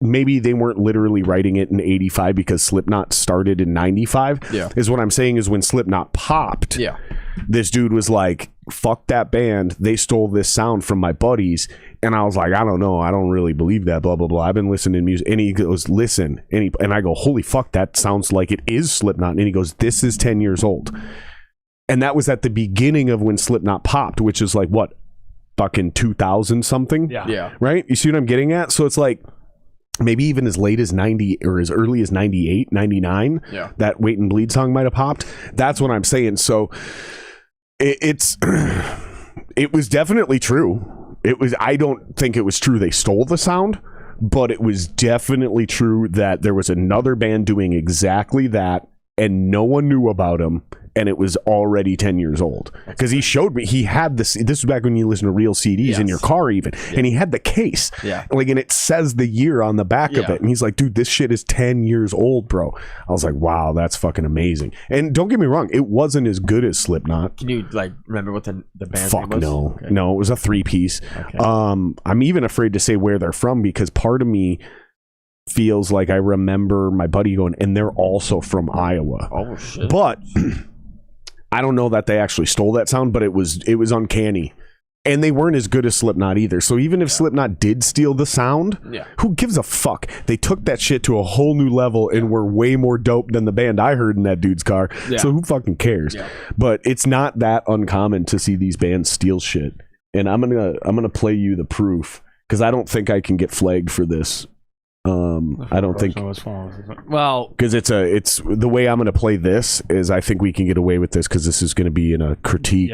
maybe they weren't literally writing it in 85 because Slipknot started in 95. Yeah. Is what I'm saying is when Slipknot popped, Yeah. this dude was like, fuck that band. They stole this sound from my buddies. And I was like, I don't know. I don't really believe that, blah, blah, blah. I've been listening to music. And he goes, listen. And I go, holy fuck, that sounds like it is Slipknot. And he goes, this is 10 years old. And that was at the beginning of when Slipknot popped, which is like, what, fucking 2000 something? Yeah. Right? You see what I'm getting at? So it's like, maybe even as late as 90 or as early as 98, 99, that Wait and Bleed song might have popped. That's what I'm saying. So it was definitely true. I don't think it was true they stole the sound, but it was definitely true that there was another band doing exactly that and no one knew about him, and it was already 10 years old. Because he showed me, he had this was back when you listen to real CDs in your car even, and he had the case. Like, and it says the year on the back of it, and he's like, dude, this shit is 10 years old, bro. I was like, wow, that's fucking amazing. And don't get me wrong, it wasn't as good as Slipknot. Can you, like, remember what the band Fuck name was? no. Okay. No, it was a 3-piece. Okay. I'm even afraid to say where they're from, because part of me feels like I remember my buddy going, and they're also from Iowa. Oh, shit. But I don't know that they actually stole that sound, but it was uncanny. And they weren't as good as Slipknot either. So even if Slipknot did steal the sound, who gives a fuck? They took that shit to a whole new level and were way more dope than the band I heard in that dude's car. So who fucking cares? But it's not that uncommon to see these bands steal shit. And I'm gonna play you the proof, because I don't think I can get flagged for this. I don't think, well, because it's the way I'm going to play this is I think we can get away with this because this is going to be in a critique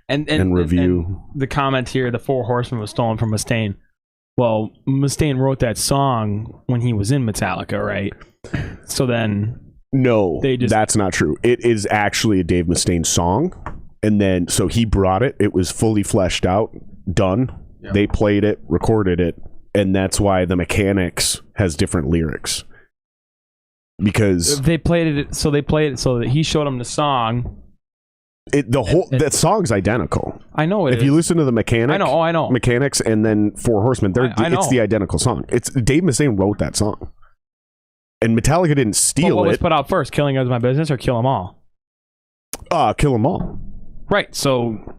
and review. And the comment here, the Four Horsemen was stolen from Mustaine. Well, Mustaine wrote that song when he was in Metallica, right? So then no, that's not true. It is actually a Dave Mustaine song, and then so he brought it. It was fully fleshed out, done. They played it, recorded it. And that's why the Mechanics has different lyrics, because they played it so that he showed him the song. That song's identical. I know it. If you listen to the I know Mechanics and then Four Horsemen, it's the identical song. It's Dave Mustaine wrote that song, and Metallica didn't steal what it. Was put out first, "Killing Is My Business" or "Kill 'Em All"? Kill 'Em All. Right. So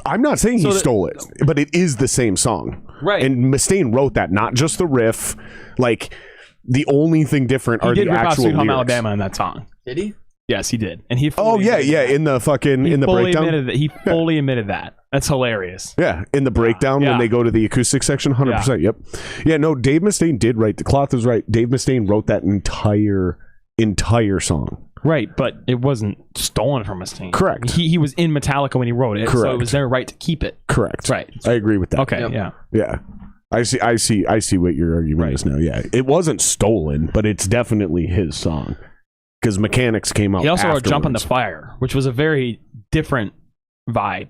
I'm not saying he stole it, but it is the same song. Right. And Mustaine wrote that, not just the riff. Like, the only thing different are the actual lyrics. Sweet Home Alabama in that song. Did he? Yes, he did. And he in the fucking in the breakdown. He fully admitted that. That's hilarious. Yeah, in the breakdown when they go to the acoustic section, 100%. Yep. Yeah, no, Dave Mustaine did write. The Cloth is right. Dave Mustaine wrote that entire song. Right, but it wasn't stolen from Mustaine. Correct. He was in Metallica when he wrote it, so it was their right to keep it. Correct. Right. I agree with that. Okay. Yeah. I see what your argument is now. Yeah, it wasn't stolen, but it's definitely his song, because Mechanics came out. He also wrote afterwards. "Jump in the Fire," which was a very different vibe.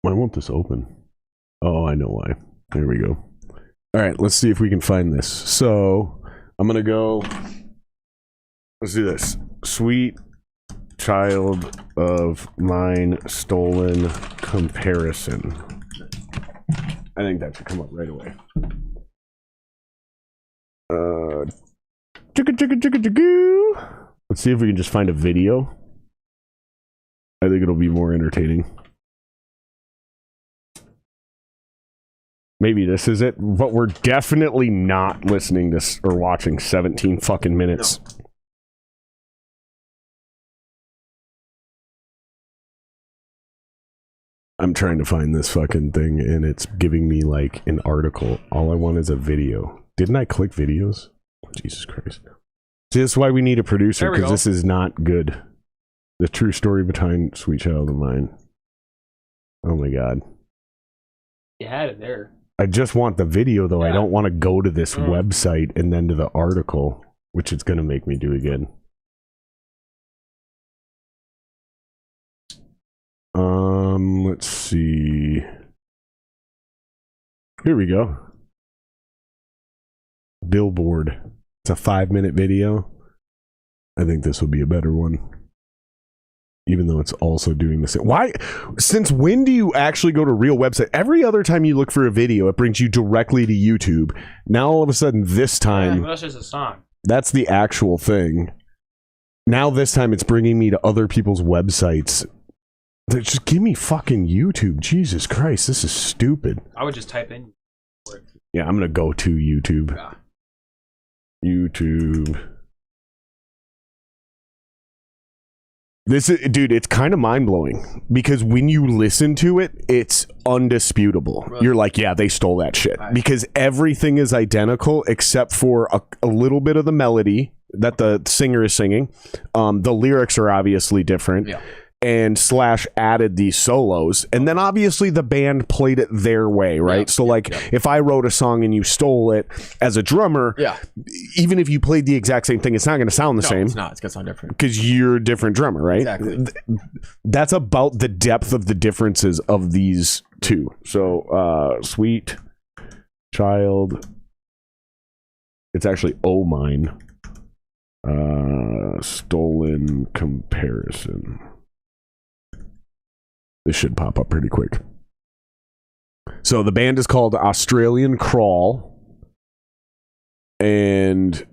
Why won't this open? Oh, I know why. There we go. All right, let's see if we can find this. So I'm gonna go. Let's do this. Sweet Child of Mine Stolen Comparison. I think that should come up right away. Let's see if we can just find a video. I think it'll be more entertaining. Maybe this is it, but we're definitely not listening to or watching 17 fucking minutes. No. I'm trying to find this fucking thing, and it's giving me like an article. All I want is a video. Didn't I click videos? Jesus Christ. See, this is why we need a producer, because this is not good. The true story behind Sweet Child of Mine. Oh my god. You had it there. I just want the video, though. Yeah. I don't want to go to this website and then to the article, which it's going to make me do again. Let's see. Here we go. Billboard. It's a 5-minute video. I think this will be a better one. Even though it's also doing the same. Why? Since when do you actually go to a real website? Every other time you look for a video, it brings you directly to YouTube. Now all of a sudden, this time, that's just a song. That's the actual thing. Now this time, it's bringing me to other people's websites. Just give me fucking YouTube. Jesus Christ, this is stupid. I would just type in. Yeah, I'm gonna go to YouTube. Yeah. YouTube. This is, dude, it's kind of mind-blowing because when you listen to it, it's undisputable. Really? You're like, yeah, they stole that shit. Right. Because everything is identical except for a little bit of the melody that the singer is singing. The lyrics are obviously different. Yeah. And Slash added these solos. And then obviously the band played it their way, right? Yeah, so yeah, like, yeah. if I wrote a song and you stole it as a drummer, Yeah. even if you played the exact same thing, it's not going to sound the No, same. it's not. It's gonna sound different. Because you're a different drummer, right? Exactly. That's about the depth of the differences of these two. So, Sweet Child. It's actually Oh Mine. Stolen Comparison. This should pop up pretty quick. So the band is called Australian Crawl. And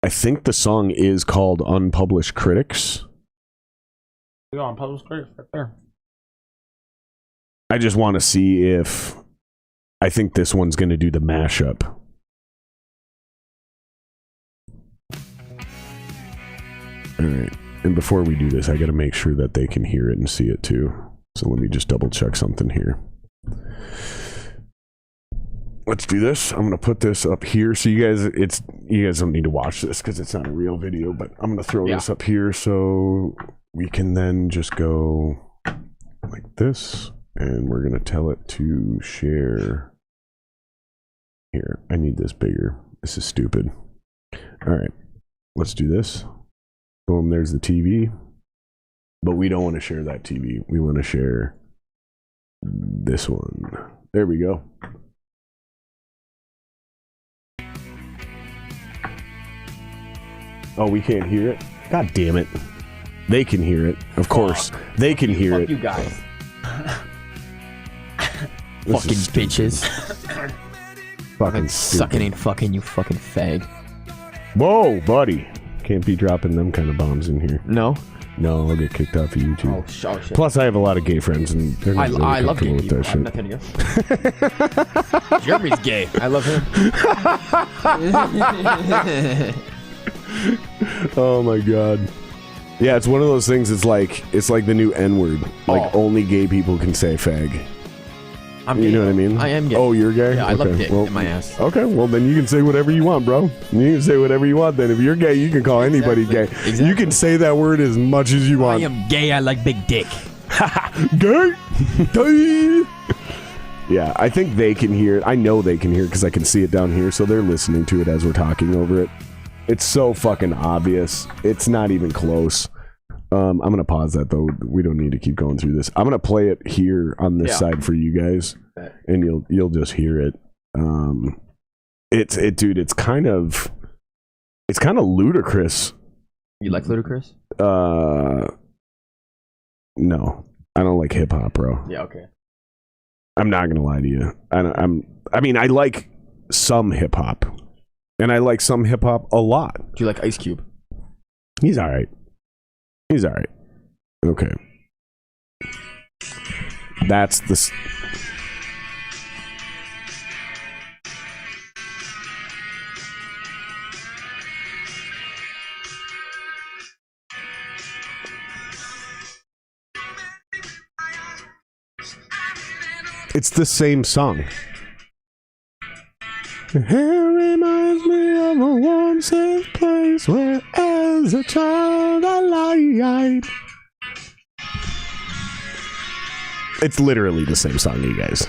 I think the song is called Unpublished Critics. We on Public Critics right there. I just want to see if I think this one's going to do the mashup. All right. And before we do this, I got to make sure that they can hear it and see it too. So let me just double check something here. Let's do this. I'm going to put this up here. So you guys don't need to watch this because it's not a real video, but I'm going to throw this up here so we can then just go like this. And we're going to tell it to share. Here, I need this bigger. This is stupid. All right, let's do this. Boom, there's the TV. But we don't want to share that TV. We want to share this one. There we go. Oh, we can't hear it? God damn it. They can hear it. Of course. They can hear Fuck it. you guys. This Fucking is stupid. bitches. Fucking Sucking stupid. ain't fucking, you fucking fag. Whoa, buddy. Can't be dropping them kind of bombs in here. No? No, I'll get kicked off of YouTube. Oh shit. Plus, I have a lot of gay friends, and they're not really I love comfortable gay with people. that I'm shit. nothing against. Jeremy's gay. I love him. Oh my god. Yeah, it's one of those things. It's like the new N-word. Like only gay people can say fag. I'm You gay. know what I mean? I am gay. Oh, you're gay? Yeah, I love Okay, dick well, in my ass. Okay, well then you can say whatever you want, bro. You can say whatever you want. Then if you're gay, you can call anybody gay. Exactly. You can say that word as much as you I want. am gay. I like big dick. Gay. Gay. Yeah, I think they can hear it. I know they can hear it because I can see it down here. So they're listening to it as we're talking over it. It's so fucking obvious. It's not even close. I'm gonna pause that though. We don't need to keep going through this. I'm gonna play it here on this side for you guys, and you'll just hear it. Dude. It's kind of ludicrous. You like Ludacris? No, I don't like hip hop, bro. Yeah. Okay. I'm not gonna lie to you. I mean, I like some hip hop, and I like some hip hop a lot. Do you like Ice Cube? He's all right. He's all right. Okay. That's the. It's the same song. It reminds me of a warm, safe place where, as a child, I lied. It's literally the same song, you guys.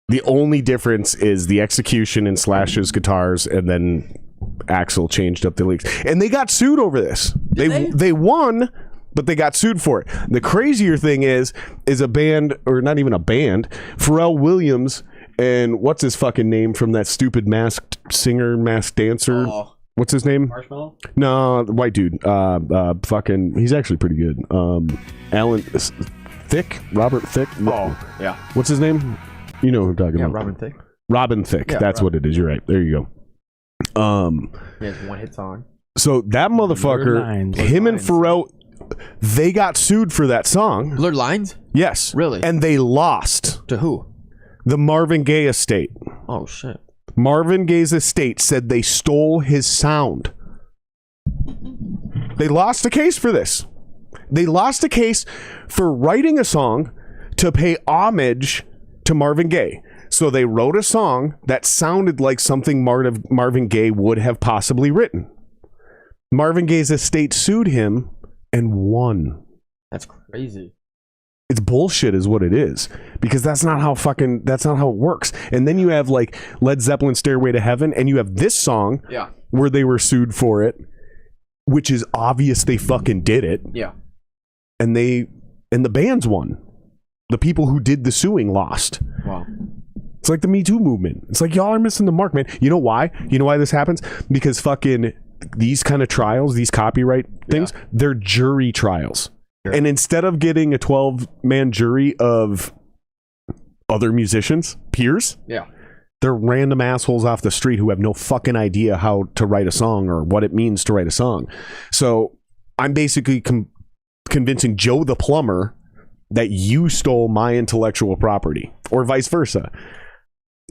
The only difference is the execution in Slash's guitars, and then Axl changed up the lyrics. And they got sued over this. They won, but they got sued for it. The crazier thing is a band, or not even a band, Pharrell Williams. And what's his fucking name from that stupid masked singer, masked dancer? Oh. What's his name? Marshmallow? No, the white dude. Fucking, he's actually pretty good. Alan Thicke? Robert Thicke? Oh, yeah. What's his name? You know who I'm talking Yeah, about. Robin Thicke. Robin Thicke. Yeah, That's what it is. You're right. There you go. He has one hit song. So that motherfucker, Lines. him and Pharrell, They got sued for that song. Blurred Lines? Yes. Really? And they lost. To who? The Marvin Gaye estate. Oh, shit. Marvin Gaye's estate said they stole his sound. They lost a case for this. They lost a case for writing a song to pay homage to Marvin Gaye. So they wrote a song that sounded like something Marvin Gaye would have possibly written. Marvin Gaye's estate sued him and won. That's crazy. It's bullshit is what it is, because that's not how it works. And then you have like Led Zeppelin Stairway to Heaven, and you have this song where they were sued for it, which is obvious they fucking did it. Yeah. And the bands won. The people who did the suing lost. Wow. It's like the Me Too movement. It's like y'all are missing the mark, man. You know why? You know why this happens? Because fucking these kind of trials, these copyright things, they're jury trials. Sure. And instead of getting a 12-man jury of other musicians, peers, they're random assholes off the street who have no fucking idea how to write a song or what it means to write a song. So I'm basically convincing Joe the plumber that you stole my intellectual property, or vice versa.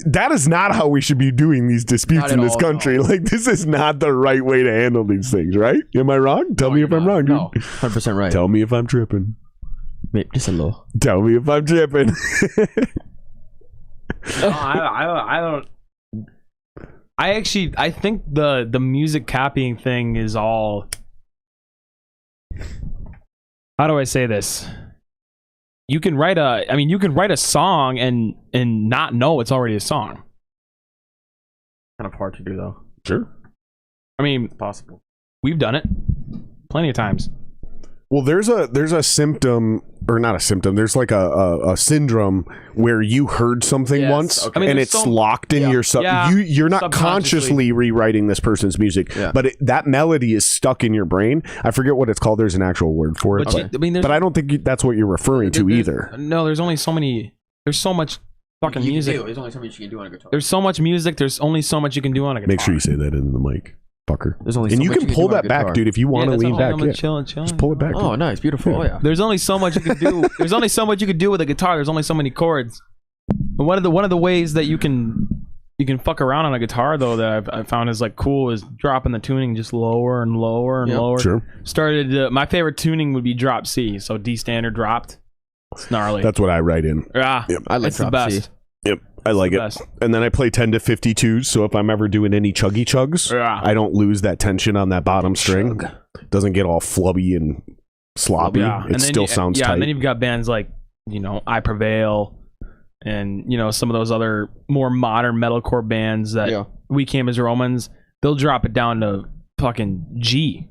That is not how we should be doing these disputes in this country. No. Like, this is not the right way to handle these things, right? Am I wrong? Tell me if I'm wrong, dude. No, 100% right. Tell me if I'm tripping. Maybe just a little. Tell me if I'm tripping. No, I don't. I think the music copying thing is all. How do I say this? You can write a song and not know it's already a song. Kind of hard to do though. Sure. I mean, it's possible. We've done it plenty of times. Well, there's a symptom, or not a symptom. There's like a syndrome where you heard something once, and it's locked in your you're not consciously rewriting this person's music, but that melody is stuck in your brain. I forget what it's called. There's an actual word for it, but I don't think that's what you're referring to either. No, there's only so many. There's so much fucking music. There's only so much you can do on a guitar. There's so much music. There's only so much you can do on a guitar. Make sure you say that into the mic. Fucker. There's only and so you much can pull that back, dude, if you want to lean back. Chilling. Just pull it back. Oh, nice, beautiful. Oh, yeah. There's only so much you can do. There's only so much you can do with a guitar. There's only so many chords. But one of the ways that you can fuck around on a guitar though that I've found is like cool is dropping the tuning just lower and lower and lower. Sure. My favorite tuning would be drop C. So D standard dropped. It's gnarly. That's what I write in. Yeah, yep. I like it's the best. C. Yep, I like it. Best. And then I play 10 to 52s, so if I'm ever doing any chuggy chugs, I don't lose that tension on that bottom string. It doesn't get all flubby and sloppy. It still sounds tight. And then you've got bands like, I Prevail and, some of those other more modern metalcore bands that We Came as Romans, they'll drop it down to fucking G.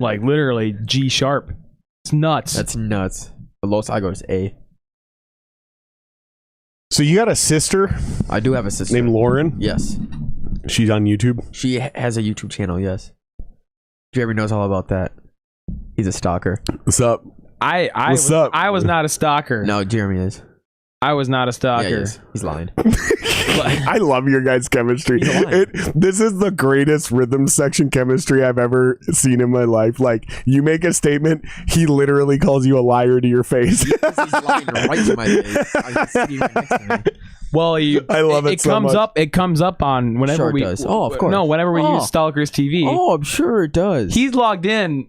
Like literally G sharp. It's nuts. That's nuts. The lowest I go is A. So you got a sister? I do have a sister. Named Lauren? Yes. She's on YouTube? She has a YouTube channel, yes. Jeremy knows all about that. He's a stalker. What's up? What's up? I was not a stalker. No, Jeremy is. I was not a stalker. Yeah, he is. He's lying. I love your guys' chemistry. This is the greatest rhythm section chemistry I've ever seen in my life. Like, you make a statement, he literally calls you a liar to your face. He's lying right to my face. I'm sitting right next to me. Well, I love it so comes much. up. It comes up on whenever sure we. Does. Oh, of course. No, whenever we use Stalker's TV. Oh, I'm sure it does. He's logged in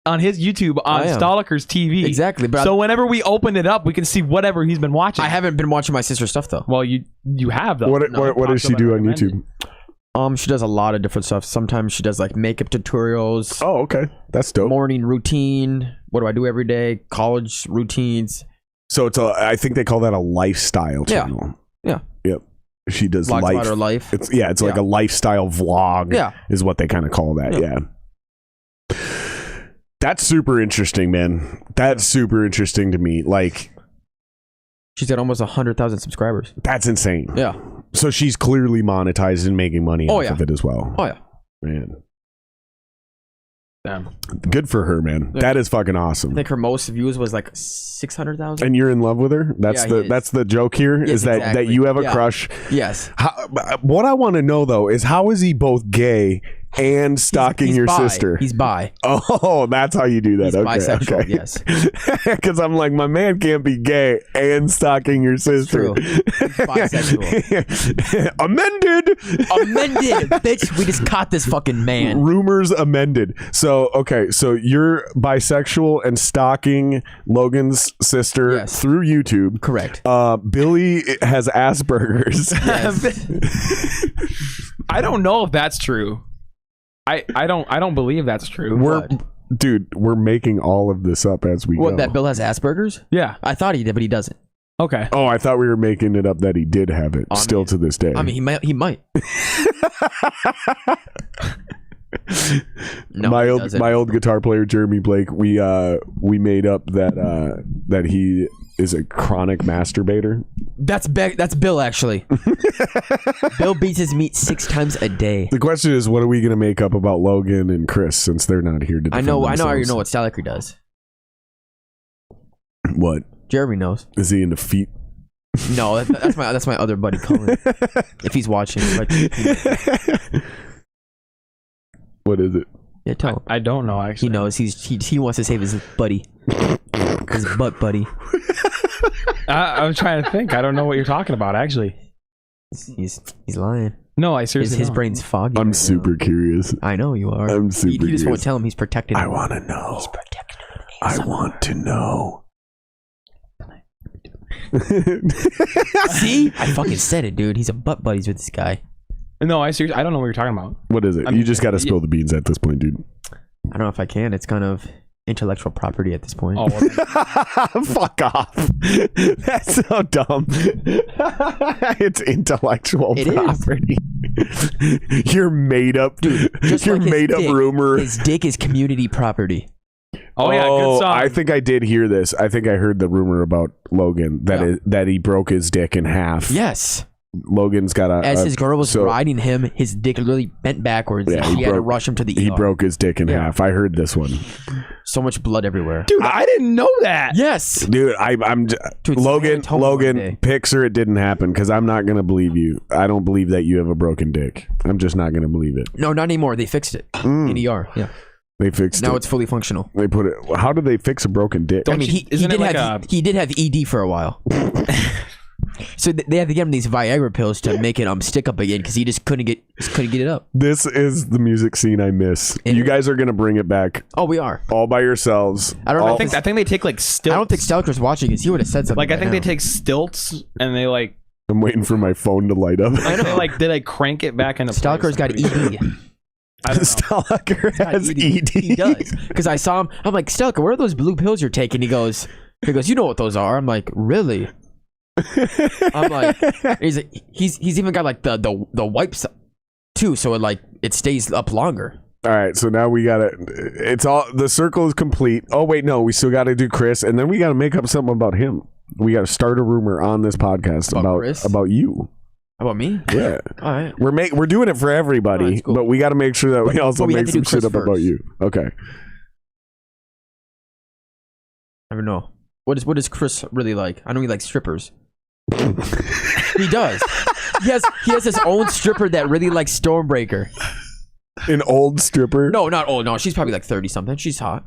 on his YouTube on Stalker's TV. Exactly. But so whenever we open it up, we can see whatever he's been watching. I haven't been watching my sister's stuff though. Well, you have though. What does she do on YouTube? She does a lot of different stuff. Sometimes she does like makeup tutorials. Oh, okay. That's dope. Morning routine. What do I do every day? College routines. So I think they call that a lifestyle channel. Yeah. Yep. She does Vlogs about her life. It's like a lifestyle vlog. Yeah. Is what they kind of call that. Yeah. That's super interesting, man. That's super interesting to me. Like, she's got almost 100,000 subscribers. That's insane. Yeah. So she's clearly monetized and making money off of it as well. Oh yeah. Man. Damn. Good for her, man. That is fucking awesome. I think her most views was like 600,000. And you're in love with her? That's the joke here. Yes, is that you have a crush. Yes. What I want to know though is how is he both gay and stalking your bi. sister. He's bi. Oh, that's how you do that. He's Okay, bisexual, okay. yes. Because I'm like, my man can't be gay and stalking your sister. True. He's bisexual. Amended. Bitch, we just caught this fucking man. Rumors amended. So, okay, so you're bisexual and stalking Logan's sister Yes. through YouTube. Correct. Billy has Asperger's. Yes. I don't know if that's true. I don't believe that's true. We're making all of this up as we go. What, that Bill has Asperger's? Yeah. I thought he did, but he doesn't. Okay. Oh, I thought we were making it up that he did have it. Still to this day. I mean, he might. No, my he old doesn't. my old guitar player Jeremy Blake, we made up that he is a chronic masturbator. That's Bill, actually. Bill beats his meat 6 times a day. The question is, what are we going to make up about Logan and Chris since they're not here to defend I already themselves? know what Staliker does. What? Jeremy knows. Is he into feet? No, that's my other buddy Colin. If he's watching. But, What is it? yeah, tell him. I don't know, actually. He knows. He wants to save his buddy. His butt buddy. I'm trying to think. I don't know what you're talking about, actually. He's lying. No, I seriously His don't. brain's foggy. I'm right super now. curious. I know you are. I'm super He just won't curious. tell him he's protecting him. I want to know. He's protecting him. I want to know. See? I fucking said it, dude. He's a butt buddies with this guy. No, I seriously, I don't know what you're talking about. What is it? I mean, you just got to spill the beans at this point, dude. I don't know if I can. It's kind of intellectual property at this point. Oh, well, Fuck off. That's so dumb. It's intellectual It is. property. Your made up, Dude, just your like his made up dick, rumor. His dick is community property. oh yeah, good song. I think I did hear this. I think I heard the rumor about Logan that he broke his dick in half. Yes. Logan's got a. As his girl was so- riding him, his dick literally bent backwards. Yeah, and he she had to broke- rush him to the ER. He broke his dick in Yeah. half. I heard this one. So much blood everywhere. Dude, I didn't know that. Yes. Dude, I'm Dude, Samantha told me one day. Logan, picture it didn't happen because I'm not gonna believe you. I don't believe that you have a broken dick. I'm just not gonna believe it. No, not anymore. They fixed it in ER. Yeah. They fixed Now it. it's fully functional. They put it. How did they fix a broken dick? I mean, he isn't did it like have he did have ED for a while. So they had to give him these Viagra pills to make it stick up again because he just couldn't get it up. This is the music scene I miss. It You is. guys are gonna bring it back Oh, we are. all by yourselves. I don't know. All- I think they take like stilts. I don't think Stalker's watching this. He would have said something. Like I by think now. they take stilts and they like I'm waiting for my phone to light up. they crank it back into place. Stalker's got ED. I don't know. Stalker has ED. He does. Because I saw him. I'm like, Stalker, what are those blue pills you're taking? He goes, you know what those are? I'm like, really? I'm like, he's even got like the wipes too, so it stays up longer. All right, so now we gotta. It's all the circle is complete. Oh wait, no, we still got to do Chris, and then we got to make up something about him. We got to start a rumor on this podcast About Chris? about you. How about me? Yeah, All right. we're doing it for everybody, Alright, cool. but we got to make sure that we also we have make to do some shit Chris up about first. you. Okay. I don't know. What is Chris really like? I know he likes strippers. He does. He has his own stripper that really likes Störmbreaker. An old stripper. No, not old. No, she's probably like 30 something. She's hot.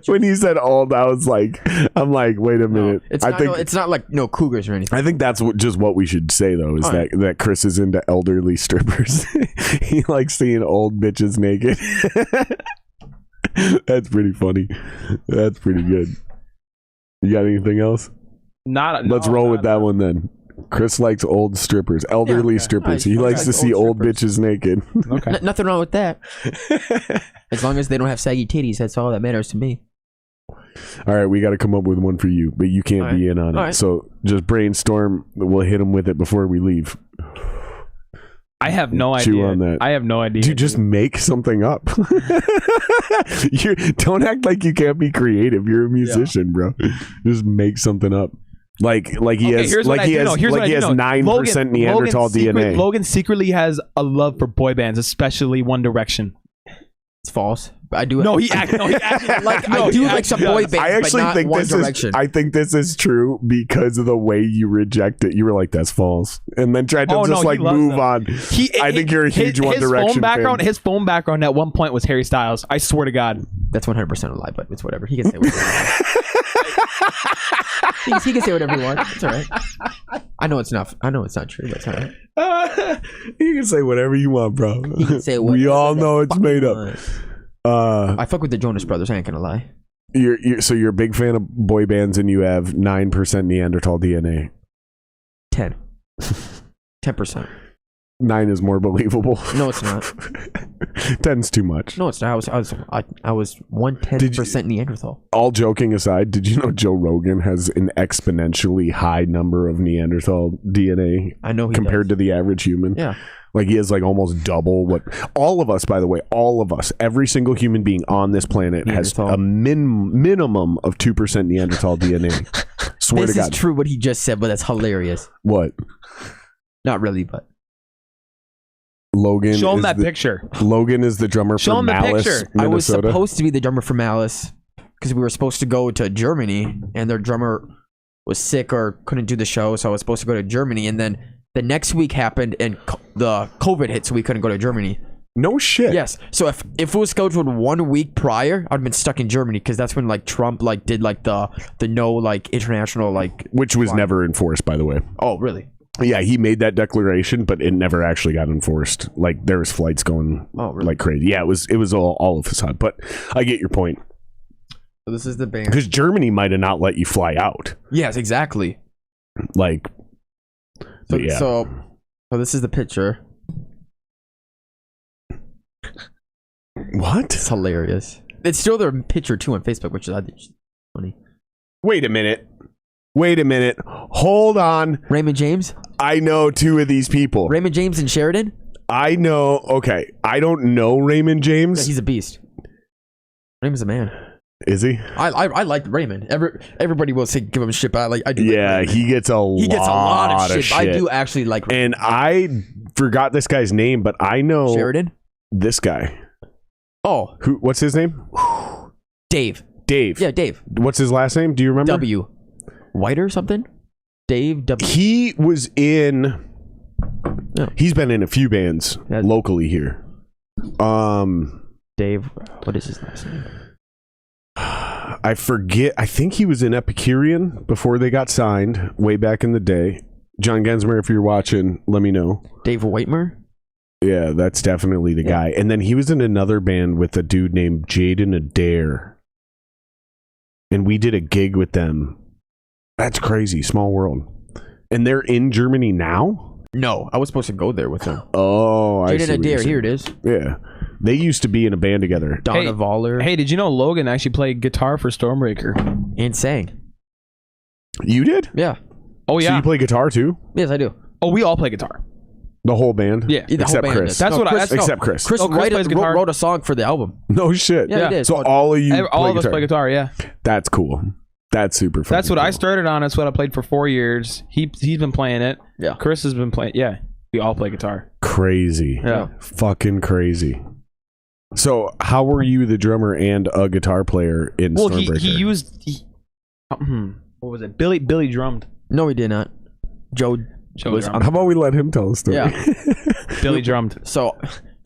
When he said old, I'm like, wait a minute. It's not like no cougars or anything. I think that's just what we should say though, is Alright. that Chris is into elderly strippers. He likes seeing old bitches naked. That's pretty funny. That's pretty good. You got anything else? Let's roll with that one then. Chris likes old strippers, elderly strippers. He likes to see old bitches naked. Okay. Nothing wrong with that. As long as they don't have saggy titties, that's all that matters to me. All right, we got to come up with one for you, but you can't be in on it. All right. So just brainstorm. We'll hit him with it before we leave. I have no Chew idea. on that. I have no idea. Dude, just make something up. You don't act like you can't be creative. You're a musician, bro. Just make something up. Like he has 9% Neanderthal DNA. Logan secretly has a love for boy bands, especially One Direction. It's false. I do. No, he actually like no, I do he like some actually boy does. bands, I actually but not think One this Direction. is. I think this is true because of the way you reject it. You were like, "That's false," and then tried to Oh, just no, like he loves move them. on. I think you're a huge One Direction phone background. fan. His phone background at one point was Harry Styles. I swear to God. That's 100% a lie, but it's whatever. He can say whatever. he can say whatever he wants. It's all right. I know it's not true, but it's all right. You can say whatever you want, bro. He can say We whatever all the know it's fuck made he up. wants. I fuck with the Jonas Brothers. I ain't gonna lie. So you're a big fan of boy bands, and you have 9% Neanderthal DNA. 10%. 9 is more believable. No, it's not. 10's too much. No, it's not. I was 1/10% Neanderthal. All joking aside, did you know Joe Rogan has an exponentially high number of Neanderthal DNA I know he compared to the average human? Yeah. Like he has like almost double what all of us, by the way, all of us, every single human being on this planet has Neanderthal. a minimum of 2% Neanderthal DNA. Swear This to is God. true what he just said, but that's hilarious. What? Not really, but Logan Show him is that the, picture. Logan is the drummer Show for him the Malice, picture. Minnesota. I was supposed to be the drummer for Malice because we were supposed to go to Germany, and their drummer was sick or couldn't do the show, so I was supposed to go to Germany, and then the next week happened, and the COVID hit, so we couldn't go to Germany. No shit. Yes, so if it was scheduled 1 week prior, I'd been stuck in Germany because that's when like Trump like did like the no like international like. Which was never enforced, by the way. Oh really? Yeah, he made that declaration, but it never actually got enforced. Like there was flights going like crazy. Yeah, it was all of a sudden. But I get your point. So this is the band. Because Germany might have not let you fly out. Yes, exactly. Like, So, yeah. so this is the picture. What? It's hilarious. It's still their picture too on Facebook, which is I think funny. Wait a minute. Hold on. Raymond James. I know 2 of these people. Raymond James and Sheridan. I know. Okay, I don't know Raymond Yeah, James. he's a beast. Raymond's a man. Is he? I like Raymond. Everybody will say give him shit, but I do. Like Yeah, Raymond. he gets a lot of shit. But I do actually like Raymond. And I forgot this guy's name, but I know Sheridan. this guy. Oh, What's his name? Dave. Dave. Yeah, Dave. What's his last name? Do you remember? W. White or something? Dave W. He was in. Yeah. He's been in a few bands Yeah. locally here. Dave. What is his last name? I forget. I think he was in Epicurean before they got signed way back in the day. John Gensmer, if you're watching, let me know. Dave Whitemer. Yeah, that's definitely the guy. And then he was in another band with a dude named Jaden Adair. And we did a gig with them. That's crazy. Small world. And they're in Germany now? No, I was supposed to go there with him. Oh, I see. Jaden what you're Adair. saying. Here it is. Yeah. They used to be in a band together. Donna Voller. Hey, did you know Logan actually played guitar for Störmbreaker? And sang. You did? Yeah. Oh So yeah. you play guitar too? Yes, I do. Oh, we all play guitar. The whole band? Yeah. The whole Except band Chris. does. That's what I- Except Chris. Chris, Oh, Chris plays guitar. wrote a song for the album. No shit. Yeah, he did. So all of you All play of us guitar. play guitar. Yeah. That's cool. That's super fun. That's what I started on. That's what I played for 4 years. He's been playing it. Yeah. Chris has been playing. Yeah. We all play guitar. Crazy. Yeah. Fucking crazy. So how were you the drummer and a guitar player in Well, Störmbreaker? he used. What was it? Billy drummed. No, he did not. Joe was. drummed. How about we let him tell a story? Yeah. Billy drummed. So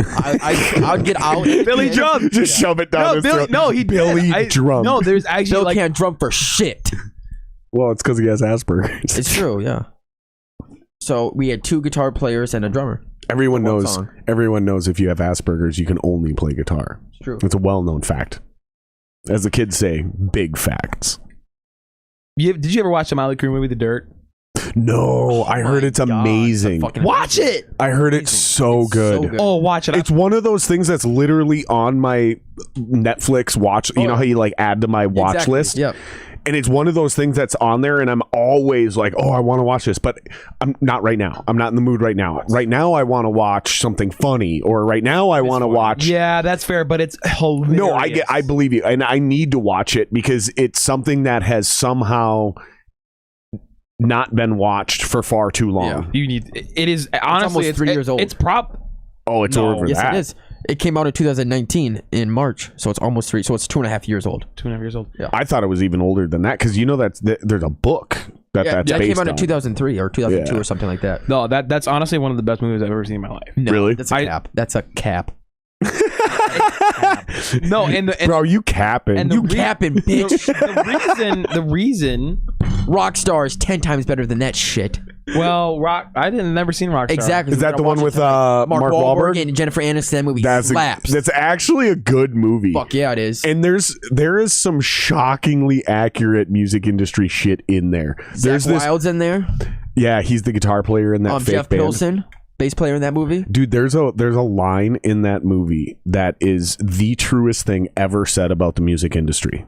I would get out. Billy drummed. Just shove it down No, his Billy. throat. No, he Billy drummed. No, there's actually Bill like can't drum for shit. Well, it's because he has Asperger's. It's true, yeah. So we had 2 guitar players and a drummer. Everyone One knows. song. Everyone knows if you have Asperger's, you can only play guitar. It's true. It's a well-known fact. As the kids say, big facts. Did you ever watch the Motley Crue movie The Dirt? No, I heard it's God, amazing. it's a fucking Watch amazing. it. I heard it's so good. so good. Oh, watch it. It's one of those things that's literally on my Netflix watch. You know how you like add to my watch Exactly. list? Yep. And it's one of those things that's on there, and I'm always like, oh, I want to watch this, but I'm not right now. I'm not in the mood right now. Right now, I want to watch something funny, or right now, I want to watch. Yeah, that's fair, but it's hilarious. No, I believe you, and I need to watch it because it's something that has somehow not been watched for far too long. Yeah. You need. It is honestly. almost 3 years old. It's prop. Oh, it's No. over Yes, that. it is. It came out in 2019 in March, so it's almost 3. So it's 2.5 years old. 2.5 years old. Yeah. I thought it was even older than that because there's a book that's that based came out in on. 2003 or 2002 or something like that. No, that's honestly one of the best movies I've ever seen in my life. No, Really? That's a cap. That's a cap. No, and Bro, you capping. and the You capping, bitch. the reason. Rockstar is 10 times better than that shit. Well, I didn't never seen Rockstar. Exactly. Is that the one with Mark Wahlberg? and Jennifer Aniston? That movie slaps. That's actually a good movie. Fuck yeah, it is. And there is some shockingly accurate music industry shit in there. There's Zach Wilde's in there. Yeah, he's the guitar player in that fake Jeff band. Pilson, bass player in that movie. Dude, there's a line in that movie that is the truest thing ever said about the music industry.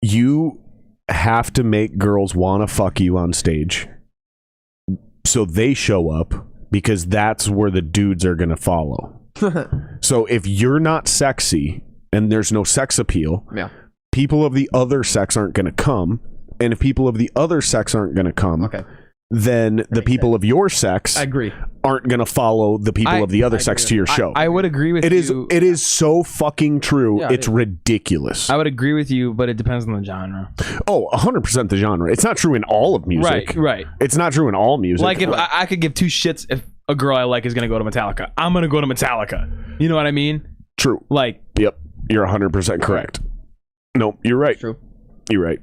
You have to make girls want to fuck you on stage, so they show up because that's where the dudes are going to follow. So if you're not sexy and there's no sex appeal, Yeah. people of the other sex aren't going to come. And if people of the other sex aren't going to come, then the people of your sex I agree. aren't going to follow the people of the other sex to your show. I would agree with you. It is so fucking true. Yeah, it's ridiculous. I would agree with you, but it depends on the genre. Oh, 100% the genre. It's not true in all of music. Right. It's not true in all music. Like if I could give two shits if a girl I like is going to go to Metallica. I'm going to go to Metallica. You know what I mean? True. Like, Yep. You're 100% correct. No, you're right. True. You're right.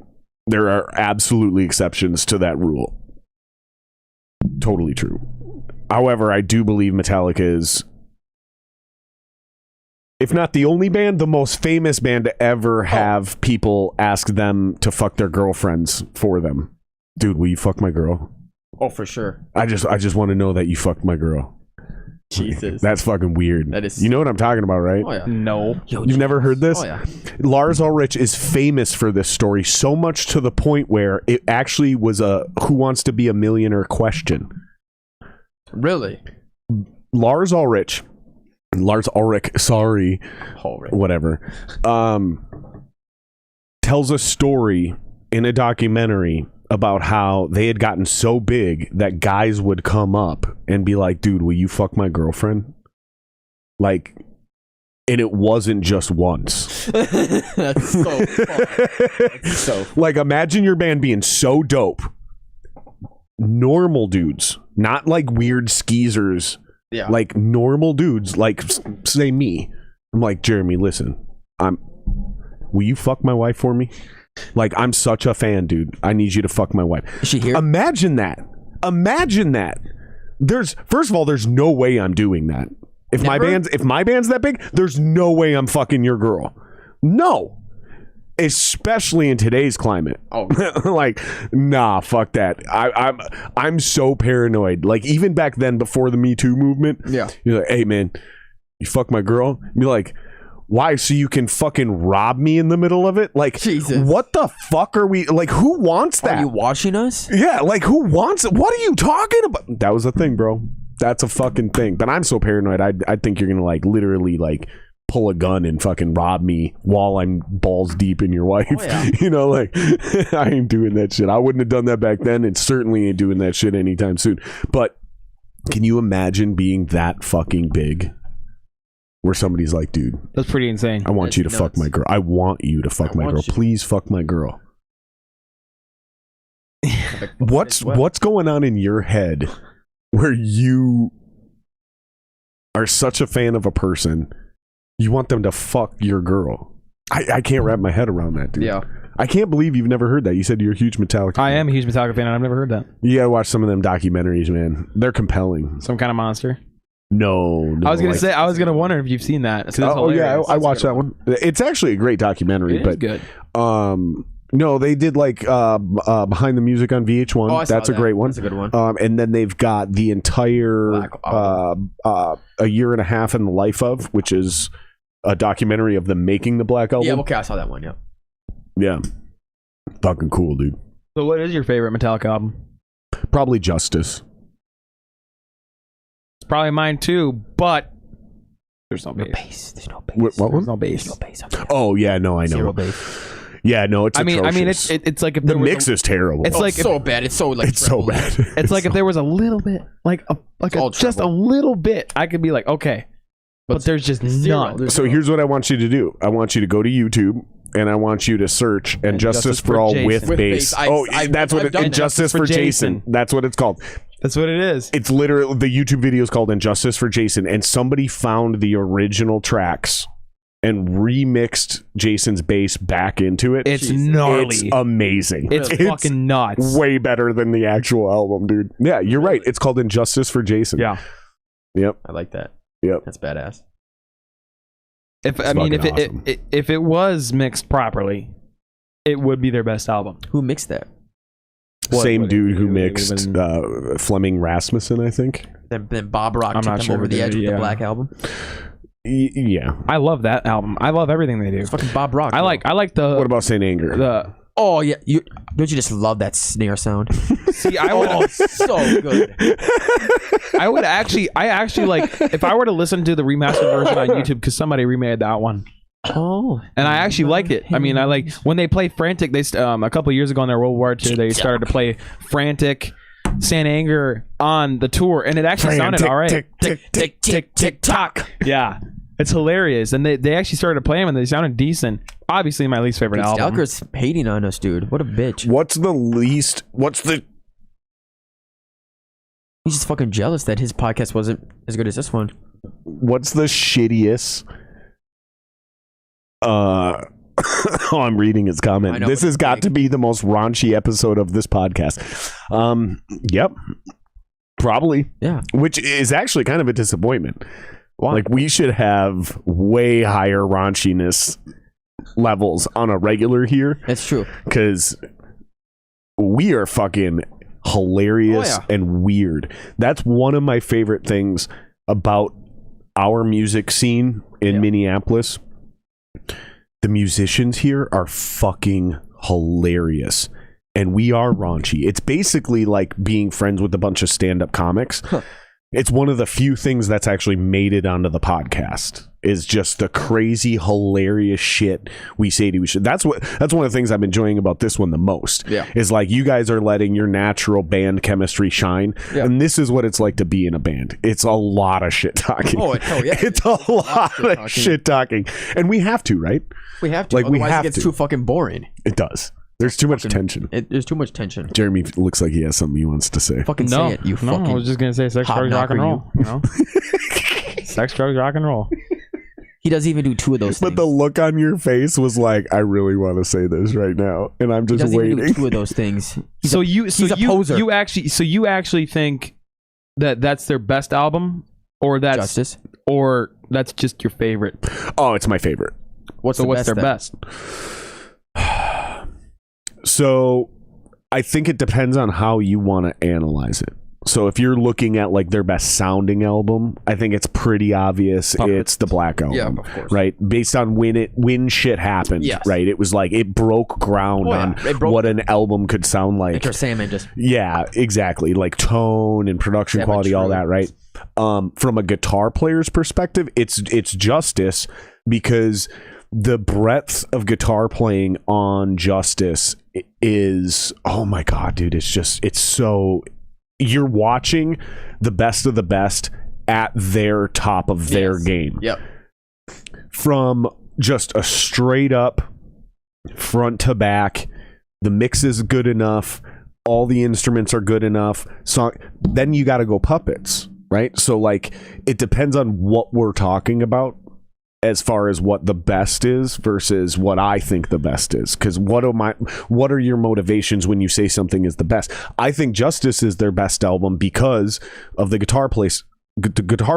There are absolutely exceptions to that rule. Totally true. However, I do believe Metallica is, if not the only band, the most famous band to ever have people ask them to fuck their girlfriends for them. Dude, will you fuck my girl? Oh, for sure. I just want to know that you fucked my girl. Jesus. That's fucking weird. That is- You know what I'm talking about, right? Oh, yeah. no. You've never heard this? Oh, yeah. Lars Ulrich is famous for this story, so much to the point where it actually was a Who Wants to Be a Millionaire question. Really? Lars Ulrich, sorry, whatever, tells a story in a documentary about how they had gotten so big that guys would come up and be like, dude, will you fuck my girlfriend? Like, and it wasn't just once. That's so fun. Like, imagine your band being so dope. Normal dudes, not like weird skeezers. Yeah. Like normal dudes, like say me. I'm like, Jeremy, listen, will you fuck my wife for me? Like, I'm such a fan, dude. I need you to fuck my wife. Is she here? Imagine that. First of all, there's no way I'm doing that. If my band's that big, there's no way I'm fucking your girl. No. Especially in today's climate. Oh, like, nah, fuck that. I'm so paranoid. Like, even back then, before the Me Too movement, yeah. You're like, hey man, you fuck my girl? Be like, why? So you can fucking rob me in the middle of it? Like, Jesus. What the fuck are we? Like, who wants that? Are you watching us? Yeah, like, who wants it? What are you talking about? That was a thing, bro. That's a fucking thing. But I'm so paranoid. I think you're gonna like literally like pull a gun and fucking rob me while I'm balls deep in your wife. Oh, yeah. You know, like, I ain't doing that shit. I wouldn't have done that back then, and certainly ain't doing that shit anytime soon. But can you imagine being that fucking big? Where somebody's like, dude, That's pretty insane. I want you to fuck my girl. I want you to fuck my girl. Please fuck my girl. What's going on in your head where you are such a fan of a person, you want them to fuck your girl? I can't wrap my head around that, dude. Yeah. I can't believe you've never heard that. You said you're a huge Metallica fan. I am a huge Metallica fan, and I've never heard that. You gotta watch some of them documentaries, man. They're compelling. Some kind of monster. No. I was gonna wonder if you've seen that. So Oh yeah, I watched that one. It's actually a great documentary, It is but good. no, they did like Behind the Music on VH1. Oh, I saw That's a that. great one. That's a good one. And then they've got the entire A Year and a Half in the Life of, which is a documentary of them making the Black Album. Yeah, okay, I saw that one. Yeah. Yeah, fucking cool, dude. So, what is your favorite Metallica album? Probably Justice. It's probably mine too, but there's no bass. There's no bass. What There's one? no bass. There's no bass on there. Oh yeah, no, I know. Zero bass. Yeah, no, it's. I mean, atrocious. it's like if the there was mix is terrible. It's Oh, like it's so bad. It's so like it's so bad. It's like if there was a little bit, just a little bit, I could be like, okay, but there's just none. So here's what I want you to do. I want you to go to YouTube and I want you to search and Justice for All with bass. That's what it, Justice for Jason. That's what it's called. That's what it is. It's literally, the YouTube video is called Injustice for Jason, and somebody found the original tracks and remixed Jason's bass back into it. It's gnarly. It's amazing. It's fucking nuts. Way better than the actual album, dude. Yeah, you're right. It's called Injustice for Jason. Yeah. Yep. I like that. Yep. That's badass. If it was mixed properly, it would be their best album. Who mixed that? Same dude who mixed Fleming Rasmussen, I think. Then Bob Rock I'm took not them sure over the edge with yeah. the Black Album. Yeah. I love that album. I love everything they do. It's fucking Bob Rock. I like the. What about Saint Anger? Oh yeah, don't you just love that snare sound? See, I would so good. I actually like if I were to listen to the remastered version on YouTube because somebody remade that one. Oh, and I actually like it. I mean, I like when they play Frantic. They a couple of years ago in their World War II, they started to play Frantic, Saint Anger on the tour, and it actually sounded all right. tick tick tick tick tick tock. Yeah, it's hilarious, and they actually started to play them, and they sounded decent. Obviously, my least favorite album. Stalker's hating on us, dude. What a bitch. He's just fucking jealous that his podcast wasn't as good as this one. What's the shittiest? I'm reading his comment. This has got to be the most raunchy episode of this podcast. Yep. Probably. Yeah. Which is actually kind of a disappointment. Why? Like, we should have way higher raunchiness levels on a regular here. That's true. Because we are fucking hilarious and weird. That's one of my favorite things about our music scene in Minneapolis. The musicians here are fucking hilarious, and we are raunchy. It's basically like being friends with a bunch of stand-up comics. It's one of the few things that's actually made it onto the podcast, is just the crazy, hilarious shit we say to each other. That's one of the things I'm enjoying about this one the most. Yeah. Is like, you guys are letting your natural band chemistry shine. Yeah. And this is what it's like to be in a band. It's a lot of shit talking. Oh yeah. It's a lot of shit talking. And we have to, right? We have to. Like, otherwise we have it gets to. too fucking boring. It does. There's too much tension. There's too much tension. Jeremy looks like he has something he wants to say. Fucking say it, you fucking. I was just gonna say sex, drugs, rock and roll. You know, sex, drugs, rock and roll. He doesn't even do two of those things. But the look on your face was like, I really want to say this right now, and I'm just waiting. Even do two of those things. He's a poser. You actually think that that's their best album, or that's Justice, or that's just your favorite? Oh, it's my favorite. What's their best? So I think it depends on how you want to analyze it. So if you're looking at like their best sounding album, I think it's pretty obvious it's the Black Album. Yeah, of course. Right? Based on when shit happened. Yes. Right? It was like it broke ground on what an album could sound like. Enter Sandman just. Yeah, exactly. Like tone and production quality, all that, right? From a guitar player's perspective, it's Justice, because the breadth of guitar playing on Justice is, oh my god, dude, it's so, you're watching the best of the best at their top of their game. Yep. From just a straight up front to back, the mix is good enough, all the instruments are good enough, then you got to go puppets, right? So like, it depends on what we're talking about as far as what the best is versus what I think the best is. Because what are your motivations when you say something is the best? I think Justice is their best album because of the guitar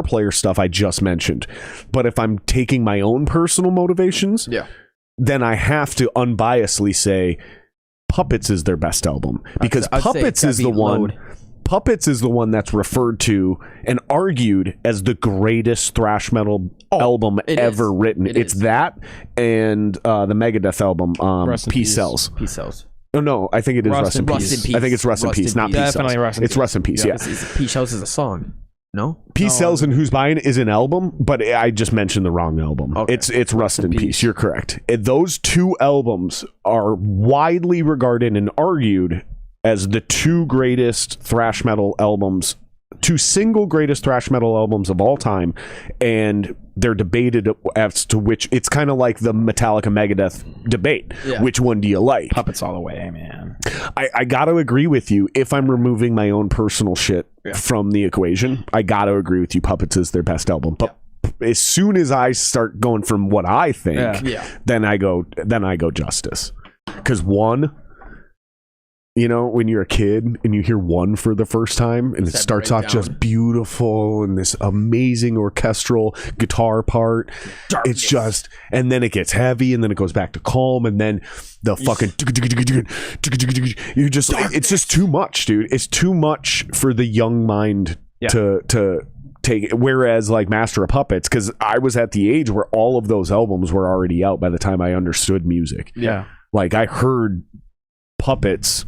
player stuff I just mentioned. But if I'm taking my own personal motivations, then I have to unbiasedly say Puppets is their best album, because Puppets is the one. Puppets is the one that's referred to and argued as the greatest thrash metal album ever written. It's that and the Megadeth album, Peace Cells. Peace Cells. No, I think it is Rust in Peace. I think it's Rust in Peace, not Peace Cells. Definitely Rust in Peace. It's Rust in Peace, yeah. Peace Cells is a song. No? Peace Cells and Who's Buying is an album, but I just mentioned the wrong album. Okay. It's Rust in Peace. You're correct. Those two albums are widely regarded and argued as the two greatest thrash metal albums, two single greatest thrash metal albums of all time. And they're debated as to which. It's kind of like the Metallica Megadeth debate. Yeah. Which one do you like? Puppets all the way, man. I got to agree with you. If I'm removing my own personal shit from the equation, I got to agree with you. Puppets is their best album. But as soon as I start going from what I think, then I go Justice. Because one, you know, when you're a kid and you hear one for the first time and it starts off just beautiful and this amazing orchestral guitar part, it's just, and then it gets heavy and then it goes back to calm and then the fucking you just, it's just too much, dude. It's too much for the young mind to take it. Whereas like Master of Puppets, because I was at the age where all of those albums were already out by the time I understood music. Yeah. Like I heard Puppets,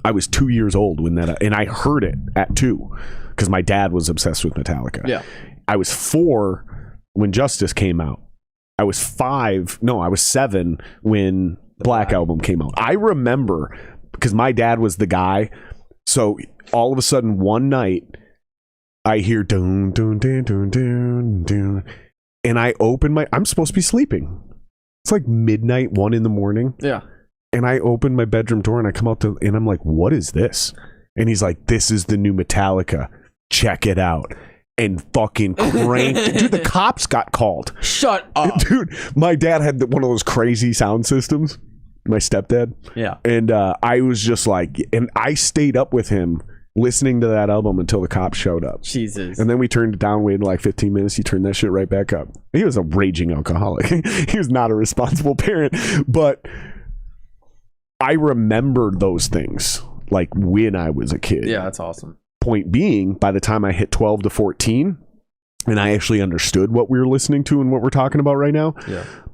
I was 2 years old when that, and I heard it at 2 because my dad was obsessed with Metallica. Yeah. I was 4 when Justice came out. I was 7 when Black Album came out. I remember because my dad was the guy. So all of a sudden one night I hear dun dun dun dun dun dun, and I open I'm supposed to be sleeping. It's like midnight, 1 a.m. Yeah. And I open my bedroom door and I come out and I'm like, what is this? And he's like, this is the new Metallica. Check it out. And fucking cranked. Dude, the cops got called. Shut up. Dude, my dad had one of those crazy sound systems. My stepdad. Yeah. And I was just like, and I stayed up with him listening to that album until the cops showed up. Jesus. And then we turned it down, waited like 15 minutes. He turned that shit right back up. He was a raging alcoholic. He was not a responsible parent. But I remembered those things like when I was a kid. Yeah, that's awesome. Point being, by the time I hit 12 to 14 and I actually understood what we were listening to and what we're talking about right now,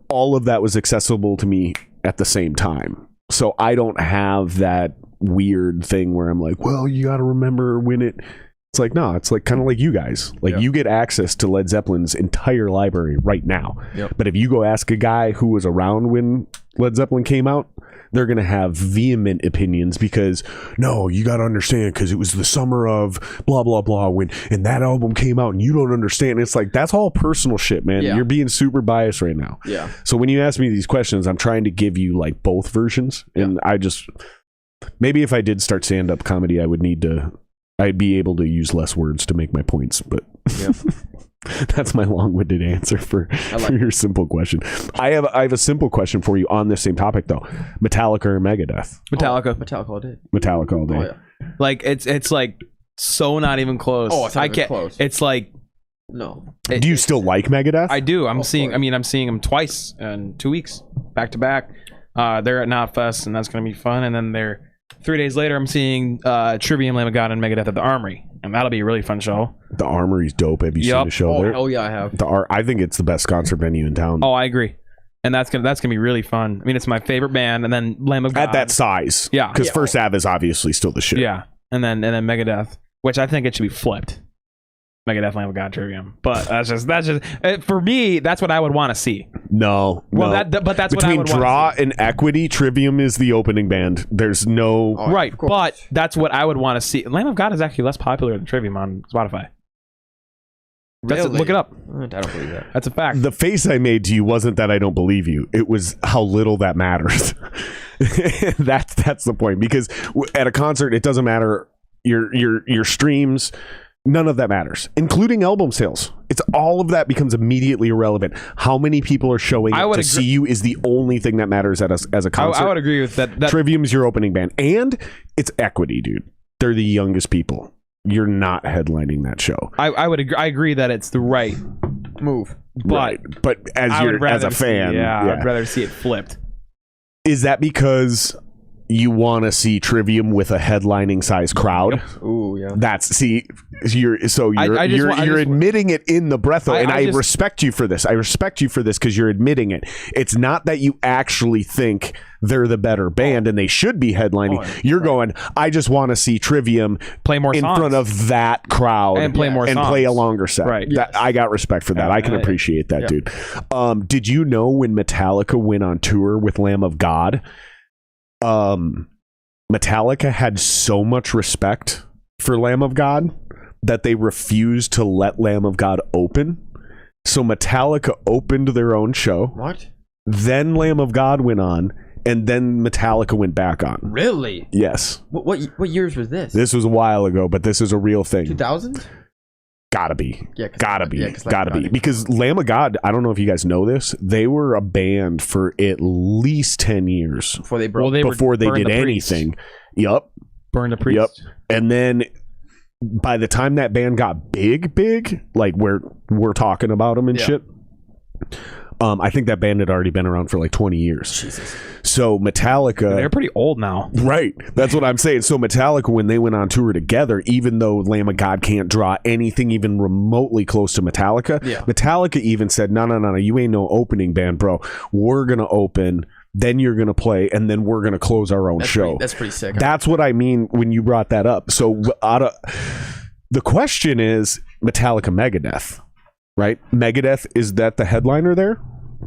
all of that was accessible to me at the same time. So I don't have that weird thing where I'm like, well, you got to remember when it's like, no, it's like kind of like you guys. Like you get access to Led Zeppelin's entire library right now. Yep. But if you go ask a guy who was around when Led Zeppelin came out, they're going to have vehement opinions because, no, you got to understand because it was the summer of blah, blah, blah and that album came out and you don't understand. It's like, that's all personal shit, man. You're being super biased right now. Yeah. So when you ask me these questions, I'm trying to give you like both versions. And I just, maybe if I did start stand-up comedy, I'd be able to use less words to make my points, but that's my long-winded answer for your simple question. I have a simple question for you on this same topic though. Metallica or Megadeth? Metallica. Metallica all day. Metallica all day. Oh, yeah. Like it's like so not even close. Oh, it's not even can't. Close. It's like no. Do you still like Megadeth? I do. I'm seeing them twice in 2 weeks, back to back. They're at Knotfest, and that's gonna be fun. And then they're 3 days later, I'm seeing Trivium, Lamb of God, and Megadeth at the Armory, and that'll be a really fun show. The Armory's dope. Have you seen the show there? Oh yeah, I have. I think it's the best concert venue in town. Oh, I agree, and that's gonna be really fun. I mean, it's my favorite band, and then Lamb of God at that size. Yeah, because First Ave is obviously still the shit. Yeah, and then Megadeth, which I think it should be flipped. Megadeth, Lamb of God, Trivium, but that's just for me. That's what I would want to see. No, well, but that's between what I would Draw want to see. and Equity. Trivium is the opening band. There's no right, but that's what I would want to see. Lamb of God is actually less popular than Trivium on Spotify. Really? Look it up. I don't believe that. That's a fact. The face I made to you wasn't that I don't believe you. It was how little that matters. That's the point. Because at a concert, it doesn't matter your streams. None of that matters, including album sales. It's all of that becomes immediately irrelevant. How many people are showing up to see you is the only thing that matters as a concert. I would agree with that. Trivium's your opening band, and it's Equity, dude. They're the youngest people. You're not headlining that show. I would agree. I agree that it's the right move, but as a fan, I'd rather see it flipped. Is that because you want to see Trivium with a headlining size crowd? Yep. Ooh, yeah. You're admitting it in the breath, though, and I respect you for this. I respect you for this because you're admitting it. It's not that you actually think they're the better band and they should be headlining. You're going, I just want to see Trivium play more in songs front of that crowd and play more songs. And play a longer set. Right. I got respect for that. I can appreciate that, dude. Did you know when Metallica went on tour with Lamb of God? Metallica had so much respect for Lamb of God that they refused to let Lamb of God open So Metallica opened their own show. What? Then Lamb of God went on, and then Metallica went back on. Really? Yes. What years was this? This was a while ago, but this is a real thing. 2000? Gotta be. Yeah, Gotta be. Because Lamb of God, I don't know if you guys know this, they were a band for at least 10 years Before they broke. before they did the Priest. anything. Yup. Burn the Priest. Yep. And then by the time that band got big, like we're talking about them and shit, I think that band had already been around for like 20 years. Jesus. So Metallica... They're pretty old now. Right. That's what I'm saying. So Metallica, when they went on tour together, even though Lamb of God can't draw anything even remotely close to Metallica, Metallica even said, no, you ain't no opening band, bro. We're going to open, then you're going to play, and then we're going to close our own show. That's pretty sick. That's what I mean when you brought that up. So the question is Metallica Megadeth, right? Megadeth, is that the headliner there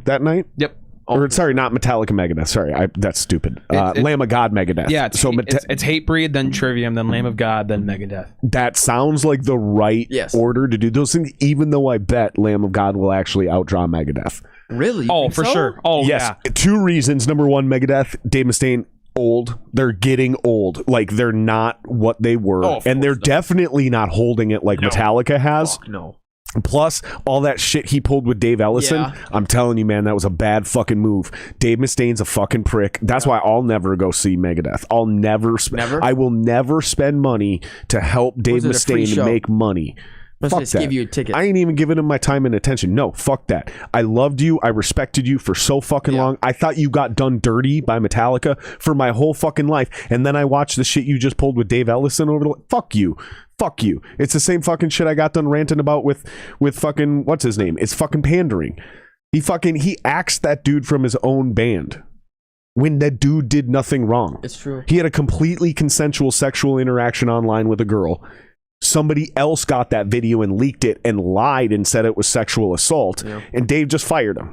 that night? Yep. Or sorry, not Metallica Megadeth. Sorry, that's stupid. Lamb of God Megadeth. Yeah, it's Hatebreed, then Trivium, then Lamb of God, then Megadeth. That sounds like the right order to do those things, even though I bet Lamb of God will actually outdraw Megadeth. Really? Oh, for sure. Oh, yes. yeah. 2 reasons. Number 1, Megadeth, Dave Mustaine, old. They're getting old. Like, they're not what they were. And they're definitely not holding it like Metallica has. Fuck no. Plus, all that shit he pulled with Dave Ellison, I'm telling you, man, that was a bad fucking move. Dave Mustaine's a fucking prick. That's why I'll never go see Megadeth. I'll never... I will never spend money to help Dave Mustaine make money. Fuck that. Give you a ticket. I ain't even giving him my time and attention. No, fuck that. I loved you. I respected you for so fucking long. I thought you got done dirty by Metallica for my whole fucking life. And then I watched the shit you just pulled with Dave Ellison over the... Fuck you. Fuck you. It's the same fucking shit I got done ranting about with fucking... What's his name? It's fucking pandering. He axed that dude from his own band when that dude did nothing wrong. It's true. He had a completely consensual sexual interaction online with a girl. Somebody else got that video and leaked it and lied and said it was sexual assault, and Dave just fired him.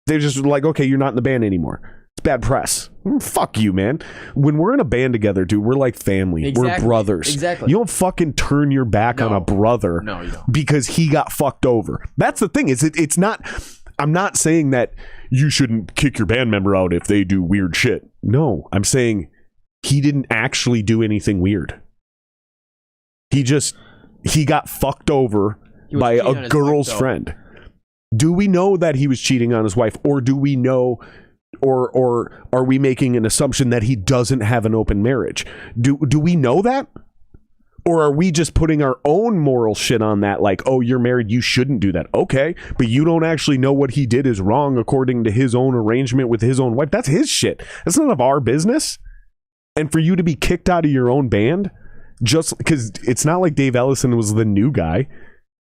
They're just like, okay, you're not in the band anymore. It's bad press. Fuck you, man. When we're in a band together, dude, we're like family. We're brothers. Exactly. You don't fucking turn your back on a brother because he got fucked over. That's the thing. It's not... I'm not saying that you shouldn't kick your band member out if they do weird shit. No, I'm saying he didn't actually do anything weird. He got fucked over by a girl's friend. Do we know that he was cheating on his wife, or do we know, or are we making an assumption that he doesn't have an open marriage? Do we know that? Or are we just putting our own moral shit on that, like, oh, you're married, you shouldn't do that. Okay, but you don't actually know what he did is wrong according to his own arrangement with his own wife. That's his shit. That's none of our business. And for you to be kicked out of your own band, just because it's not like Dave Ellison was the new guy.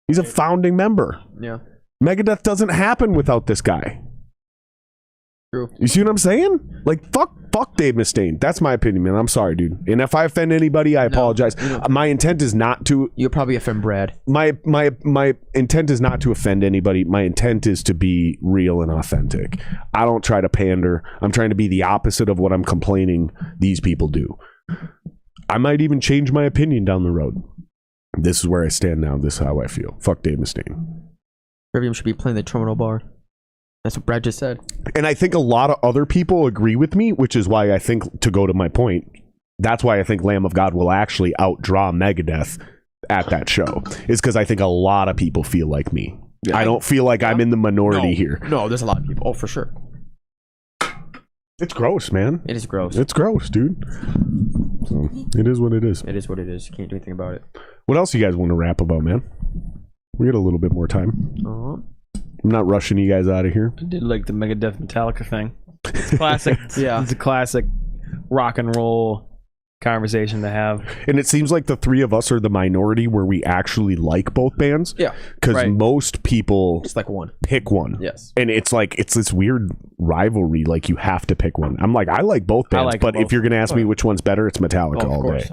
He's a founding member. Yeah. Megadeth doesn't happen without this guy. True. You see what I'm saying? Like, fuck Dave Mustaine. That's my opinion, man. I'm sorry, dude. And if I offend anybody, I apologize. My intent is not to... You'll probably offend Brad. My intent is not to offend anybody. My intent is to be real and authentic. I don't try to pander. I'm trying to be the opposite of what I'm complaining these people do. I might even change my opinion down the road. This is where I stand now. This is how I feel. Fuck Dave Mustaine. Trivium should be playing the terminal bar. That's what Brad just said. And I think a lot of other people agree with me, which is why I think, to go to my point, that's why I think Lamb of God will actually outdraw Megadeth at that show. Is because I think a lot of people feel like me. I don't feel like I'm in the minority here. No, there's a lot of people. Oh, for sure. It's gross, man. It is gross. It's gross, dude. So, it is what it is. It is what it is. You can't do anything about it. What else you guys want to rap about, man? We got a little bit more time. I'm not rushing you guys out of here. I did like the Megadeth Metallica thing. It's classic. Yeah. It's a classic rock and roll conversation to have. And it seems like the three of us are the minority where we actually like both bands. Yeah. Because most people just like one. Pick one. Yes. And it's like, it's this weird rivalry. Like, you have to pick one. I'm like, I like both bands, but if you're going to ask me which one's better, it's Metallica all day.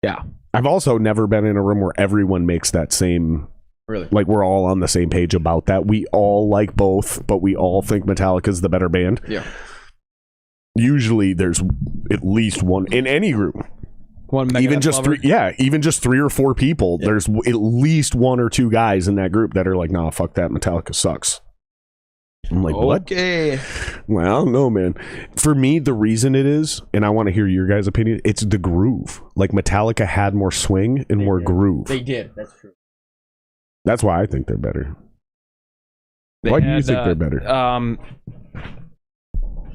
Yeah. I've also never been in a room where everyone makes that same... Really? Like, we're all on the same page about that. We all like both, but we all think Metallica's the better band. Yeah. Usually there's at least one in any group. One even Megadeth just lover. even just 3 or 4 people. There's at least 1 or 2 guys in that group that are like, nah, fuck that, Metallica sucks. I'm like, what? Okay. Well, no, man. For me, the reason it is, and I want to hear your guys' opinion, it's the groove. Like Metallica had more swing and more groove. They did. That's true. That's why I think they're better. They Why do you had, think they're better?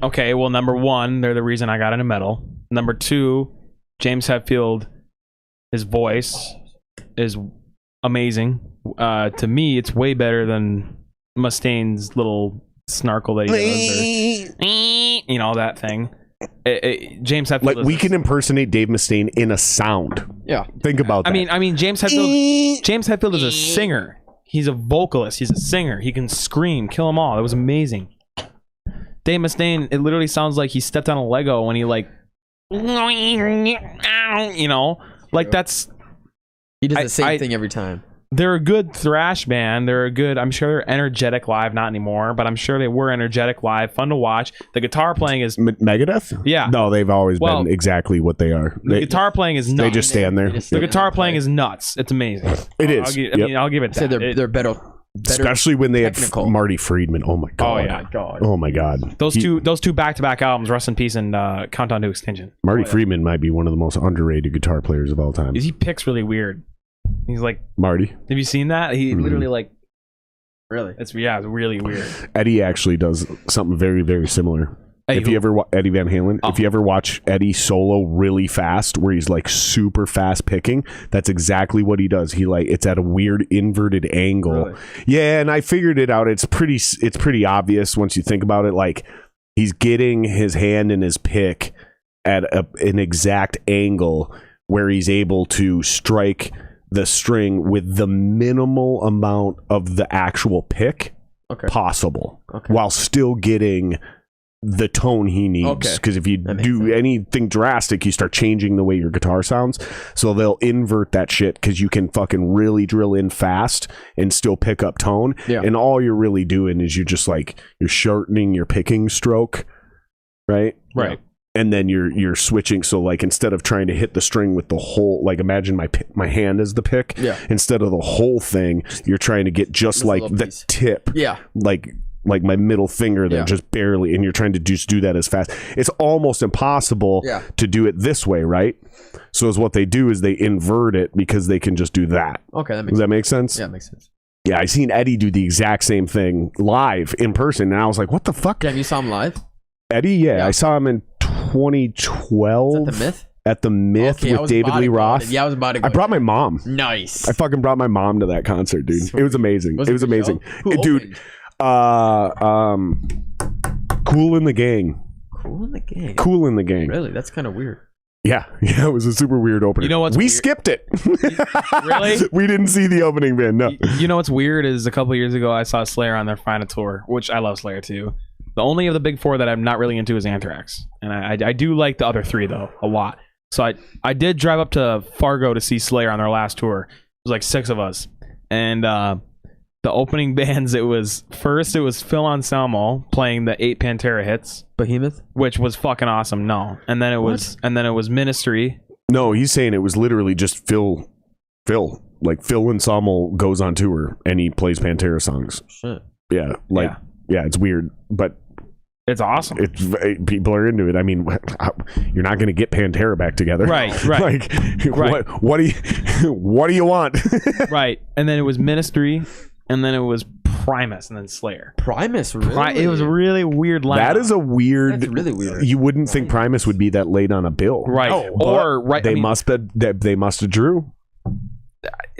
Okay, well, number 1, they're the reason I got into metal. Number 2, James Hetfield, his voice is amazing. To me, it's way better than Mustaine's little snarkle that he does. You know, that thing. James Hetfield. Like we can impersonate Dave Mustaine in a sound. Yeah. Think about that. I mean, James Hetfield is a singer. He's a vocalist. He's a singer. He can scream, kill them all. It was amazing. Dave Mustaine, it literally sounds like he stepped on a Lego when he like, you know, like that's. He does the same thing every time. They're a good thrash band. I'm sure they're energetic live, not anymore, but I'm sure they were energetic live, fun to watch. The guitar playing is Megadeth? Yeah. No, they've always been exactly what they are. The guitar playing is nuts. They just stand there. The guitar playing is nuts. It's amazing. It is. I'll give it that. They're better. Especially when they had Marty Friedman. Oh my god. Oh yeah. Oh my god. Those two back-to-back albums, Rest in Peace and Countdown to Extinction. Marty Friedman might be one of the most underrated guitar players of all time. He picks really weird. He's like Marty. Have you seen that? He literally like. Really? It's really weird. Eddie actually does something very, very similar. If you ever Eddie Van Halen, if you ever watch Eddie solo really fast, where he's like super fast picking, that's exactly what he does. He like it's at a weird inverted angle. Really? Yeah, and I figured it out. It's pretty obvious once you think about it. Like he's getting his hand and his pick at an exact angle where he's able to strike the string with the minimal amount of the actual pick possible, while still getting the tone he needs. Because if you do anything drastic, you start changing the way your guitar sounds. So they'll invert that shit because you can fucking really drill in fast and still pick up tone. Yeah. And all you're really doing is you're shortening your picking stroke, right? Right. And then you're switching. So like instead of trying to hit the string with the whole, like imagine my hand as the pick. Yeah. Instead of the whole thing, you're trying to get just like the piece. tip. Yeah. Like my middle finger there, just barely, and you're trying to just do that as fast. It's almost impossible to do it this way, right? So is what they do is they invert it because they can just do that. Okay, Does that make sense? Yeah, it makes sense. Yeah, I seen Eddie do the exact same thing live in person, and I was like, what the fuck? Have you saw him live? Eddie, yeah. I saw him in 2012. Is that the Myth? At the Myth with David Lee Roth. Yeah, I was about to go. I brought my mom. Nice. I fucking brought my mom to that concert, dude. Sweet. It was amazing. Was it it was a good amazing. show? Who Dude, Cool in the Gang. Cool in the Gang. Cool in the Gang. Really? That's kind of weird. Yeah, it was a super weird opening. You know what's we weird? skipped it. Really? We didn't see the opening band. No. You know what's weird is a couple of years ago I saw Slayer on their final tour, which I love Slayer too. The only of the big four that I'm not really into is Anthrax, and I do like the other three though a lot. So I did drive up to Fargo to see Slayer on their last tour. It was like 6 of us, and the opening bands, it was Phil Anselmo playing the 8 Pantera hits, Behemoth, which was fucking awesome. No, and then it was Ministry. No, he's saying it was literally just Phil. Like Phil Anselmo goes on tour and he plays Pantera songs. Shit. Yeah, yeah, it's weird, but it's awesome. People are into it. I mean, you're not going to get Pantera back together, right? Like, right. What do you want? Right, and then it was Ministry, and then it was Primus, and then Slayer. Primus, really? It was a really weird lineup. That is a weird. That's really weird. You wouldn't think Primus would be that late on a bill, right? But they must have drew.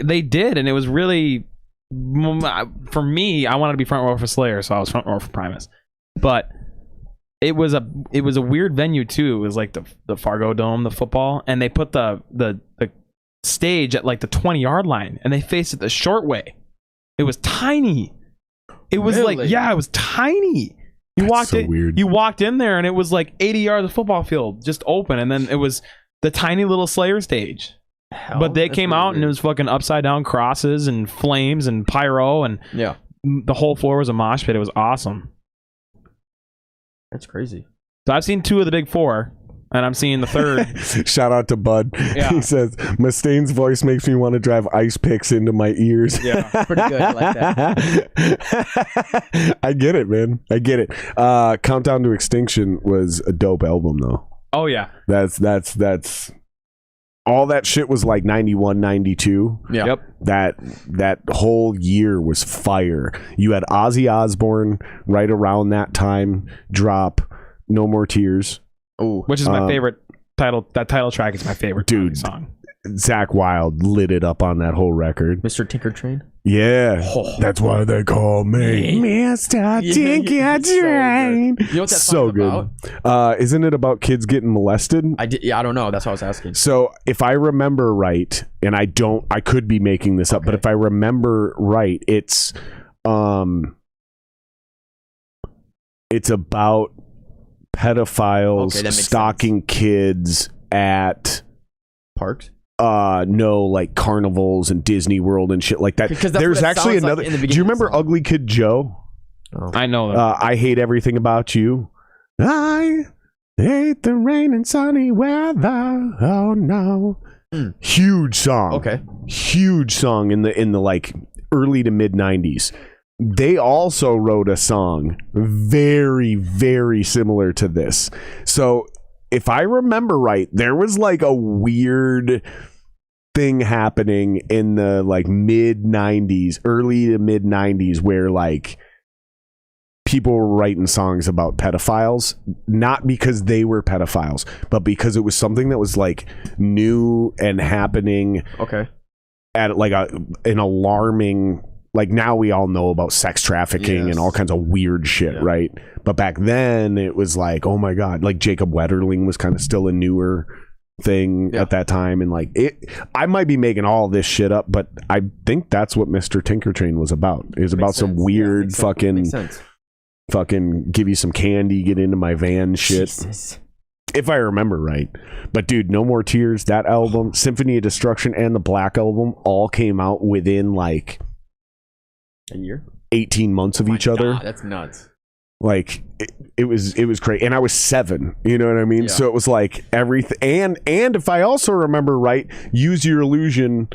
They did, and it was really, for me, I wanted to be front row for Slayer, so I was front row for Primus. But it was a weird venue too. It was like the Fargo Dome, the football, and they put the stage at like the 20-yard line, and they faced it the short way. It was tiny. It was really? it was tiny. You walked in there, and it was like 80 yards of football field just open, and then it was the tiny little Slayer stage. Hell, but they came out, and it was fucking upside down crosses and flames and pyro, and the whole floor was a mosh pit. It was awesome. That's crazy. So I've seen 2 of the big 4. and I'm seeing the third. Shout out to Bud. Yeah. He says, Mustaine's voice makes me want to drive ice picks into my ears. Yeah. Pretty good. I like that. I get it, man. I get it. Countdown to Extinction was a dope album, though. Oh yeah. That's all that shit was like 91, 92. Yeah. Yep. That whole year was fire. You had Ozzy Osbourne right around that time drop No More Tears. Ooh. Which is my favorite title. That title track is my favorite Dude. song. Zach Wilde lit it up on that whole record. Mr. Tinker Train. Yeah. Oh. That's why they call me Mr. Tinker Train. You know what that So song's good. about? Isn't it about kids getting molested? I don't know. That's what I was asking. So if I remember right, and I could be making this up, but if I remember right, it's about pedophiles Okay, that makes stalking kids at Parks. no, like carnivals and Disney World and shit like that. Because that's There's what it actually sounds like another. in the Do beginning you of the remember song. Ugly Kid Joe? I know that. I hate everything about you. I hate the rain and sunny weather. Oh no. Huge song. Okay. Huge song in the like early to mid 90s. They also wrote a song very, very similar to this. So if I remember right, there was like a weird thing happening in the like mid 90s, early to mid 90s, where like people were writing songs about pedophiles, not because they were pedophiles, but because it was something that was like new and happening Okay. at like an alarming, like now we all know about sex trafficking and all kinds of weird shit, right? But back then it was like, oh my God, like Jacob Wetterling was kind of still a newer thing at that time. And like I might be making all this shit up, but I think that's what Mr. Tinker Train was about. It was about some weird fucking give you some candy, get into my van shit. Jesus. If I remember right. But dude, No More Tears, that album, Symphony of Destruction, and the Black Album all came out within like A year? 18 months of each other. That's nuts. Like it was great. And I was 7, you know what I mean? So it was like everything. And if I also remember right, Use Your Illusion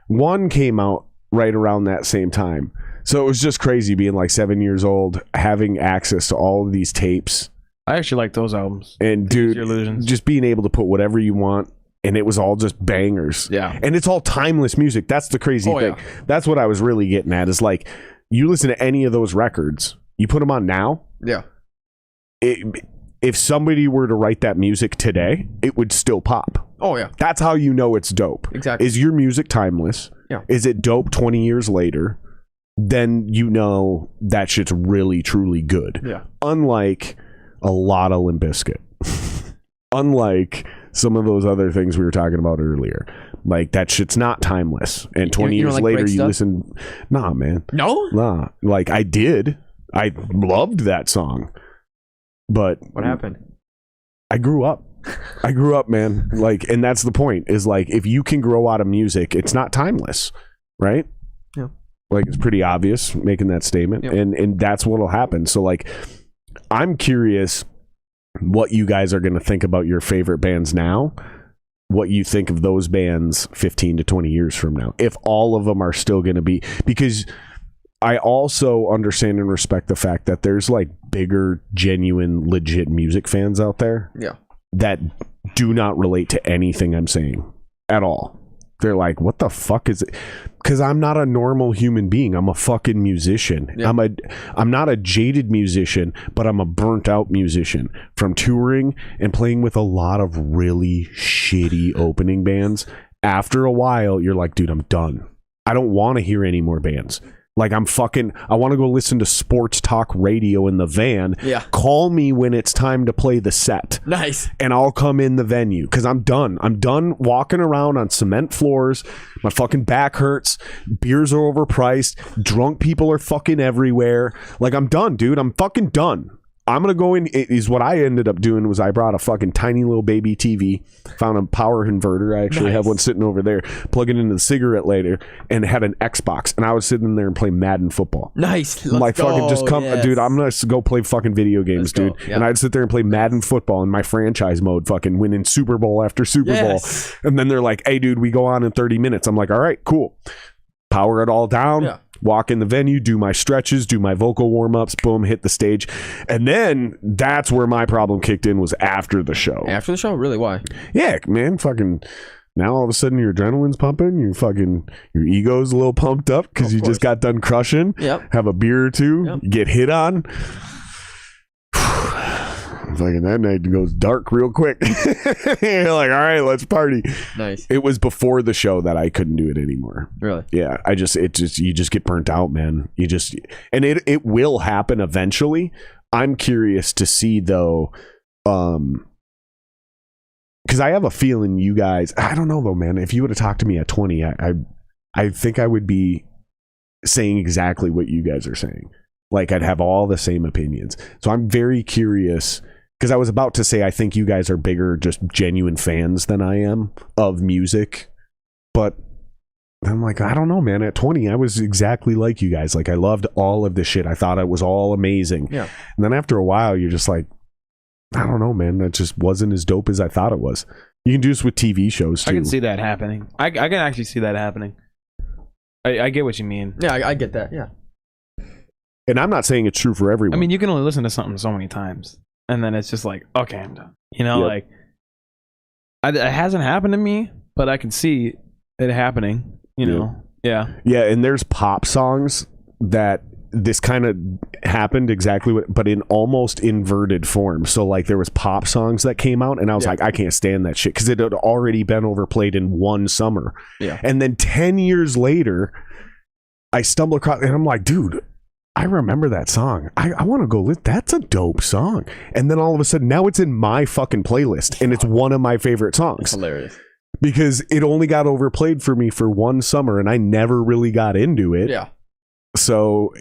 1 came out right around that same time. So it was just crazy being like 7 years old, having access to all of these tapes. I actually like those albums. And dude, Your Illusions. just being able to put whatever you want, and it was all just bangers. Yeah. And it's all timeless music. That's the crazy thing. Yeah. That's what I was really getting at, is like, you listen to any of those records, you put them on now, Yeah. if somebody were to write that music today, it would still pop. Oh yeah. That's how you know it's dope. Exactly. Is your music timeless? Yeah. Is it dope 20 years later? Then you know that shit's really, truly good. Yeah. Unlike a lot of Limp Bizkit. Unlike some of those other things we were talking about earlier. Like, that shit's not timeless. And 20 you don't years like later, Break you Stuff? listen... Nah, man. No? Nah. Like, I did. I loved that song. But... What happened? I grew up. I grew up, man. Like, and that's the point, is like, if you can grow out of music, it's not timeless, right? Yeah. Like, it's pretty obvious making that statement. Yep. And that's what'll happen. So, like, I'm curious what you guys are going to think about your favorite bands now, what you think of those bands 15 to 20 years from now, if all of them are still going to be, because I also understand and respect the fact that there's like bigger, genuine, legit music fans out there Yeah. that do not relate to anything I'm saying at all. They're like, what the fuck is it? Because I'm not a normal human being. I'm a fucking musician. Yeah. I'm not a jaded musician, but I'm a burnt out musician from touring and playing with a lot of really shitty opening bands. After a while, you're like, dude, I'm done. I don't want to hear any more bands. Like, I want to go listen to sports talk radio in the van. Yeah. Call me when it's time to play the set. Nice. And I'll come in the venue, because I'm done. I'm done walking around on cement floors. My fucking back hurts. Beers are overpriced. Drunk people are fucking everywhere. Like, I'm done, dude. I'm fucking done. I'm gonna go in. Is what I ended up doing was I brought a fucking tiny little baby TV, found a power inverter. I actually have one sitting over there. Plug it into the cigarette lighter, and had an Xbox. And I was sitting there and playing Madden football. Nice. I'm like, fucking just come, dude. I'm gonna go play fucking video games, dude. Yep. And I'd sit there and play Madden football in my franchise mode, fucking winning Super Bowl after Super Bowl. And then they're like, hey, dude, we go on in 30 minutes. I'm like, all right, cool. Power it all down. Yeah. Walk in the venue, do my stretches, do my vocal warm-ups, boom, hit the stage. And then that's where my problem kicked in, was after the show. After the show? Really? Why? Yeah, man, fucking now all of a sudden your adrenaline's pumping, your ego's a little pumped up because you just got done crushing. Yep. Have a beer or two, Yep. you get hit on. Fucking that night goes dark real quick. You're like, all right, let's party. Nice. It was before the show that I couldn't do it anymore. Really? Yeah, you just get burnt out, man. And it will happen eventually. I'm curious to see though, because I have a feeling you guys, I don't know though, man. If you would have talked to me at 20, I think I would be saying exactly what you guys are saying. Like I'd have all the same opinions. So I'm very curious, because I was about to say I think you guys are bigger, just genuine fans than I am of music. But I'm like, I don't know, man. At 20, I was exactly like you guys. Like I loved all of this shit. I thought it was all amazing. Yeah. And then after a while, you're just like, I don't know, man. That just wasn't as dope as I thought it was. You can do this with TV shows too. I can see that happening. I can actually see that happening. I get what you mean. Yeah, I get that. Yeah. And I'm not saying it's true for everyone. I mean, you can only listen to something so many times, and then it's just like, okay, I'm done. You know, Yep. like it hasn't happened to me, but I can see it happening. You know, yeah. And there's pop songs that this kind of happened exactly but in almost inverted form. So like there was pop songs that came out and I was like, I can't stand that shit because it had already been overplayed in one summer. Yeah. And then 10 years later, I stumble across and I'm like, dude, I remember that song. I want to go that's a dope song. And then all of a sudden now it's in my fucking playlist and it's one of my favorite songs. Hilarious. Because it only got overplayed for me for one summer and I never really got into it. Yeah. So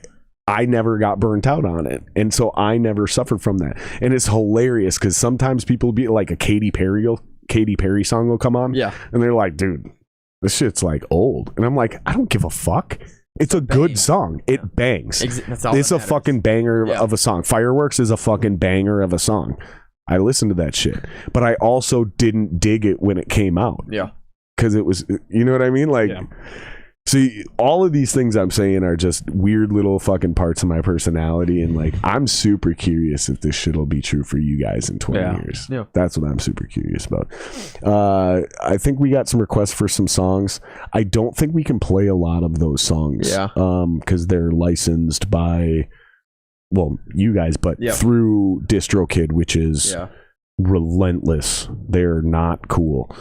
I never got burnt out on it. And so I never suffered from that. And it's hilarious because sometimes people will be like a Katy Perry song will come on. Yeah. And they're like, dude, this shit's like old. And I'm like, I don't give a fuck. It's a good song. It bangs. That's all It's that a matters. fucking banger of a song. Fireworks is a fucking banger of a song. I listened to that shit. But I also didn't dig it when it came out. Yeah. Because it was, you know what I mean? Like, see, all of these things I'm saying are just weird little fucking parts of my personality. And like, I'm super curious if this shit will be true for you guys in 20 years. Yeah. That's what I'm super curious about. I think we got some requests for some songs. I don't think we can play a lot of those songs. Yeah. Because they're licensed by, well, you guys, but through DistroKid, which is relentless. They're not cool.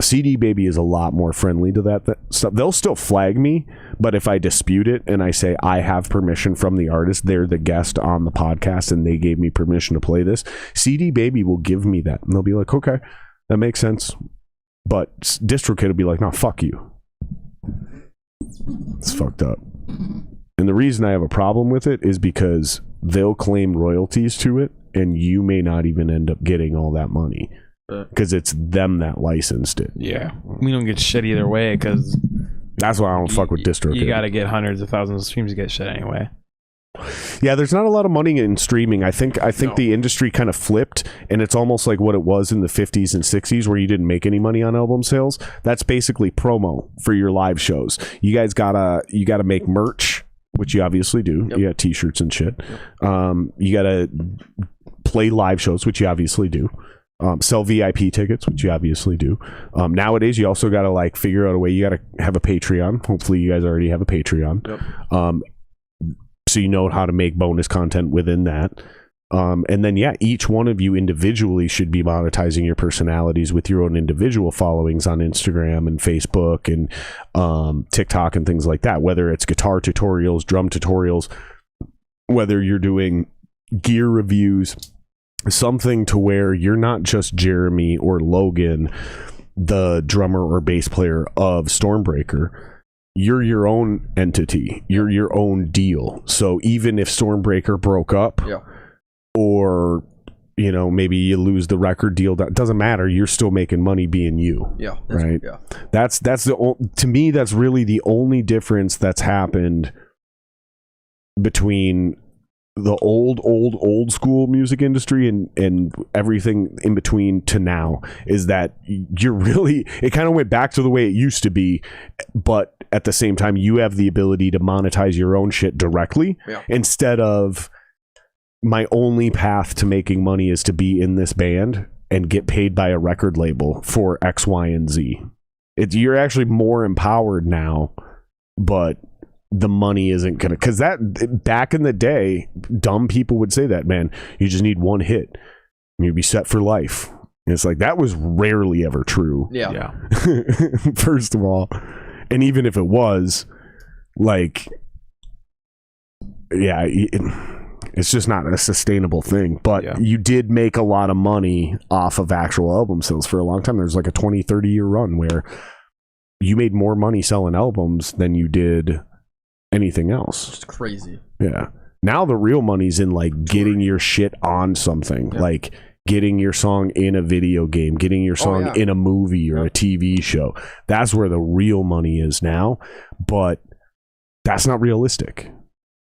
CD Baby is a lot more friendly to that stuff. They'll still flag me, but if I dispute it and I say I have permission from the artist, they're the guest on the podcast and they gave me permission to play this, CD Baby will give me that. And they'll be like, okay, that makes sense. But DistroKid will be like, no, fuck you. It's fucked up. And the reason I have a problem with it is because they'll claim royalties to it and you may not even end up getting all that money. Because it's them that licensed it. Yeah, we don't get shit either way because that's why I don't fuck with DistroKid. You got to get hundreds of thousands of streams to get shit anyway. Yeah, there's not a lot of money in streaming. I think the industry kind of flipped, and it's almost like what it was in the 50s and 60s, where you didn't make any money on album sales. That's basically promo for your live shows. You guys gotta make merch, which you obviously do. You got T-shirts and shit. You gotta play live shows, which you obviously do. Sell VIP tickets, which you obviously do. Nowadays, you also got to like figure out a way. You got to have a Patreon. Hopefully, you guys already have a Patreon. So you know how to make bonus content within that. And then, each one of you individually should be monetizing your personalities with your own individual followings on Instagram and Facebook and TikTok and things like that. Whether it's guitar tutorials, drum tutorials, whether you're doing gear reviews, something to where you're not just Jeremy or Logan, the drummer or bass player of Störmbreaker. You're your own entity. You're your own deal. So even if Störmbreaker broke up or maybe you lose the record deal. That doesn't matter. You're still making money being you. Yeah. Right. Yeah. That's to me, that's really the only difference that's happened between the old school music industry and everything in between to now, is that it kind of went back to the way it used to be, but at the same time you have the ability to monetize your own shit directly, instead of my only path to making money is to be in this band and get paid by a record label for X, Y, and Z. You're actually more empowered now, but the money isn't gonna, because that back in the day, dumb people would say that, man, you just need one hit and you'd be set for life. And it's like, that was rarely ever true. Yeah. First of all, and even if it was, like, it's just not a sustainable thing. But you did make a lot of money off of actual album sales for a long time. There's like a 20-30 year run where you made more money selling albums than you did anything else. It's crazy. Yeah. Now the real money's in like getting your shit on something, like getting your song in a video game, getting your song in a movie or a TV show. That's where the real money is now, but that's not realistic.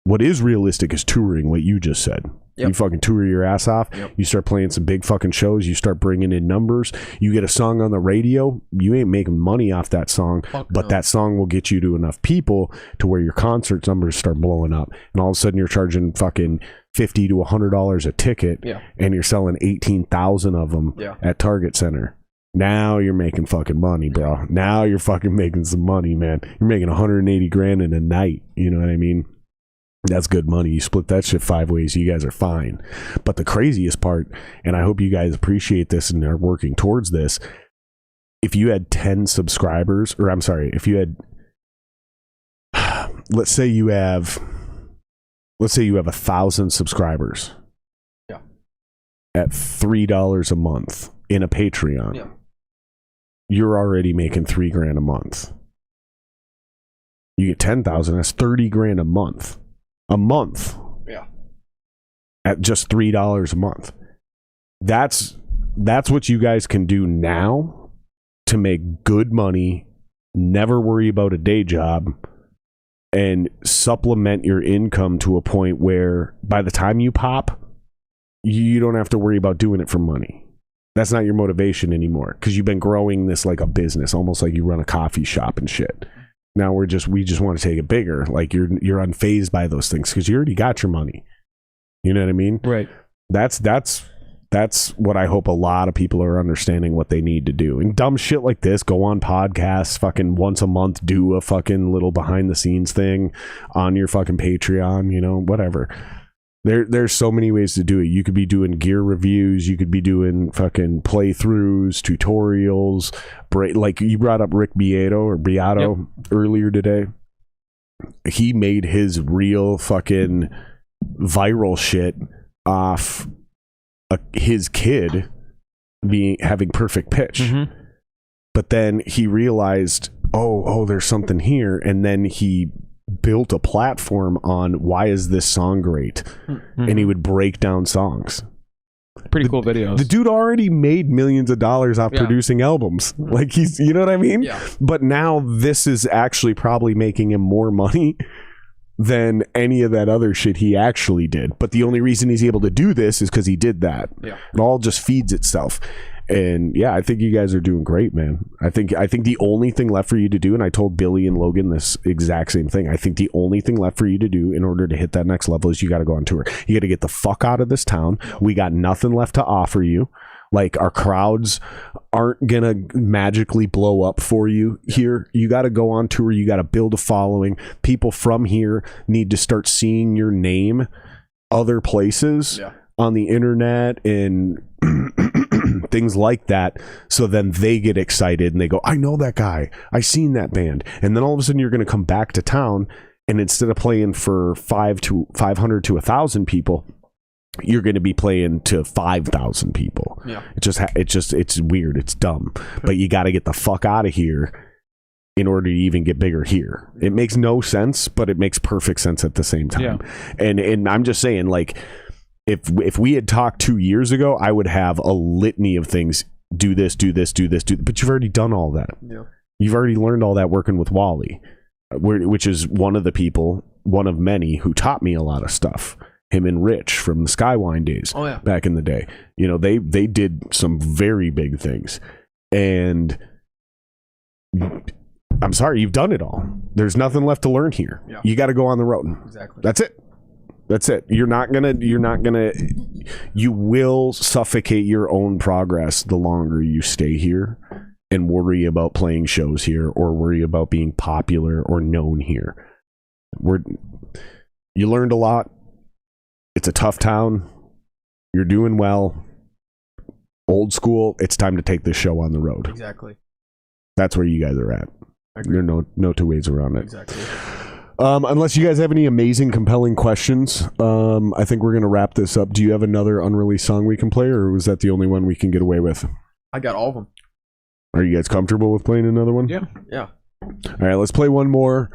What is realistic is touring, what you just said. You fucking tour your ass off. You start playing some big fucking shows. You start bringing in numbers. You get a song on the radio. You ain't making money off that song, but that song will get you to enough people to where your concert numbers start blowing up. And all of a sudden you're charging fucking $50 to $100 a ticket, and you're selling 18,000 of them at Target Center. Now you're making fucking money, bro. Now you're fucking making some money, man. You're making 180 grand in a night. You know what I mean? That's good money. You split that shit 5 ways, you guys are fine. But the craziest part, and I hope you guys appreciate this and are working towards this, if you had 10 subscribers, or I'm sorry, if you had, let's say you have 1,000 subscribers at $3 a month in a Patreon, you're already making $3,000 a month. You get 10,000, that's 30 grand a month. At just $3 a month. That's what you guys can do now to make good money, never worry about a day job, and supplement your income to a point where by the time you pop, you don't have to worry about doing it for money. That's not your motivation anymore, because you've been growing this like a business, almost like you run a coffee shop and shit. Now we just want to take it bigger. Like you're unfazed by those things because you already got your money. You know what I mean? Right. That's what I hope a lot of people are understanding what they need to do. And dumb shit like this, go on podcasts, fucking once a month, do a fucking little behind the scenes thing on your fucking Patreon, whatever. There's so many ways to do it. You could be doing gear reviews. You could be doing fucking playthroughs, tutorials. Like you brought up Rick Beato earlier today. He made his real fucking viral shit off his kid having perfect pitch. Mm-hmm. But then he realized, oh, there's something here. And then he built a platform on why is this song great, and he would break down songs. Pretty cool videos. The dude already made millions of dollars off producing albums. Like he's, you know what I mean? Yeah. But now this is actually probably making him more money than any of that other shit he actually did. But the only reason he's able to do this is because he did that. Yeah. It all just feeds itself. And yeah, I think you guys are doing great, man. I think the only thing left for you to do, and I told Billy and Logan this exact same thing, I think the only thing left for you to do in order to hit that next level is you got to go on tour. You got to get the fuck out of this town. We got nothing left to offer you. Like, our crowds aren't gonna magically blow up for you here. You got to go on tour. You got to build a following. People from here need to start seeing your name other places on the internet and things like that, so then they get excited and they go, I know that guy, I seen that band. And then all of a sudden you're going to come back to town, and instead of playing for 500 to 1,000 people, you're going to be playing to 5,000 people. It's weird, it's dumb, but you got to get the fuck out of here in order to even get bigger here. It makes no sense, but it makes perfect sense at the same time. And I'm just saying, like, if we had talked 2 years ago, I would have a litany of things. Do this, do this, do this, do. But you've already done all that. Yeah. You've already learned all that working with Wally, which is one of the people, one of many who taught me a lot of stuff. Him and Rich from the Skywine days back in the day. You know, they did some very big things. And I'm sorry, you've done it all. There's nothing left to learn here. Yeah. You got to go on the road. Exactly. That's it. You will suffocate your own progress the longer you stay here and worry about playing shows here or worry about being popular or known here. You learned a lot. It's a tough town. You're doing well. Old school. It's time to take this show on the road. Exactly. That's where you guys are at. There's no two ways around it. Exactly. Unless you guys have any amazing, compelling questions, I think we're going to wrap this up. Do you have another unreleased song we can play, or was that the only one we can get away with? I got all of them. Are you guys comfortable with playing another one? Yeah. All right, let's play one more.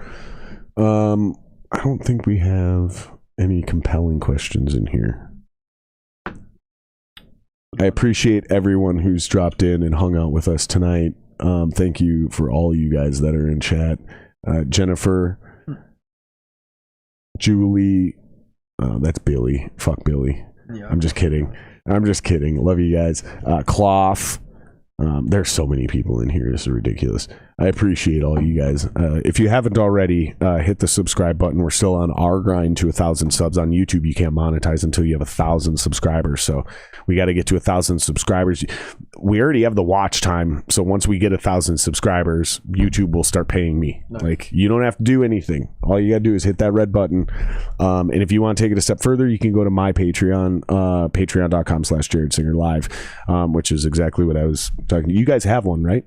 I don't think we have any compelling questions in here. I appreciate everyone who's dropped in and hung out with us tonight. Thank you for all you guys that are in chat. Jennifer, Julie, that's Billy. Fuck Billy. Yeah. I'm just kidding. Love you guys. Cloth. There's so many people in here. This is ridiculous. I appreciate all you guys. If you haven't already, hit the subscribe button. We're still on our grind to 1,000 subs on YouTube. You can't monetize until you have 1,000 subscribers. So we got to get to 1,000 subscribers. We already have the watch time. So once we get 1,000 subscribers, YouTube will start paying me. Nice. Like, you don't have to do anything. All you got to do is hit that red button. And if you want to take it a step further, you can go to my Patreon, patreon.com/JaredSingerLive, which is exactly what I was talking to. You guys have one, right?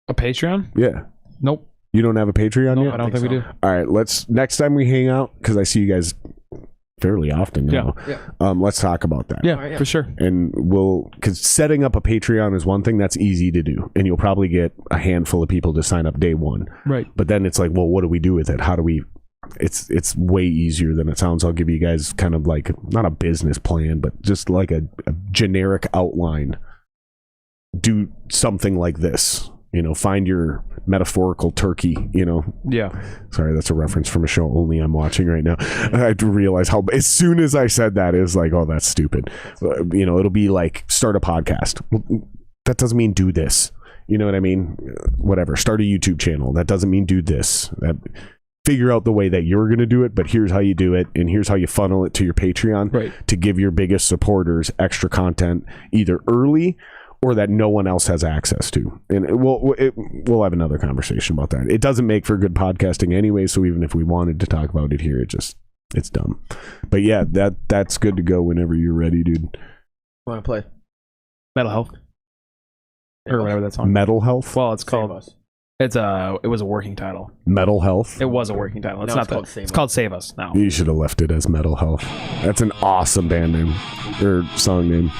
A Patreon? Yeah. Nope. You don't have a Patreon yet? I don't think we do. All right, next time we hang out, because I see you guys fairly often now. Yeah. Let's talk about that. Yeah, for sure. And because setting up a Patreon is one thing that's easy to do, and you'll probably get a handful of people to sign up day one. Right. But then it's like, well, what do we do with it? How do we? It's way easier than it sounds. I'll give you guys kind of like not a business plan, but just like a generic outline. Do something like this. You know, find your metaphorical turkey, you know. Yeah. Sorry, that's a reference from a show only I'm watching right now. I realize how, as soon as I said that, it's like, oh, that's stupid. You know, it'll be like, start a podcast. That doesn't mean do this. You know what I mean? Whatever. Start a YouTube channel. That doesn't mean do this. Figure out the way that you're going to do it, but here's how you do it, and here's how you funnel it to your Patreon to give your biggest supporters extra content, either early or that no one else has access to. And we'll have another conversation about that. It doesn't make for good podcasting anyway, so even if we wanted to talk about it here, it's dumb. But yeah, that's good to go whenever you're ready, dude. Want to play Metal Health? Or whatever that song. Metal Health? Well, it's called... it was a working title. Metal Health? It was a working title. It's called Save Us now. You should have left it as Metal Health. That's an awesome band name. Or song name.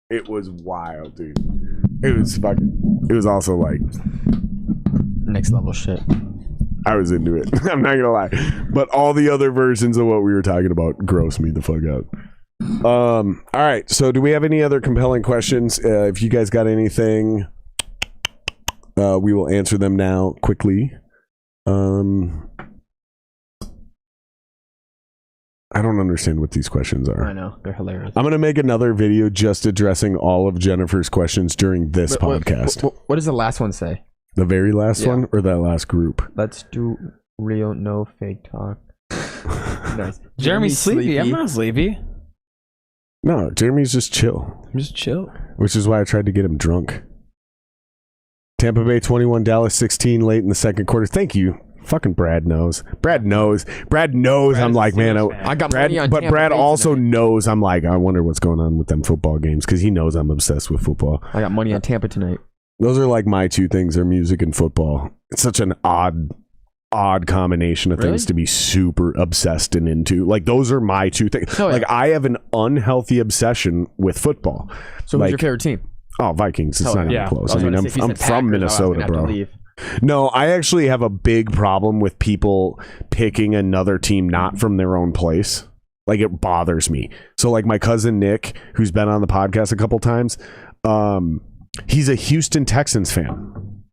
It was wild, dude. It was also like Next level shit. I was into it. I'm not gonna lie, but all the other versions of what we were talking about gross me the fuck out. All right, so do we have any other compelling questions? If you guys got anything, we will answer them now quickly. I don't understand what these questions are. I know, they're hilarious. I'm gonna make another video just addressing all of Jennifer's questions during this podcast. What does the last one say? The very last one, or that last group? Let's do real, no fake talk. Nice. Jeremy's sleepy. I'm not sleepy. No, Jeremy's just chill. I'm just chill. Which is why I tried to get him drunk. Tampa Bay 21, Dallas 16 late in the second quarter. Thank you. Fucking Brad knows. Brad knows. I'm like, man, I got Brad, money on but Tampa Brad Bay also tonight. knows. I'm like, I wonder what's going on with them football games because he knows I'm obsessed with football. I got money on Tampa tonight. Those are like my two things: are music and football. It's such an odd combination of things to be super obsessed and into. Like those are my two things. Oh, yeah. Like I have an unhealthy obsession with football. So like, who's your favorite team? Oh, Vikings. It's not even close. I I mean, I'm from Minnesota, bro. No, I actually have a big problem with people picking another team not from their own place. Like it bothers me. So like my cousin Nick, who's been on the podcast a couple times, he's a Houston Texans fan.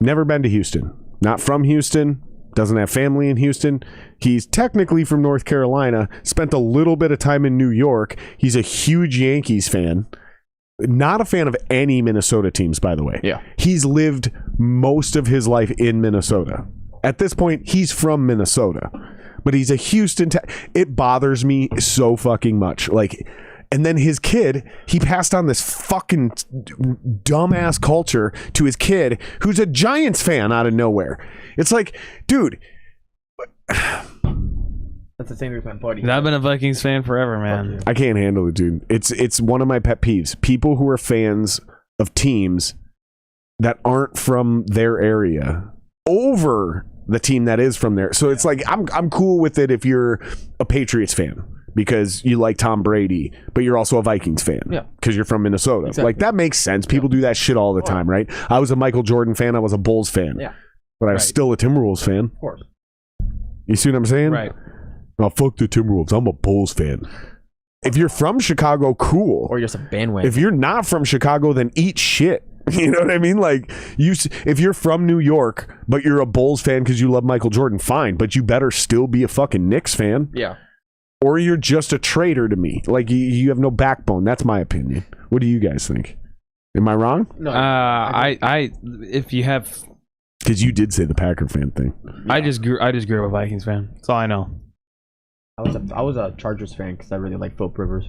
Never been to Houston. Not from Houston. Doesn't have family in Houston. He's technically from North Carolina. Spent a little bit of time in New York. He's a huge Yankees fan. Not a fan of any Minnesota teams, by the way. Yeah. He's lived most of his life in Minnesota. At this point, he's from Minnesota. But he's a Houston... It bothers me so fucking much. Like... And then his kid, he passed on this fucking dumbass culture to his kid, who's a Giants fan out of nowhere. It's like, dude. That's the same with my buddy. I've been a Vikings fan forever, man. I can't handle it, dude. It's one of my pet peeves. People who are fans of teams that aren't from their area over the team that is from there. So it's like, I'm cool with it if you're a Patriots fan. Because you like Tom Brady, but you're also a Vikings fan. Yeah. Because you're from Minnesota. Exactly. Like, that makes sense. People do that shit all the time, right? I was a Michael Jordan fan. I was a Bulls fan. Yeah. But I was still a Timberwolves fan. Of course. You see what I'm saying? Right. Oh, fuck the Timberwolves. I'm a Bulls fan. If you're from Chicago, cool. Or you're just a bandwagon. If you're not from Chicago, then eat shit. You know what I mean? Like, if you're from New York, but you're a Bulls fan because you love Michael Jordan, fine. But you better still be a fucking Knicks fan. Yeah. Or you're just a traitor to me. Like, you have no backbone. That's my opinion. What do you guys think? Am I wrong? No. I if you have, Because you did say the Packer fan thing. I just grew up a Vikings fan. That's all I know. I was a Chargers fan because I really like Philip Rivers.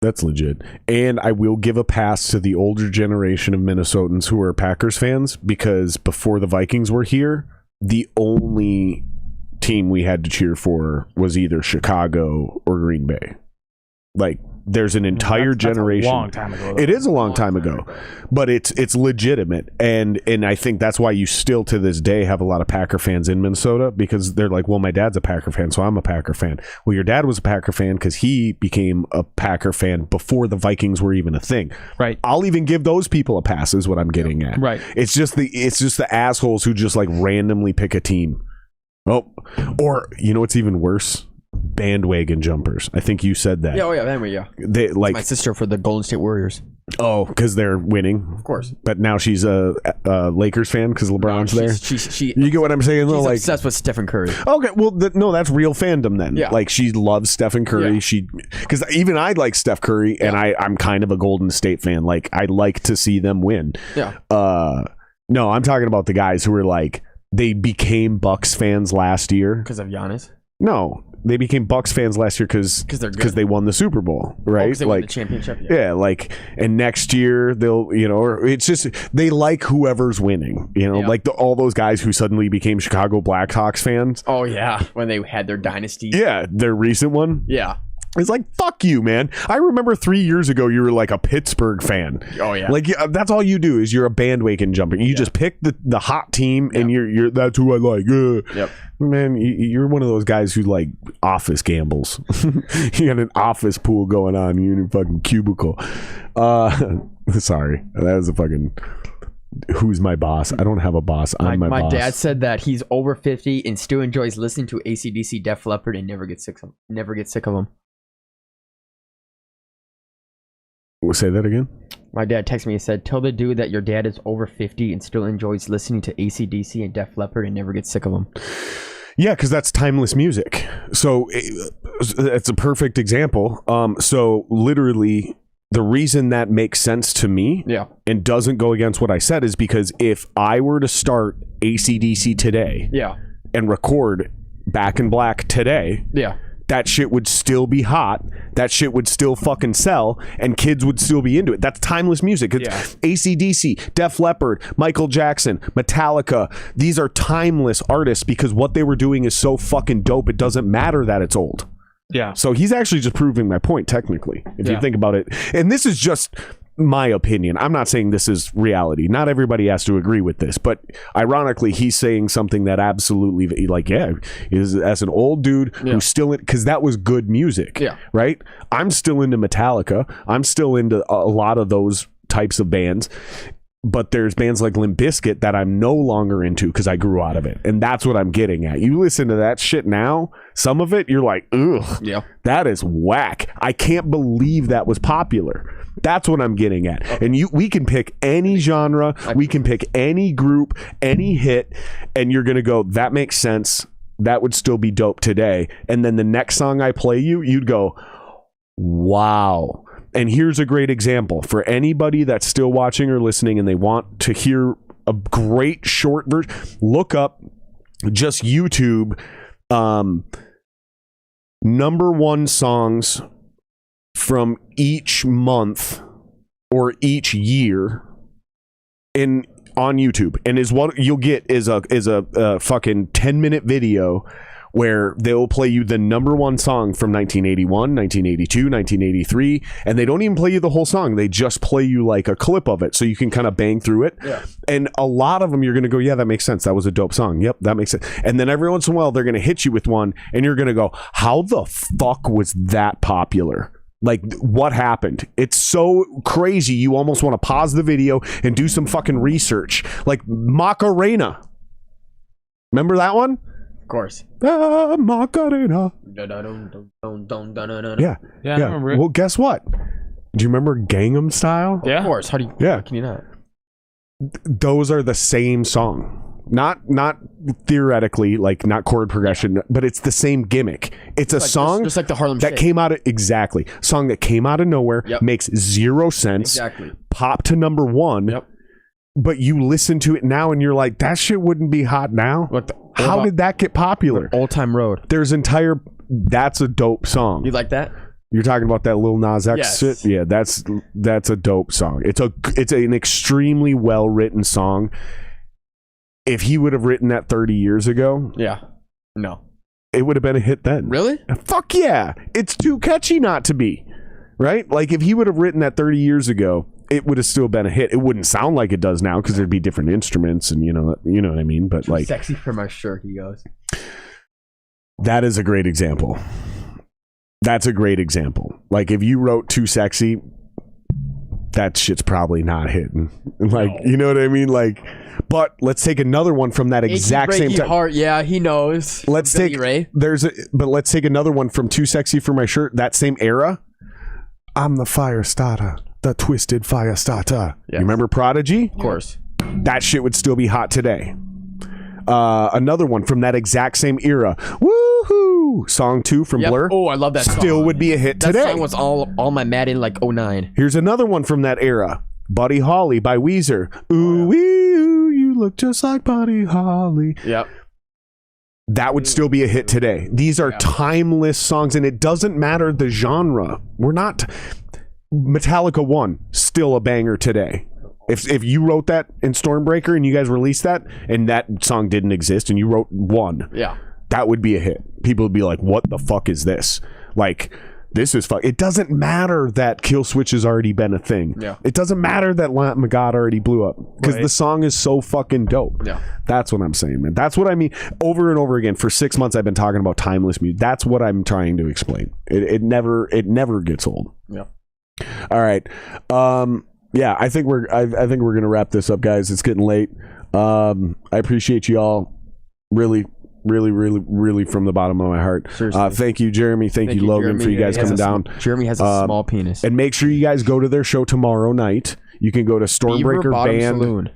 That's legit. And I will give a pass to the older generation of Minnesotans who are Packers fans, because before the Vikings were here, the only team we had to cheer for was either Chicago or Green Bay. Like, there's an entire generation. That's a long time ago, though. It is a long time ago, but it's legitimate, and I think that's why you still to this day have a lot of Packer fans in Minnesota, because they're like, well, my dad's a Packer fan, so I'm a Packer fan. Well, your dad was a Packer fan because he became a Packer fan before the Vikings were even a thing. Right. I'll even give those people a pass, is what I'm getting at. Right. It's just the assholes who just like randomly pick a team. Oh, or you know what's even worse? Bandwagon jumpers. I think you said that. Yeah, oh yeah, anyway, yeah. They like My sister for the Golden State Warriors. oh, because they're winning, Of course. but now she's a Lakers fan because LeBron's there. She You get what I'm saying? Though, she's like, obsessed with Stephen Curry. okay, well, no, that's real fandom then. Yeah. Like, she loves Stephen Curry. Yeah. Because even I like Steph Curry, and I'm kind of a Golden State fan. Like, I like to see them win. Yeah. No, I'm talking about the guys who were like, they became Bucks fans last year. Because of Giannis. No, they became Bucks fans last year because they're good. they won the Super Bowl, right? Because they won the championship. Yeah, like, and next year they'll, or it's just they like whoever's winning, like all those guys who suddenly became Chicago Blackhawks fans. Oh yeah, when they had their dynasty. Yeah, their recent one. Yeah. It's like, fuck you, man. I remember 3 years ago you were like a Pittsburgh fan. Oh yeah. Like that's all you do is you're a bandwagon jumper. You just pick the hot team and you're that's who I like. Yep. Man, you're one of those guys who like office gambles. You got an office pool going on. You're in your fucking cubicle. Sorry, that was a fucking. Who's my boss? I don't have a boss. I'm my boss. My dad said that he's over 50 and still enjoys listening to AC/DC, Def Leppard, and never gets sick of them. We'll say that again. My dad texted me and said, "Tell the dude that your dad is over 50 and still enjoys listening to AC/DC and Def Leppard and never gets sick of them." Yeah, because that's timeless music. So it's a perfect example. So literally, the reason that makes sense to me and doesn't go against what I said is because if I were to start AC/DC today and record Back in Black today, that shit would still be hot. That shit would still fucking sell, and kids would still be into it. That's timeless music. It's AC/DC, Def Leppard, Michael Jackson, Metallica. These are timeless artists because what they were doing is so fucking dope. It doesn't matter that it's old. Yeah. So he's actually just proving my point, technically, if you think about it. And this is just my opinion. I'm not saying this is reality. Not everybody has to agree with this, but ironically, he's saying something that absolutely, like, is as an old dude who's still in, because that was good music, right? I'm still into Metallica. I'm still into a lot of those types of bands. But there's bands like Limp Bizkit that I'm no longer into because I grew out of it. And that's what I'm getting at. You listen to that shit now, some of it, you're like, ugh, that is whack. I can't believe that was popular. That's what I'm getting at. Okay. And we can pick any genre, we can pick any group, any hit, and you're going to go, that makes sense. That would still be dope today. And then the next song I play you'd go, wow. And here's a great example for anybody that's still watching or listening and they want to hear a great short version. Look up, just YouTube, #1 songs from each month or each year on YouTube, and is what you'll get is a fucking 10-minute video where they'll play you the #1 song from 1981, 1982, 1983, and they don't even play you the whole song. They just play you like a clip of it so you can kind of bang through it. Yeah. And a lot of them you're going to go, yeah, that makes sense. That was a dope song. Yep, that makes sense. And then every once in a while they're going to hit you with one and you're going to go, how the fuck was that popular? Like, what happened? It's so crazy you almost want to pause the video and do some fucking research. Like Macarena. Remember that one? Of course. Macarena. Yeah. I remember it. Well, guess what? Do you remember Gangnam Style? Yeah. Of course. How can you not? Those are the same song. Not theoretically, like not chord progression, but it's the same gimmick. It's a song just like the Harlem that Shake. came out of song that came out of nowhere, makes zero sense. Exactly. Pop to #1. Yep. But you listen to it now and you're like, that shit wouldn't be hot now. How did that get popular? Old Time Road. That's a dope song. You like that? You're talking about that Lil Nas X shit? Yeah, that's a dope song. It's an extremely well written song. If he would have written that 30 years ago, no, it would have been a hit then. Really? Fuck yeah. It's too catchy not to be. Right? Like if he would have written that 30 years ago, it would have still been a hit. It wouldn't sound like it does now because there'd be different instruments and you know what I mean? But like sexy for my shirt, he goes. That is a great example. That's a great example. Like if you wrote Too Sexy, that shit's probably not hitting. Like, you know what I mean? Like, but let's take another one from that exact same time. Heart, yeah, he knows. Let's take let's take another one from Too Sexy for My Shirt, that same era. I'm the fire starter, the twisted fire starter. Yes. You remember Prodigy? Of course. That shit would still be hot today. Another one from that exact same era. Woohoo! Song 2 from Blur. Oh, I love that song. Still would be a hit today. That song was all my Madden like 09. Here's another one from that era. Buddy Holly by Weezer. Ooh, wee, ooh, you look just like Buddy Holly. Yep. That would still be a hit today. These are timeless songs, and it doesn't matter the genre. We're not... Metallica 1, still a banger today. If you wrote that in Störmbreaker and you guys released that, and that song didn't exist, and you wrote 1, that would be a hit. People would be like, what the fuck is this? Like, this is fuck. It doesn't matter that Kill Switch has already been a thing. Yeah. It doesn't matter that Lamp of God already blew up because the song is so fucking dope. Yeah. That's what I'm saying, man. That's what I mean. Over and over again for 6 months, I've been talking about timeless music. That's what I'm trying to explain. It never gets old. Yeah. All right. Yeah, I think we're gonna wrap this up, guys. It's getting late. I appreciate you all really from the bottom of my heart. Thank you, Jeremy. Thank you, Logan, Jeremy. for you guys coming down. Jeremy has a small penis. And make sure you guys go to their show tomorrow night. You can go to Störmbreaker Band,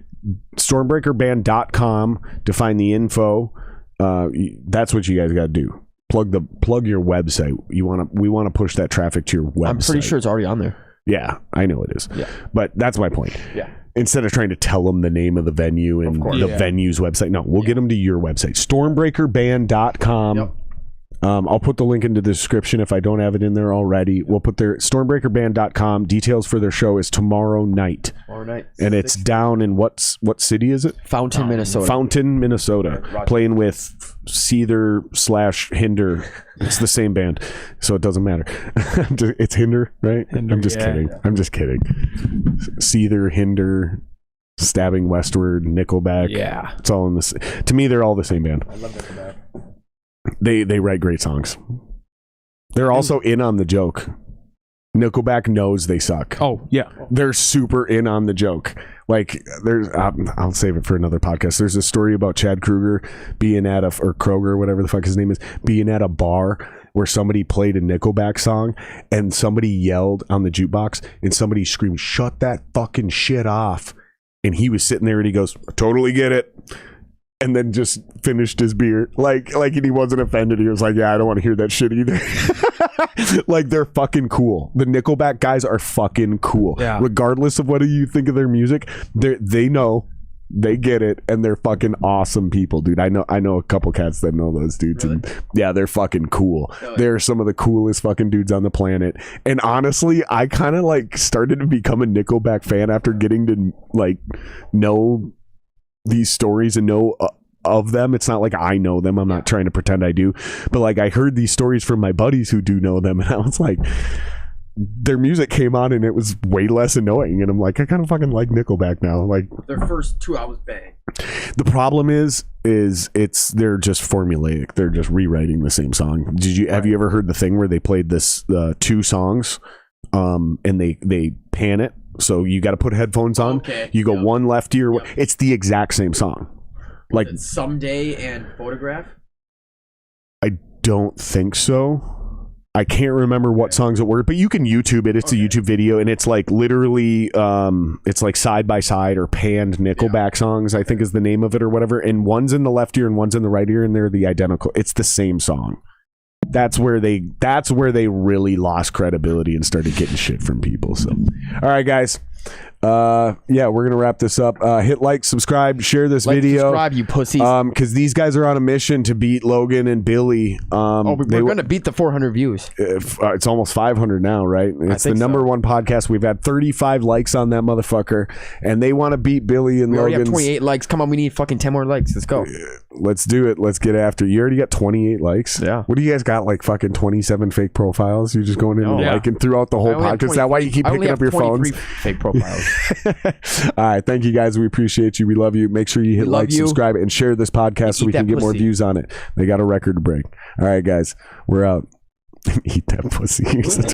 stormbreakerband.com to find the info. That's what you guys got to do. Plug your website. We want to push that traffic to your website. I'm pretty sure it's already on there. Yeah, I know it is. Yeah. But that's my point. Yeah. Instead of trying to tell them the name of the venue and the venue's website, no, we'll get them to your website, stormbreakerband.com. Yep. I'll put the link into the description if I don't have it in there already. We'll put their stormbreakerband.com. Details for their show is tomorrow night. And it's down in what city is it? Fountain, Minnesota. Fountain, Minnesota. Playing with Seether/Hinder. It's the same band, so it doesn't matter. It's Hinder, right? I'm just kidding. I'm just kidding. Seether, Hinder, Stabbing Westward, Nickelback. Yeah. It's all in this. To me, they're all the same band. I love Nickelback. They write great songs. They're also in on the joke. Nickelback knows they suck. Oh, yeah. They're super in on the joke. Like, there's, I'll save it for another podcast. There's a story about Chad Kroeger being at or Kroger, whatever the fuck his name is, being at a bar where somebody played a Nickelback song and somebody yelled on the jukebox and somebody screamed, "Shut that fucking shit off." And he was sitting there and he goes, "I totally get it." And then just finished his beer. Like, and he wasn't offended. He was like, "Yeah, I don't want to hear that shit either." Like, they're fucking cool. The Nickelback guys are fucking cool. Yeah. Regardless of what you think of their music, they know, they get it, and they're fucking awesome people, dude. I know a couple cats that know those dudes, really? And yeah, they're fucking cool. They're some of the coolest fucking dudes on the planet. And honestly, I kind of like started to become a Nickelback fan after getting to like know these stories and know of them. It's not like I know them. I'm not trying to pretend I do, but like I heard these stories from my buddies who do know them, and I was like, their music came on and it was way less annoying, and I'm like, I kind of fucking like Nickelback now. Like, their first 2 albums bang. The problem is they're just formulaic. They're just rewriting the same song. Have you ever heard the thing where they played this 2 songs and they pan it? So you got to put headphones on. Okay. You go one left ear. Yep. It's the exact same song. Like Someday and Photograph. I don't think so. I can't remember what songs it were, but you can YouTube it. It's a YouTube video, and it's like literally, it's like side by side or panned Nickelback songs, I think is the name of it or whatever. And one's in the left ear and one's in the right ear, and they're the identical. It's the same song. That's where they really lost credibility and started getting shit from people. So, all right, guys. Yeah, we're gonna wrap this up. Hit like, subscribe, share this video. Subscribe, you pussies. Because these guys are on a mission to beat Logan and Billy. We're gonna beat the 400 views. It's almost 500 now, right? It's the number one podcast. We've had 35 likes on that motherfucker, and they want to beat Billy and We already Logan's. have 28 likes. Come on, we need fucking 10 more likes. Let's go. Let's do it. Let's get after it. You already got 28 likes. Yeah. What do you guys got? Like fucking 27 fake profiles? You're just going in and liking throughout the whole podcast. Is that why you keep picking up your phones? Fake profiles. All right, thank you guys. We appreciate you. We love you. Make sure you hit like, subscribe, and share this podcast so we can get more views on it. They got a record to break. All right, guys, we're out. Eat that pussy.